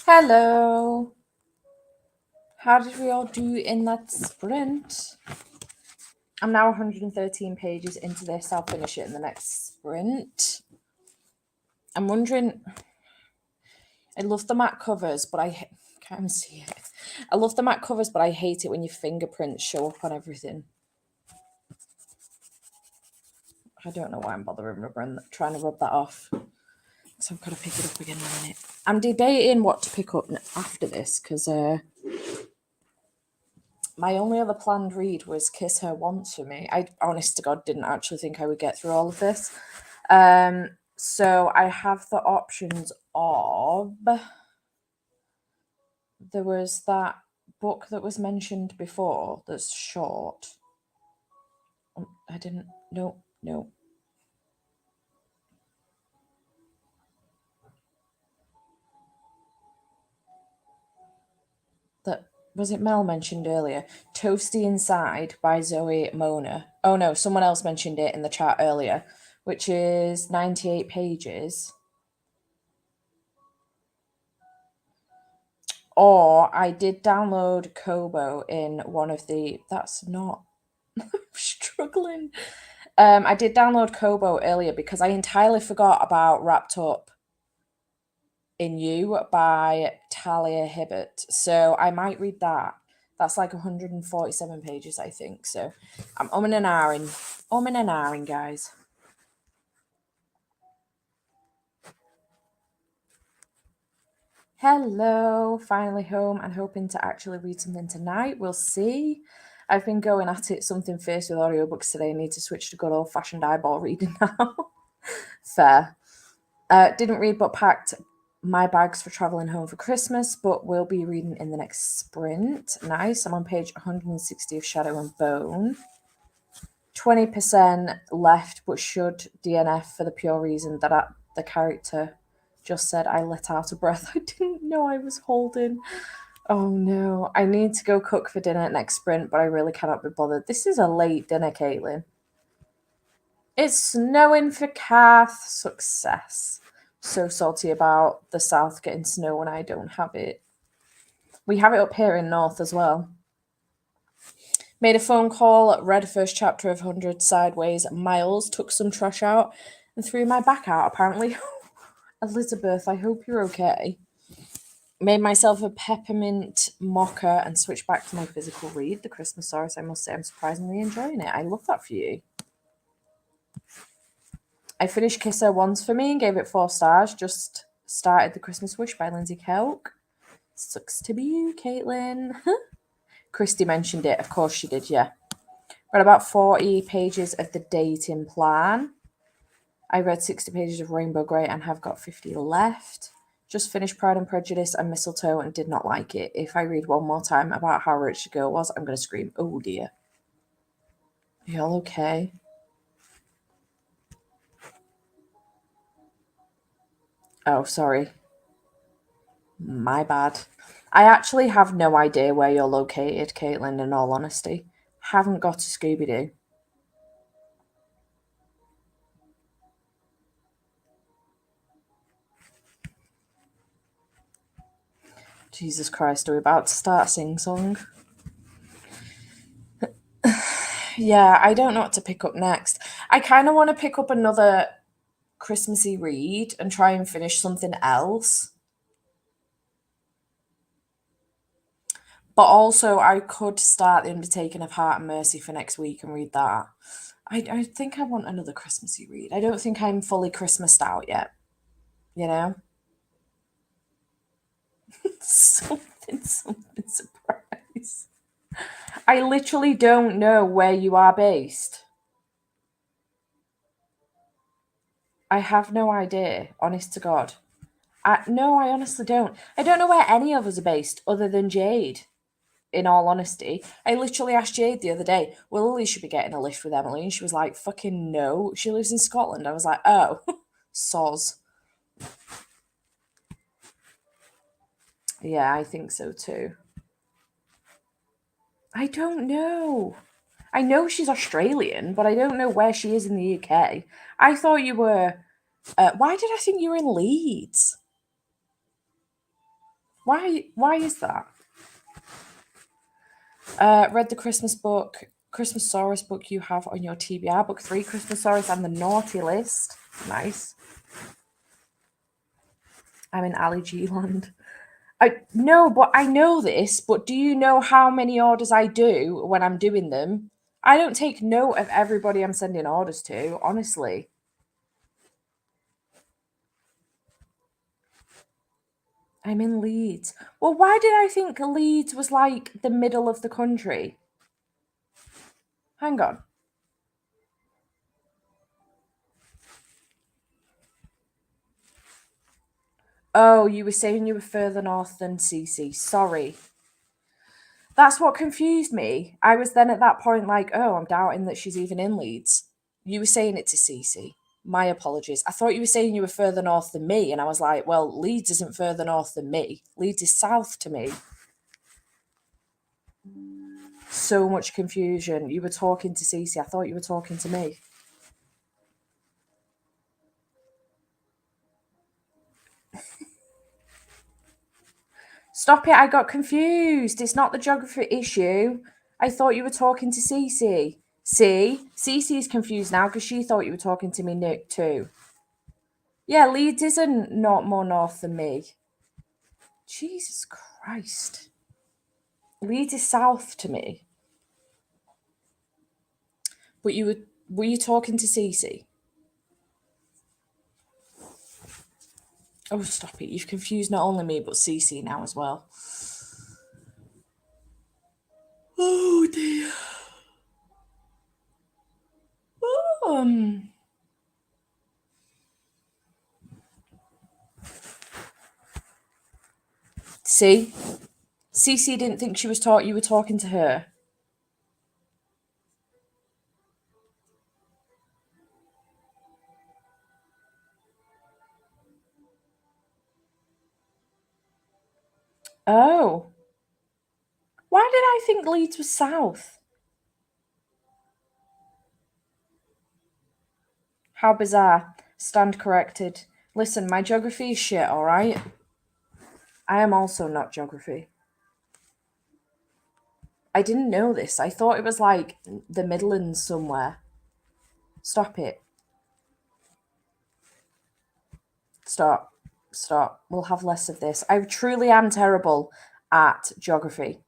Hello. How did we all do in that sprint? I'm now 113 pages into this. I'll finish it in the next sprint. I'm wondering... I love the matte covers, but I can't even see it. I love the matte covers, but I hate it when your fingerprints show up on everything. I don't know why I'm bothering trying to rub that off. So I've got to pick it up again in a minute. I'm debating what to pick up after this because my only other planned read was Kiss Her Once for me. I, honest to God, didn't actually think I would get through all of this. So I have the options of... There was that book that was mentioned before that's short. I didn't... No. That... Was it Mel mentioned earlier? Toasty Inside by Zoe Mona. Oh no, someone else mentioned it in the chat earlier, which is 98 pages. Or I did download Kobo in one of the... That's not... I'm struggling. I did download Kobo earlier because I entirely forgot about Wrapped Up in You by Talia Hibbert. So I might read that. That's like 147 pages, I think. So I'm umming and ahhing, guys. Hello, finally home and hoping to actually read something tonight. We'll see. I've been going at it something fierce with audiobooks today. I need to switch to good old-fashioned eyeball reading now. Fair. Didn't read but packed my bags for travelling home for Christmas, but will be reading in the next sprint. Nice. I'm on page 160 of Shadow and Bone. 20% left, but should DNF for the pure reason that the character just said I let out a breath I didn't know I was holding. Oh no. I need to go cook for dinner next sprint, but I really cannot be bothered. This is a late dinner, Caitlin. It's snowing for Kath. Success. So salty about the south getting snow when I don't have it. We have it up here in north as well. Made a phone call, read first chapter of 100 Sideways Miles, took some trash out, and threw my back out, apparently. Elizabeth, I hope you're okay. Made myself a peppermint mocha and switched back to my physical read, The Christmasaurus. I must say I'm surprisingly enjoying it. I love that for you. I finished Kiss Her Once for me and gave it 4 stars. Just started The Christmas Wish by Lindsay Kelk. Sucks to be you, Caitlin. Christy mentioned it. Of course she did, yeah. Read about 40 pages of the dating plan. I read 60 pages of Rainbow Grey and have got 50 left. Just finished Pride and Prejudice and Mistletoe and did not like it. If I read one more time about how rich the girl was, I'm going to scream, oh dear. Are y'all okay? Oh, sorry. My bad. I actually have no idea where you're located, Caitlin, in all honesty. Haven't got a Scooby-Doo. Jesus Christ, are we about to start sing-song? Yeah, I don't know what to pick up next. I kind of want to pick up another Christmassy read and try and finish something else. But also, I could start The Undertaking of Heart and Mercy for next week and read that. I think I want another Christmassy read. I don't think I'm fully Christmased out yet. You know? something surprise. I literally don't know where you are based. I have no idea, honest to God. No, I honestly don't. I don't know where any of us are based other than Jade, in all honesty. I literally asked Jade the other day, will Lily should be getting a lift with Emily? And she was like, fucking no. She lives in Scotland. I was like, oh, soz. Yeah, I think so too. I don't know. I know she's Australian, but I don't know where she is in the UK. I thought you were... why did I think you were in Leeds? Why is that? Read the Christmas Saurus book you have on your TBR, book 3, Christmas Saurus and the naughty list. Nice. I'm in Ali G land. No, but I know this, but do you know how many orders I do when I'm doing them? I don't take note of everybody I'm sending orders to, honestly. I'm in Leeds. Well, why did I think Leeds was like the middle of the country? Hang on. Oh, you were saying you were further north than CC. Sorry. That's what confused me. I was then at that point like, oh, I'm doubting that she's even in Leeds. You were saying it to CC. My apologies. I thought you were saying you were further north than me, and I was like, well, Leeds isn't further north than me. Leeds is south to me. So much confusion. You were talking to CC. I thought you were talking to me. Stop it, I got confused. It's not the geography issue. I thought you were talking to Cece. See? Cece is confused now because she thought you were talking to me, Nick, too. Yeah, Leeds isn't not more north than me. Jesus Christ. Leeds is south to me. But were you talking to Cece? Oh, stop it. You've confused not only me, but Cece now as well. Oh, dear. See? Cece didn't think you were talking to her. Oh. Why did I think Leeds was south? How bizarre. Stand corrected. Listen, my geography is shit, alright? I am also not geography. I didn't know this. I thought it was like the Midlands somewhere. Stop it. Stop. Stop. We'll have less of this. I truly am terrible at geography.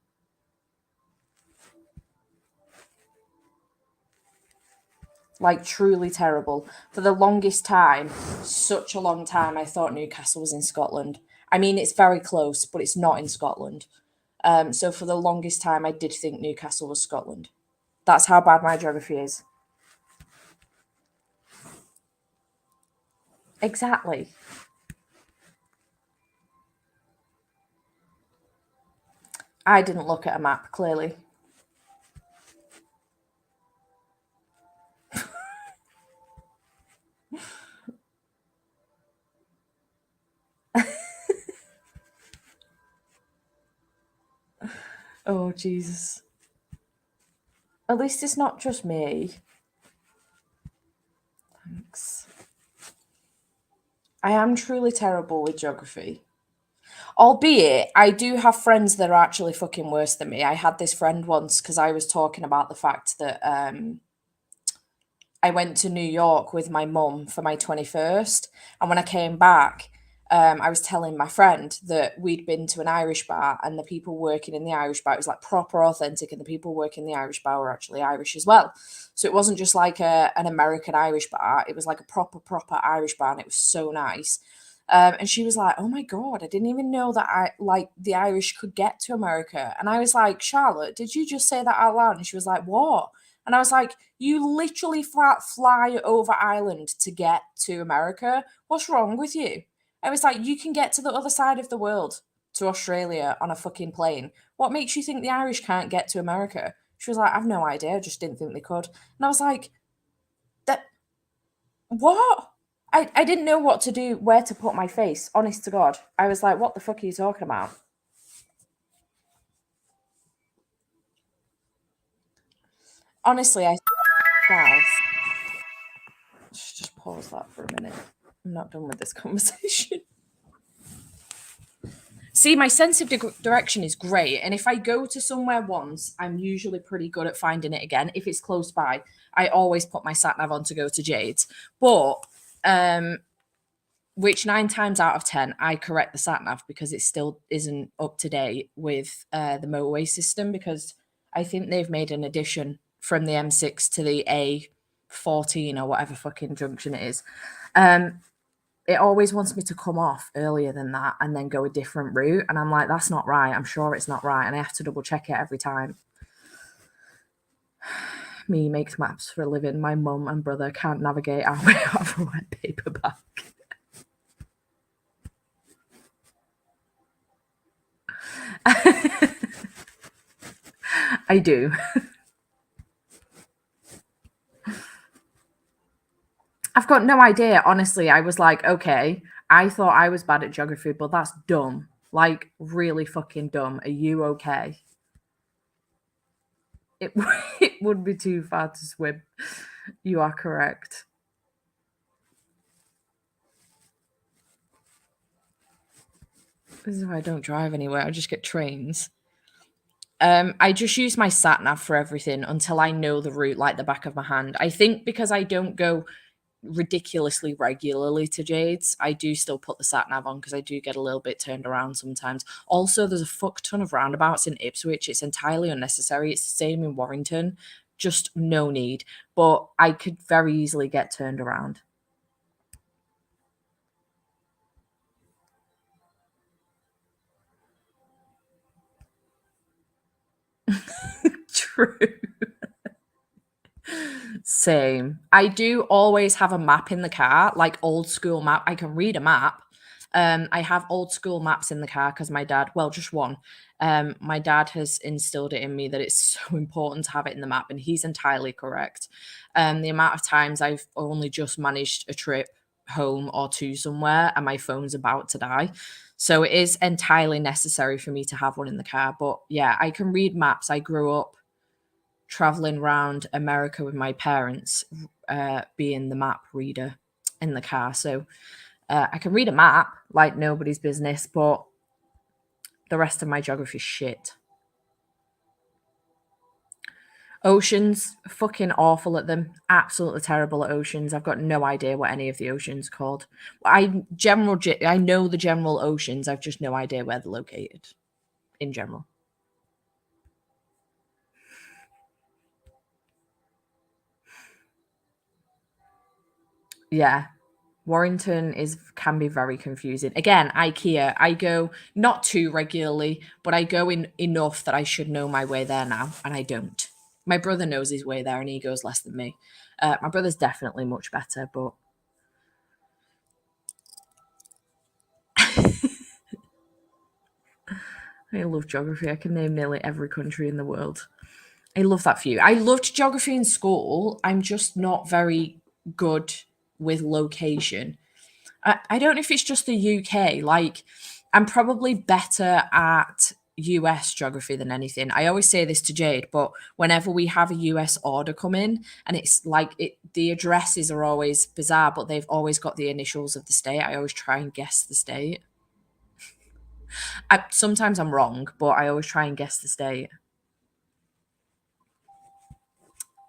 Like, truly terrible. For the longest time, such a long time, I thought Newcastle was in Scotland. I mean, it's very close, but it's not in Scotland. So for the longest time, I did think Newcastle was Scotland. That's how bad my geography is. Exactly. I didn't look at a map, clearly. Oh, Jesus. At least it's not just me. Thanks. I am truly terrible with geography. Albeit, I do have friends that are actually fucking worse than me. I had this friend once because I was talking about the fact that I went to New York with my mum for my 21st. And when I came back, I was telling my friend that we'd been to an Irish bar and the people working in the Irish bar, it was like proper authentic, and the people working in the Irish bar were actually Irish as well. So it wasn't just like an American Irish bar, it was like a proper Irish bar, and it was so nice. And she was like, "Oh my God, I didn't even know that the Irish could get to America." And I was like, "Charlotte, did you just say that out loud?" And she was like, "What?" And I was like, "You literally fly over Ireland to get to America. What's wrong with you?" I was like, "You can get to the other side of the world, to Australia, on a fucking plane. What makes you think the Irish can't get to America?" She was like, "I've no idea. I just didn't think they could." And I was like, "That what?" I didn't know what to do, where to put my face, honest to God. I was like, "What the fuck are you talking about?" Honestly, let's just pause that for a minute. I'm not done with this conversation. See, my sense of direction is great. And if I go to somewhere once, I'm usually pretty good at finding it again. If it's close by, I always put my sat nav on to go to Jade's. But which 9 times out of 10, I correct the sat nav because it still isn't up to date with the motorway system, because I think they've made an addition from the M6 to the A14 or whatever fucking junction it is. It always wants me to come off earlier than that and then go a different route. And I'm like, that's not right. I'm sure it's not right. And I have to double check it every time. Me makes maps for a living. My mum and brother can't navigate our way out of a wet paper bag. I do. I've got no idea. Honestly, I was like, okay, I thought I was bad at geography, but that's dumb. Like, really fucking dumb. Are you okay? It would be too far to swim. You are correct. This is why I don't drive anywhere. I just get trains. I just use my sat nav for everything until I know the route like the back of my hand. I think because I don't go ridiculously regularly to Jade's, I do still put the sat nav on because I do get a little bit turned around sometimes. Also, there's a fuck ton of roundabouts in Ipswich. It's entirely unnecessary. It's the same in Warrington. Just no need. But I could very easily get turned around. True. Same. I do always have a map in the car, like old school map. I can read a map. I have old school maps in the car because my dad, well, just one. My dad has instilled it in me that it's so important to have it in the map, and he's entirely correct. The amount of times I've only just managed a trip home or to somewhere and my phone's about to die. So it is entirely necessary for me to have one in the car. But yeah, I can read maps. I grew up traveling around America with my parents, being the map reader in the car. So I can read a map like nobody's business, but the rest of my geography is shit. Oceans, fucking awful at them. Absolutely terrible at oceans. I've got no idea what any of the oceans are called. I know the general oceans. I've just no idea where they're located in general. Yeah. Warrington can be very confusing. Again, IKEA, I go not too regularly, but I go in enough that I should know my way there now, and I don't. My brother knows his way there, and he goes less than me. My brother's definitely much better, but I love geography. I can name nearly every country in the world. I love that for you. I loved geography in school. I'm just not very good with location. I don't know if it's just the UK. Like, I'm probably better at US geography than anything. I always say this to Jade, but whenever we have a US order come in, and it's like the addresses are always bizarre, but they've always got the initials of the state. I always try and guess the state. Sometimes I'm wrong, but I always try and guess the state.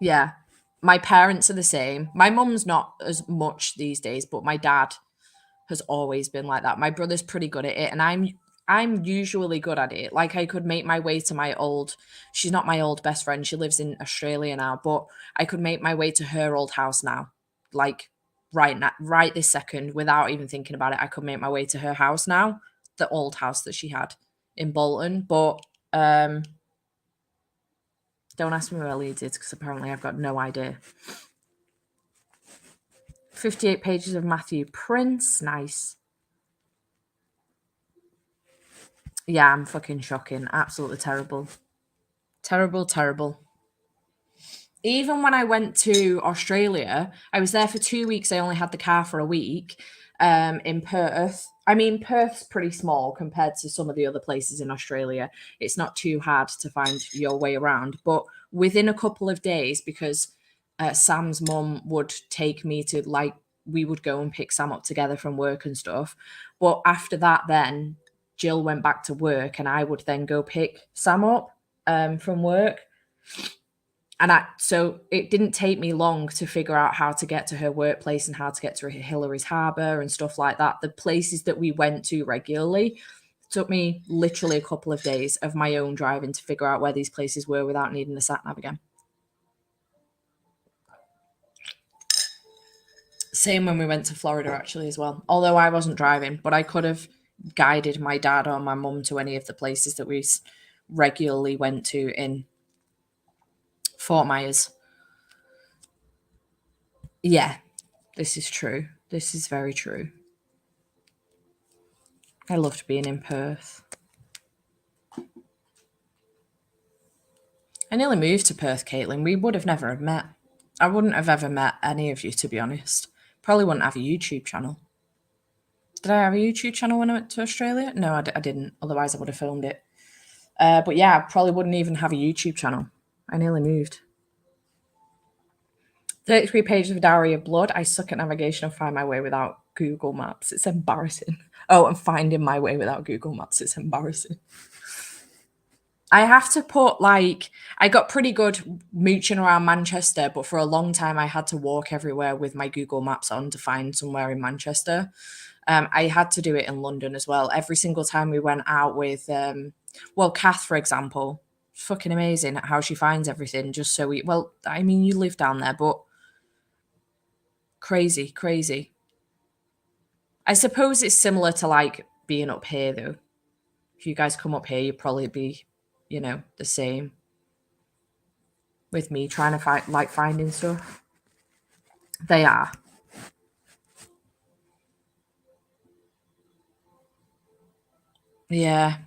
Yeah. My parents are the same. My mum's not as much these days, but my dad has always been like that. My brother's pretty good at it, and I'm usually good at it. Like, I could make my way to she's not my old best friend. She lives in Australia now, but I could make my way to her old house now. Like, right now, right this second, without even thinking about it, I could make my way to her house now, the old house that she had in Bolton. But don't ask me where Leeds is, because apparently I've got no idea. 58 pages of Matthew Prince. Nice. Yeah, I'm fucking shocking. Absolutely terrible. Terrible, terrible. Even when I went to Australia, I was there for 2 weeks. I only had the car for a week in Perth. I mean, Perth's pretty small compared to some of the other places in Australia. It's not too hard to find your way around. But within a couple of days, because Sam's mum would take me to, like, we would go and pick Sam up together from work and stuff. But after that, then Jill went back to work, and I would then go pick Sam up from work. And so it didn't take me long to figure out how to get to her workplace and how to get to Hillary's Harbour and stuff like that. The places that we went to regularly took me literally a couple of days of my own driving to figure out where these places were without needing a sat nav again. Same when we went to Florida, actually, as well. Although I wasn't driving, but I could have guided my dad or my mum to any of the places that we regularly went to in Fort Myers. Yeah, this is true. This is very true. I loved being in Perth. I nearly moved to Perth, Caitlin. We would have never have met. I wouldn't have ever met any of you, to be honest. Probably wouldn't have a YouTube channel. Did I have a YouTube channel when I went to Australia? No, I didn't. Otherwise, I would have filmed it. But yeah, I probably wouldn't even have a YouTube channel. I nearly moved. 33 pages of Diary of Blood. I suck at navigation and find my way without Google Maps. It's embarrassing. Oh, and finding my way without Google Maps. It's embarrassing. I have to put, like, I got pretty good mooching around Manchester, but for a long time I had to walk everywhere with my Google Maps on to find somewhere in Manchester. I had to do it in London as well. Every single time we went out with, Kath, for example, fucking amazing at how she finds everything just so you live down there, but crazy. I suppose it's similar to, like, being up here, though. If you guys come up here, you'd probably be, the same with me trying to finding stuff. They are. Yeah.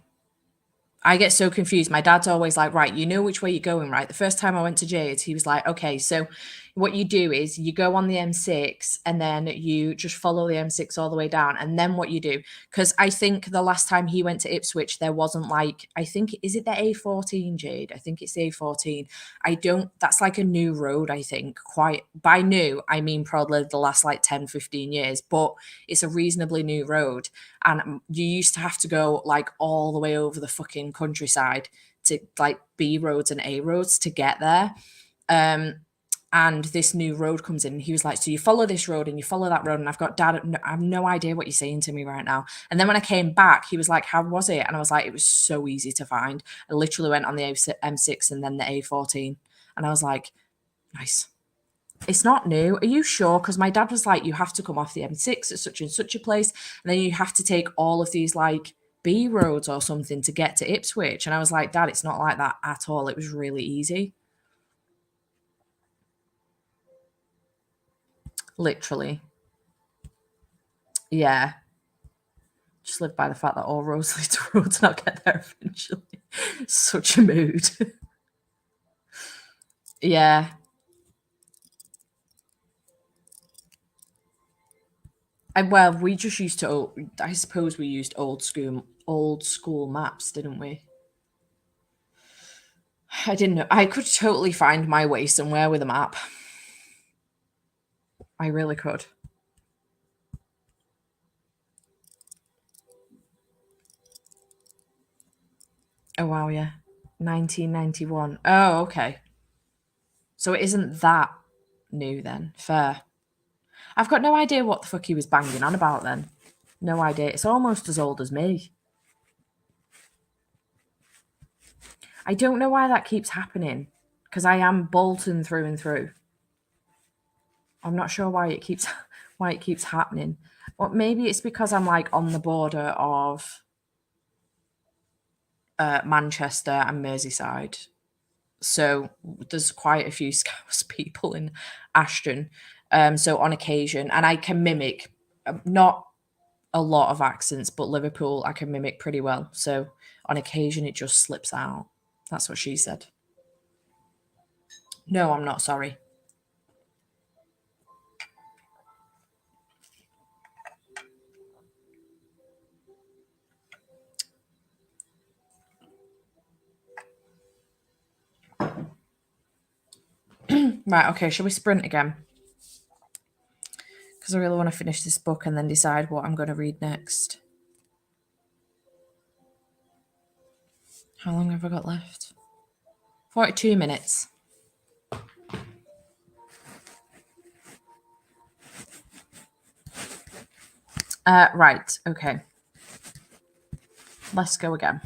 I get so confused. My dad's always like, right, you know which way you're going, right? The first time I went to Jade's, he was like, okay, so what you do is you go on the M6 and then you just follow the M6 all the way down. And then what you do, because I think the last time he went to Ipswich, there wasn't is it the A14, Jade? I think it's the A14. That's like a new road, I think. Quite by new, I mean probably the last 10, 15 years, but it's a reasonably new road. And you used to have to go all the way over the fucking countryside to B roads and A roads to get there. And this new road comes in and he was like, so you follow this road and you follow that road. And I've got dad, I have no idea what you're saying to me right now. And then when I came back, he was like, how was it? And I was like, it was so easy to find. I literally went on the M6 and then the A14. And I was like, nice. It's not new. Are you sure? Because my dad was like, you have to come off the M6 at such and such a place. And then you have to take all of these B roads or something to get to Ipswich. And I was like, Dad, it's not like that at all. It was really easy. Literally. Yeah. Just live by the fact that all roads lead to roads and I'll get there eventually. Such a mood. Yeah. We just used to, I suppose we used old school maps, didn't we? I didn't know. I could totally find my way somewhere with a map. I really could. Oh, wow, yeah. 1991. Oh, okay. So it isn't that new then. Fair. I've got no idea what the fuck he was banging on about then. No idea. It's almost as old as me. I don't know why that keeps happening, because I am Bolton through and through. I'm not sure why it keeps happening. Or maybe it's because I'm on the border of Manchester and Merseyside. So there's quite a few Scouse people in Ashton. So on occasion, and I can mimic, not a lot of accents, but Liverpool I can mimic pretty well. So on occasion it just slips out. That's what she said. No, I'm not sorry. Right, okay, shall we sprint again? Because I really want to finish this book and then decide what I'm going to read next. How long have I got left? 42 minutes. Right, okay. Let's go again.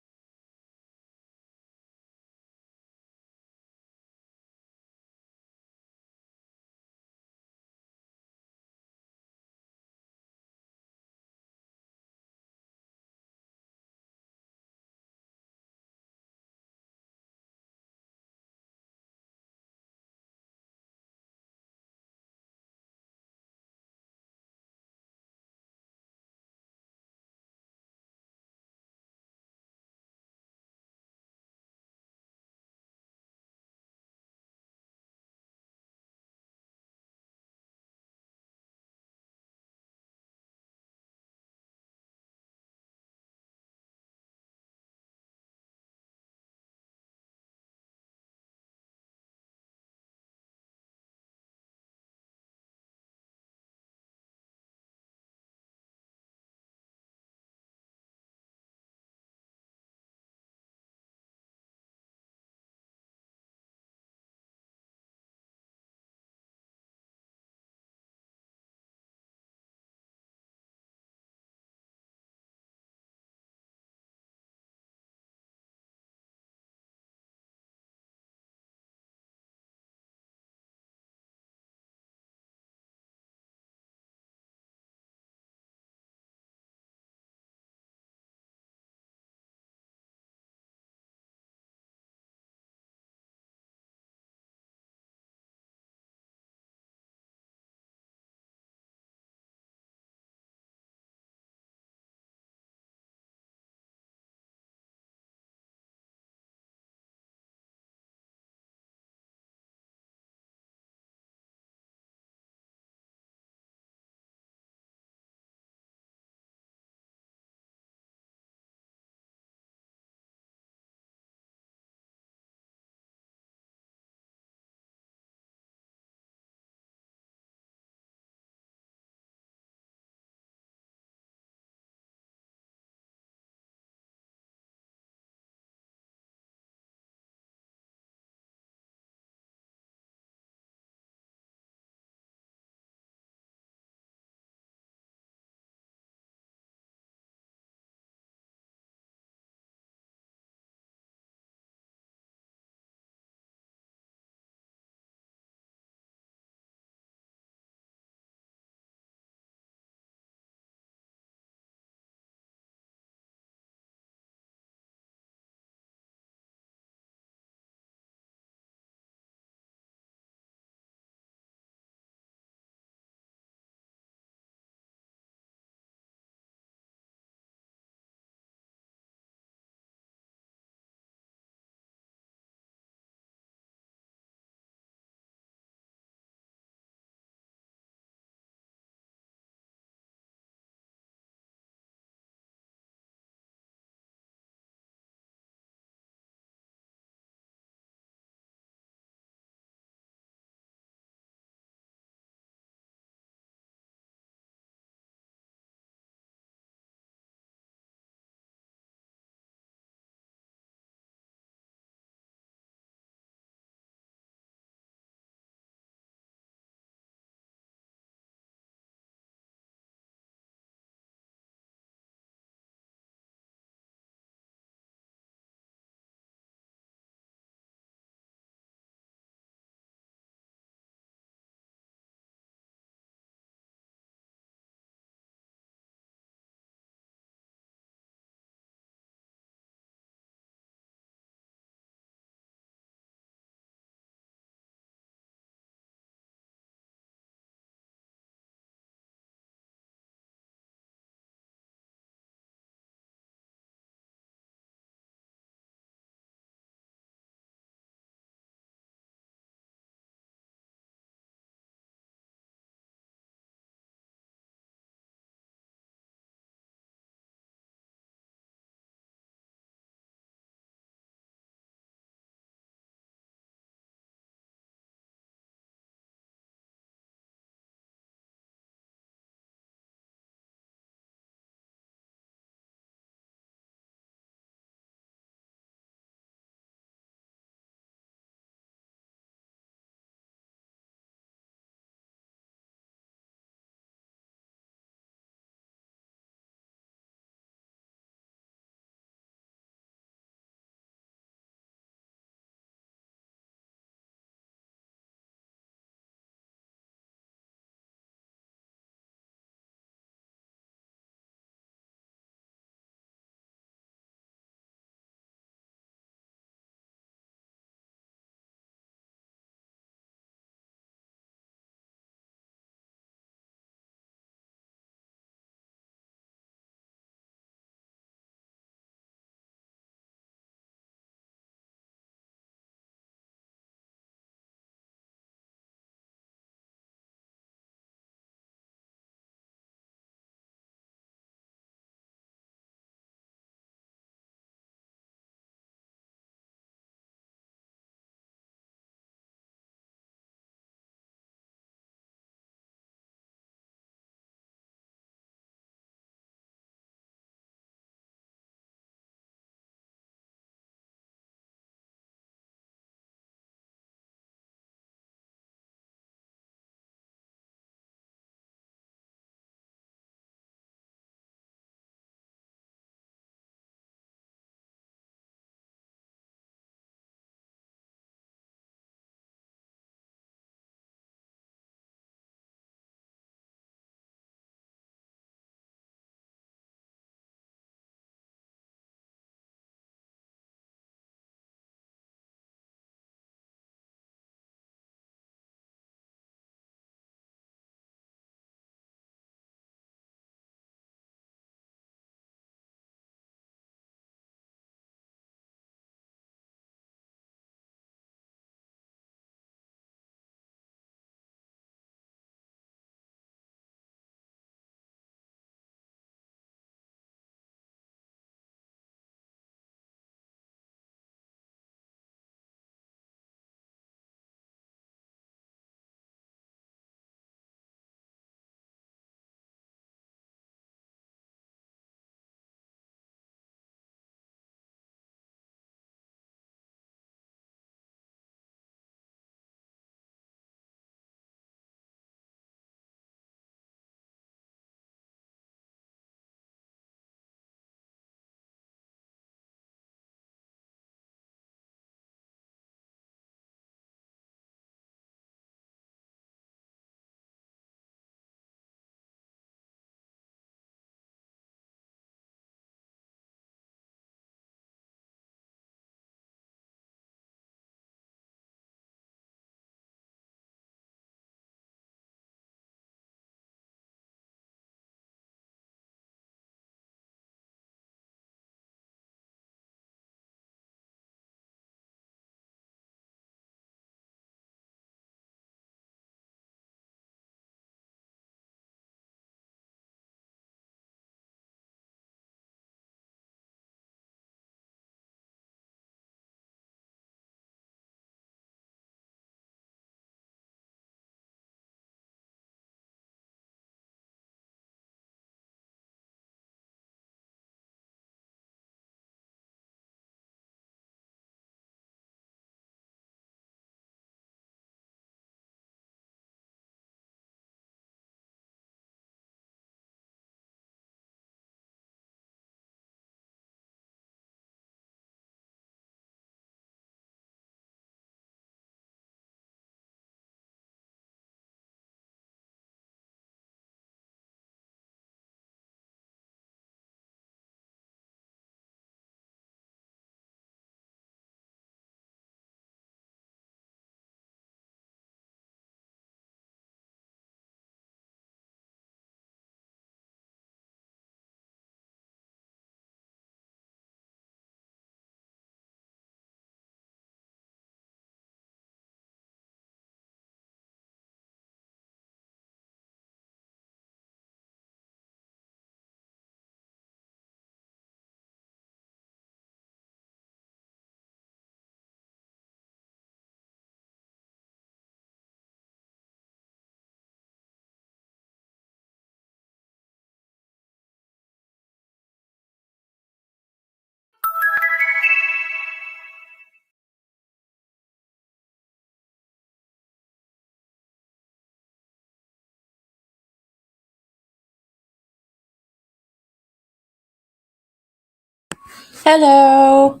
Hello.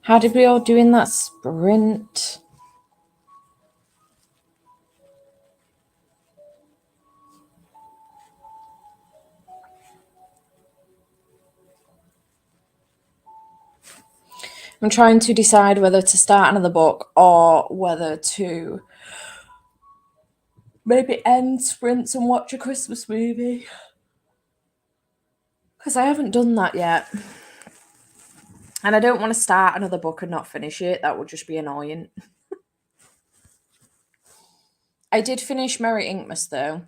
How did we all do in that sprint? I'm trying to decide whether to start another book or whether to maybe end sprints and watch a Christmas movie. Because I haven't done that yet. And I don't want to start another book and not finish it. That would just be annoying. I did finish Merry Inkmas though.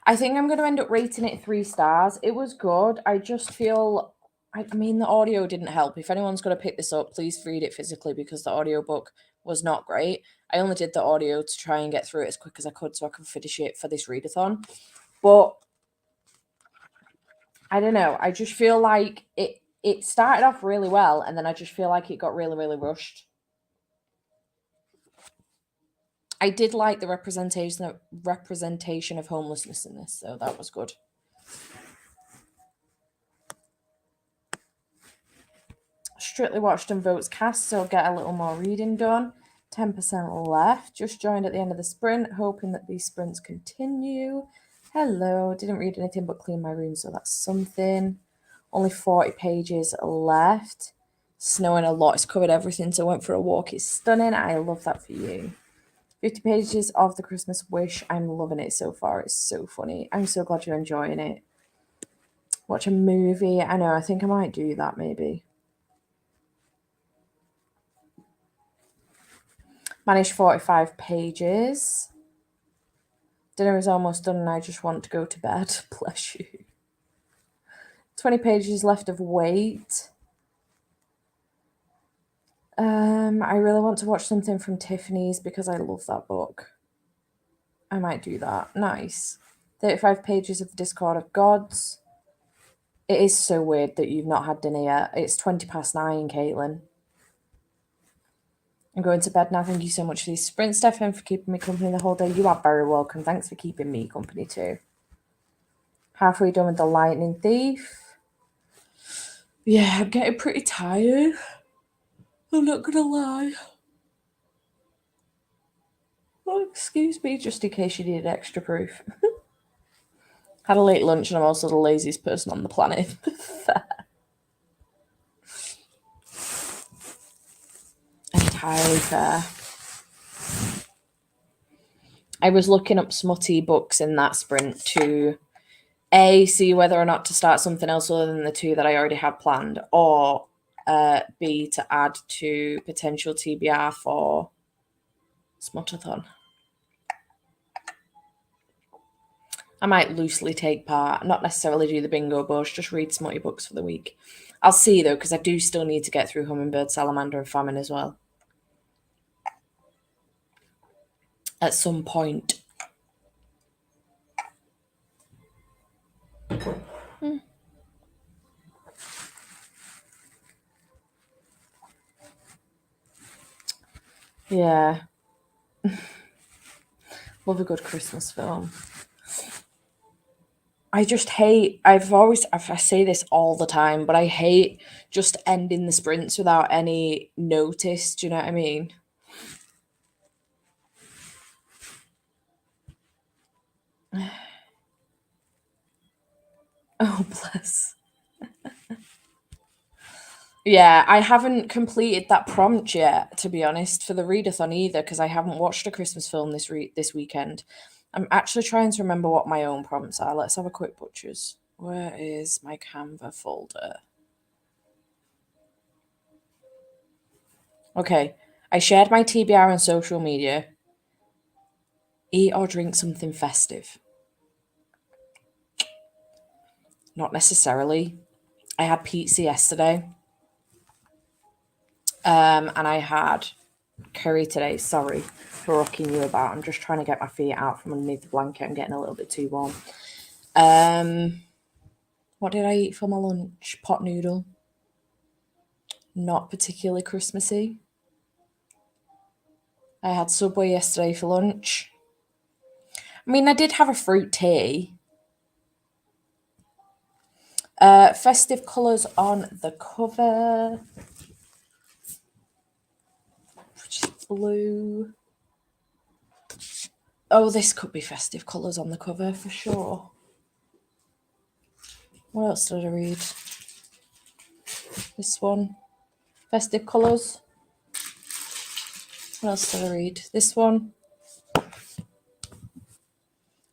I think I'm going to end up rating it 3 stars. It was good. I just feel, I mean, the audio didn't help. If anyone's going to pick this up, please read it physically because the audiobook was not great. I only did the audio to try and get through it as quick as I could so I could finish it for this readathon. But I don't know. I just feel like it started off really well and then I just feel like it got really, really rushed. I did like the representation of homelessness in this, so that was good. Strictly watched and votes cast, so I'll get a little more reading done. 10% left. Just joined at the end of the sprint, hoping that these sprints continue. Hello. Didn't read anything but clean my room, so that's something. Only 40 pages left. Snowing a lot. It's covered everything, so I went for a walk. It's stunning. I love that for you. 50 pages of The Christmas Wish. I'm loving it so far. It's so funny. I'm so glad you're enjoying it. Watch a movie. I know. I think I might do that maybe. Managed 45 pages. Dinner is almost done and I just want to go to bed. Bless you. 20 pages left of Wait. I really want to watch something from Tiffany's because I love that book. I might do that. Nice. 35 pages of The Discord of Gods. It is so weird that you've not had dinner yet. It's 9:20, Caitlin. I'm going to bed now. Thank you so much for these sprints, Stefan, for keeping me company the whole day. You are very welcome. Thanks for keeping me company too. Halfway done with The Lightning Thief. Yeah, I'm getting pretty tired. I'm not gonna lie. Oh, excuse me, just in case you needed extra proof. Had a late lunch and I'm also the laziest person on the planet. Entirely fair. I was looking up smutty books in that sprint to A, see whether or not to start something else other than the 2 that I already had planned, or B, to add to potential TBR for Smutathon. I might loosely take part, not necessarily do the bingo bush, just read smutty books for the week. I'll see though, because I do still need to get through Hummingbird, Salamander, and Famine as well. At some point. Yeah. Love a good Christmas film. I just hate, I say this all the time, but I hate just ending the sprints without any notice. Do you know what I mean? Oh, bless. Yeah, I haven't completed that prompt yet, to be honest, for the readathon either, because I haven't watched a Christmas film this weekend. I'm actually trying to remember what my own prompts are. Let's have a quick butchers. Where is my Canva folder? Okay, I shared my TBR on social media. Eat or drink something festive. Not necessarily. I had pizza yesterday. And I had curry today. Sorry for rocking you about. I'm just trying to get my feet out from underneath the blanket. I'm getting a little bit too warm. What did I eat for my lunch? Pot noodle. Not particularly Christmassy. I had Subway yesterday for lunch. I mean, I did have a fruit tea. Festive colours on the cover, which is blue. Oh, this could be festive colours on the cover for sure. What else did I read? This one. Festive colours. What else did I read? This one.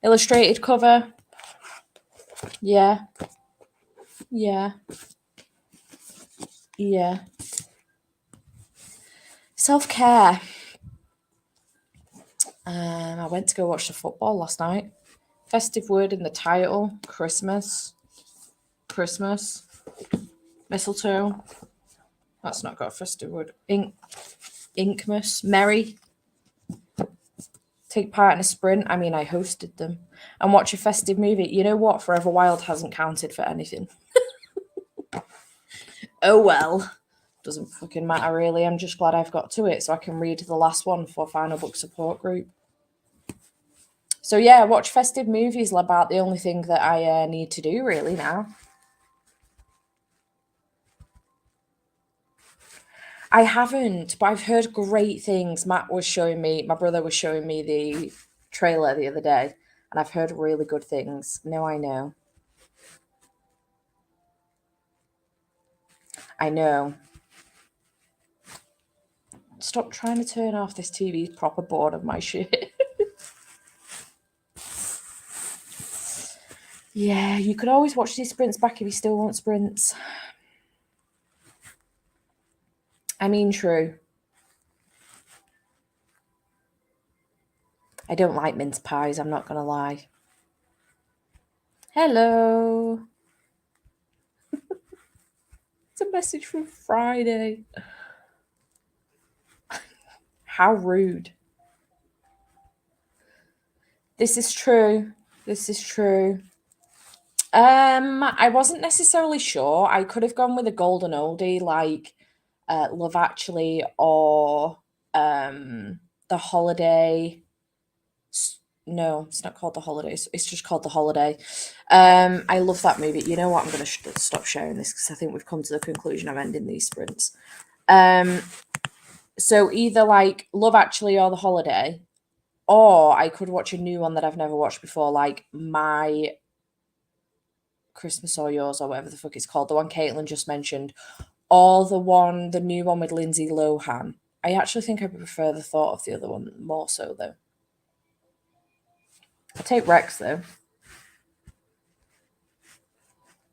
Illustrated cover. Yeah. Yeah. Yeah. Self-care. I went to go watch the football last night. Festive word in the title. Christmas. Christmas. Mistletoe. That's not got a festive word. Inkmas. Merry. Take part in a sprint. I mean, I hosted them. And watch a festive movie. You know what? Forever Wild hasn't counted for anything. Oh well. Doesn't fucking matter really. I'm just glad I've got to it so I can read the last one for Final Book Support Group. So yeah, watch festive movies is about the only thing that I need to do really now. I haven't, but I've heard great things. My brother was showing me the trailer the other day, and I've heard really good things. No, I know. I know. Stop trying to turn off this TV. It's proper bored of my shit. Yeah, you could always watch these sprints back if you still want sprints. I mean, true. I don't like mince pies, I'm not going to lie. Hello. It's a message from Friday. How rude. This is true. This is true. I wasn't necessarily sure. I could have gone with a golden oldie like Love Actually or The Holiday. No, it's not called The Holiday. It's just called The Holiday. I love that movie. You know what? I'm going to stop sharing this because I think we've come to the conclusion of ending these sprints. So either like Love Actually or The Holiday, or I could watch a new one that I've never watched before, like My Christmas or Yours or whatever the fuck it's called, the one Caitlin just mentioned, or the new one with Lindsay Lohan. I actually think I prefer the thought of the other one more so though. I'll take Rex though.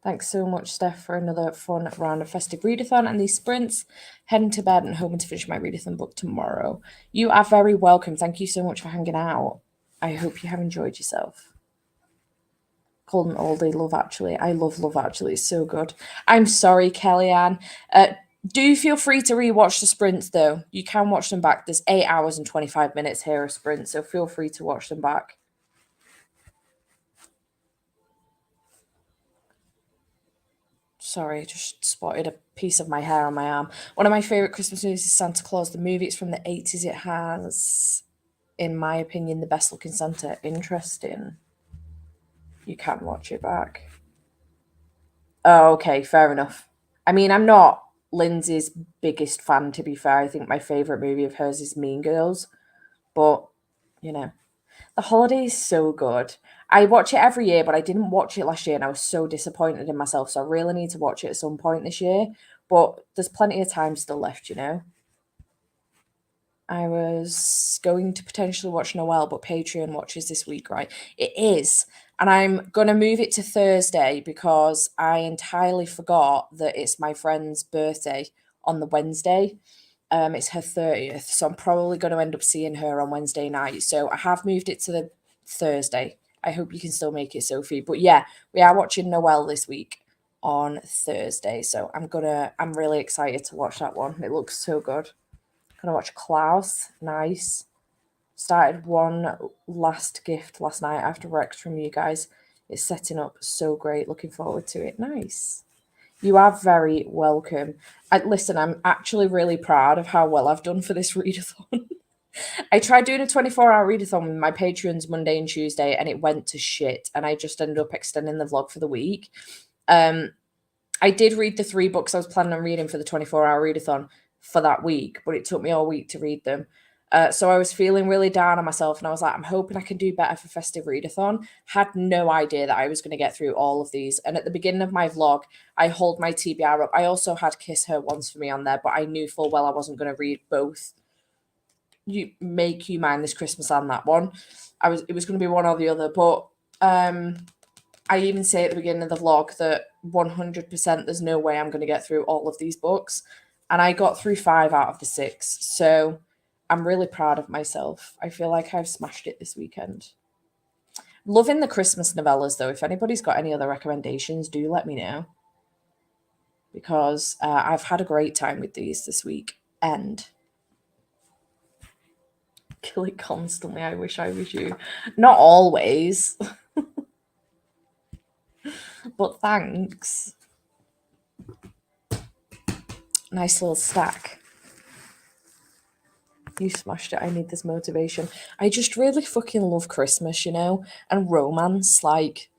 Thanks so much, Steph, for another fun round of Festive Readathon and these sprints. Heading to bed and hoping to finish my readathon book tomorrow. You are very welcome. Thank you so much for hanging out. I hope you have enjoyed yourself. Golden Oldie, Love Actually. I love Love Actually. It's so good. I'm sorry, Kellyanne. Do feel free to rewatch the sprints, though. You can watch them back. There's 8 hours and 25 minutes here of sprints, so feel free to watch them back. Sorry, just spotted a piece of my hair on my arm. One of my favourite Christmas movies is Santa Claus, the movie. It's from the 80s. It has, in my opinion, the best looking Santa. Interesting. You can watch it back. Oh, okay, fair enough. I mean, I'm not Lindsay's biggest fan, to be fair. I think my favourite movie of hers is Mean Girls. But, you know, The Holiday is so good. I watch it every year, but I didn't watch it last year and I was so disappointed in myself. So I really need to watch it at some point this year. But there's plenty of time still left, you know. I was going to potentially watch Noel, but Patreon watches this week, right? It is. And I'm going to move it to Thursday because I entirely forgot that it's my friend's birthday on the Wednesday. It's her 30th, so I'm probably going to end up seeing her on Wednesday night. So I have moved it to the Thursday. I hope you can still make it, Sophie. But yeah, we are watching Noel this week on Thursday. So I'm really excited to watch that one. It looks so good. Gonna watch Klaus. Nice. Started one last gift last night after Rex from you guys. It's setting up so great. Looking forward to it. Nice. You are very welcome. Listen, I'm actually really proud of how well I've done for this readathon. I tried doing a 24-hour readathon with my patrons Monday and Tuesday, and it went to shit. And I just ended up extending the vlog for the week. I did read the 3 books I was planning on reading for the 24-hour readathon for that week, but it took me all week to read them. So I was feeling really down on myself, and I was like, I'm hoping I can do better for Festive Readathon. Had no idea that I was going to get through all of these. And at the beginning of my vlog, I hold my TBR up. I also had Kiss Her Once for Me on there, but I knew full well I wasn't going to read both. You Make You Mine This Christmas and that one. It was going to be one or the other, but I even say at the beginning of the vlog that 100% there's no way I'm going to get through all of these books. And I got through 5 out of the 6. So I'm really proud of myself. I feel like I've smashed it this weekend. Loving the Christmas novellas, though. If anybody's got any other recommendations, do let me know. Because I've had a great time with these this week. And kill it constantly. I wish I was you. Not always. But thanks. Nice little stack. You smashed it. I need this motivation. I just really fucking love Christmas, you know, and romance. Like,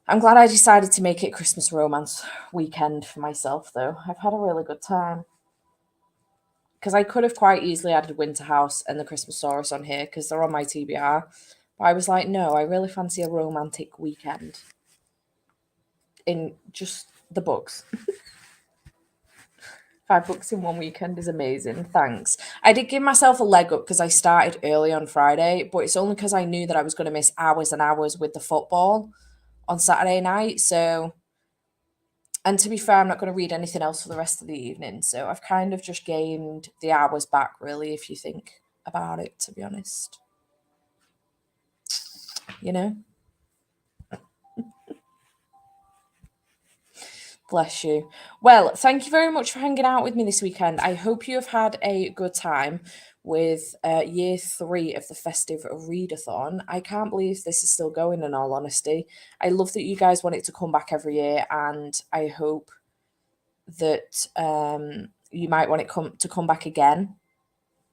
I'm glad I decided to make it Christmas romance weekend for myself, though. I've had a really good time. Because I could have quite easily added Winter House and the Christmasaurus on here because they're on my TBR. But I was like, no, I really fancy a romantic weekend in just the books. 5 books in one weekend is amazing. Thanks. I did give myself a leg up because I started early on Friday, but it's only because I knew that I was going to miss hours and hours with the football on Saturday night. So, and to be fair, I'm not going to read anything else for the rest of the evening. So I've kind of just gained the hours back, really, if you think about it, to be honest. You know? Bless you. Well, thank you very much for hanging out with me this weekend. I hope you have had a good time with year 3 of the Festive Readathon. I can't believe this is still going, in all honesty. I love that you guys want it to come back every year, and I hope that you might want it to come back again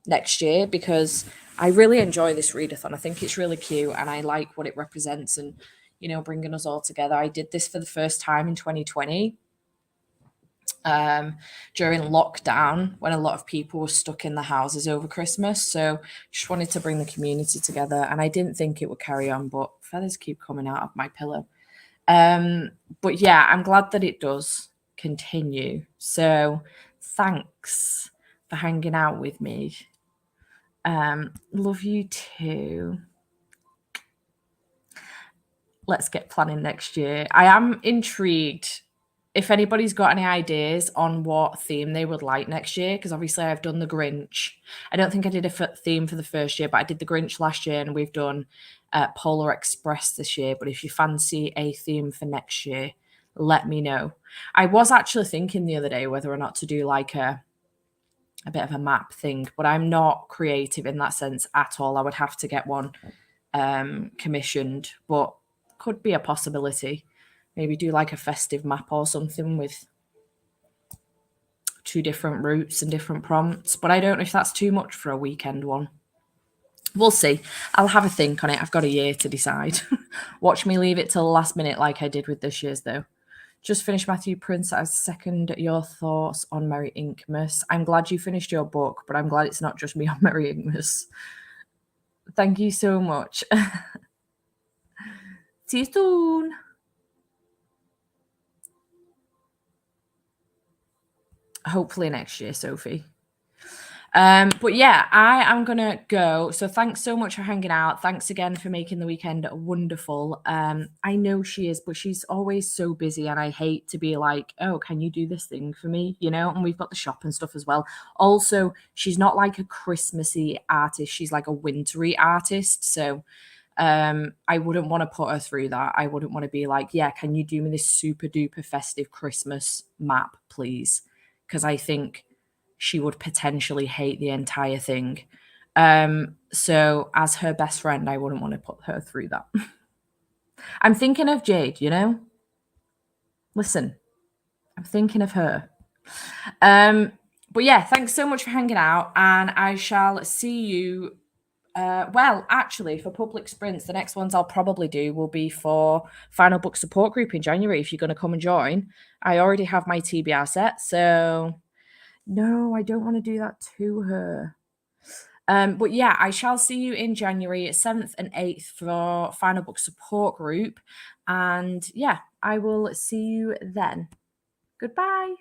next year, because I really enjoy this readathon. I think it's really cute, and I like what it represents, and, you know, bringing us all together. I did this for the first time in 2020. During lockdown, when a lot of people were stuck in the houses over Christmas. So just wanted to bring the community together, and I didn't think it would carry on, but feathers keep coming out of my pillow. But yeah, I'm glad that it does continue. So thanks for hanging out with me. Love you too. Let's get planning next year. I am intrigued if anybody's got any ideas on what theme they would like next year, because obviously I've done the Grinch. I don't think I did a theme for the first year, but I did the Grinch last year, and we've done Polar Express this year. But if you fancy a theme for next year, let me know. I was actually thinking the other day whether or not to do like a bit of a map thing, but I'm not creative in that sense at all. I would have to get one commissioned, but could be a possibility. Maybe do like a festive map or something with 2 different routes and different prompts. But I don't know if that's too much for a weekend one. We'll see. I'll have a think on it. I've got a year to decide. Watch me leave it till the last minute like I did with this year's, though. Just finished Matthew Prince. I second your thoughts on Merry Inkmas. I'm glad you finished your book, but I'm glad it's not just me on Merry Inkmas. Thank you so much. See you soon. Hopefully next year, Sophie. But yeah, I am gonna go. So thanks so much for hanging out. Thanks again for making the weekend wonderful. I know she is, but she's always so busy, and I hate to be like, oh, can you do this thing for me? You know, and we've got the shop and stuff as well. Also, she's not like a Christmassy artist, she's like a wintry artist. So I wouldn't want to put her through that. I wouldn't want to be like, yeah, can you do me this super duper festive Christmas map, please? Because I think she would potentially hate the entire thing. So as her best friend, I wouldn't want to put her through that. I'm thinking of Jade, you know? Listen, I'm thinking of her. But yeah, thanks so much for hanging out, and I shall see you Well, actually, for public sprints, the next ones I'll probably do will be for Final Book Support Group in January. If you're going to come and join, I already have my TBR set, so no, I don't want to do that to her. But yeah, I shall see you in January 7th and 8th for Final Book Support Group, and yeah, I will see you then. Goodbye.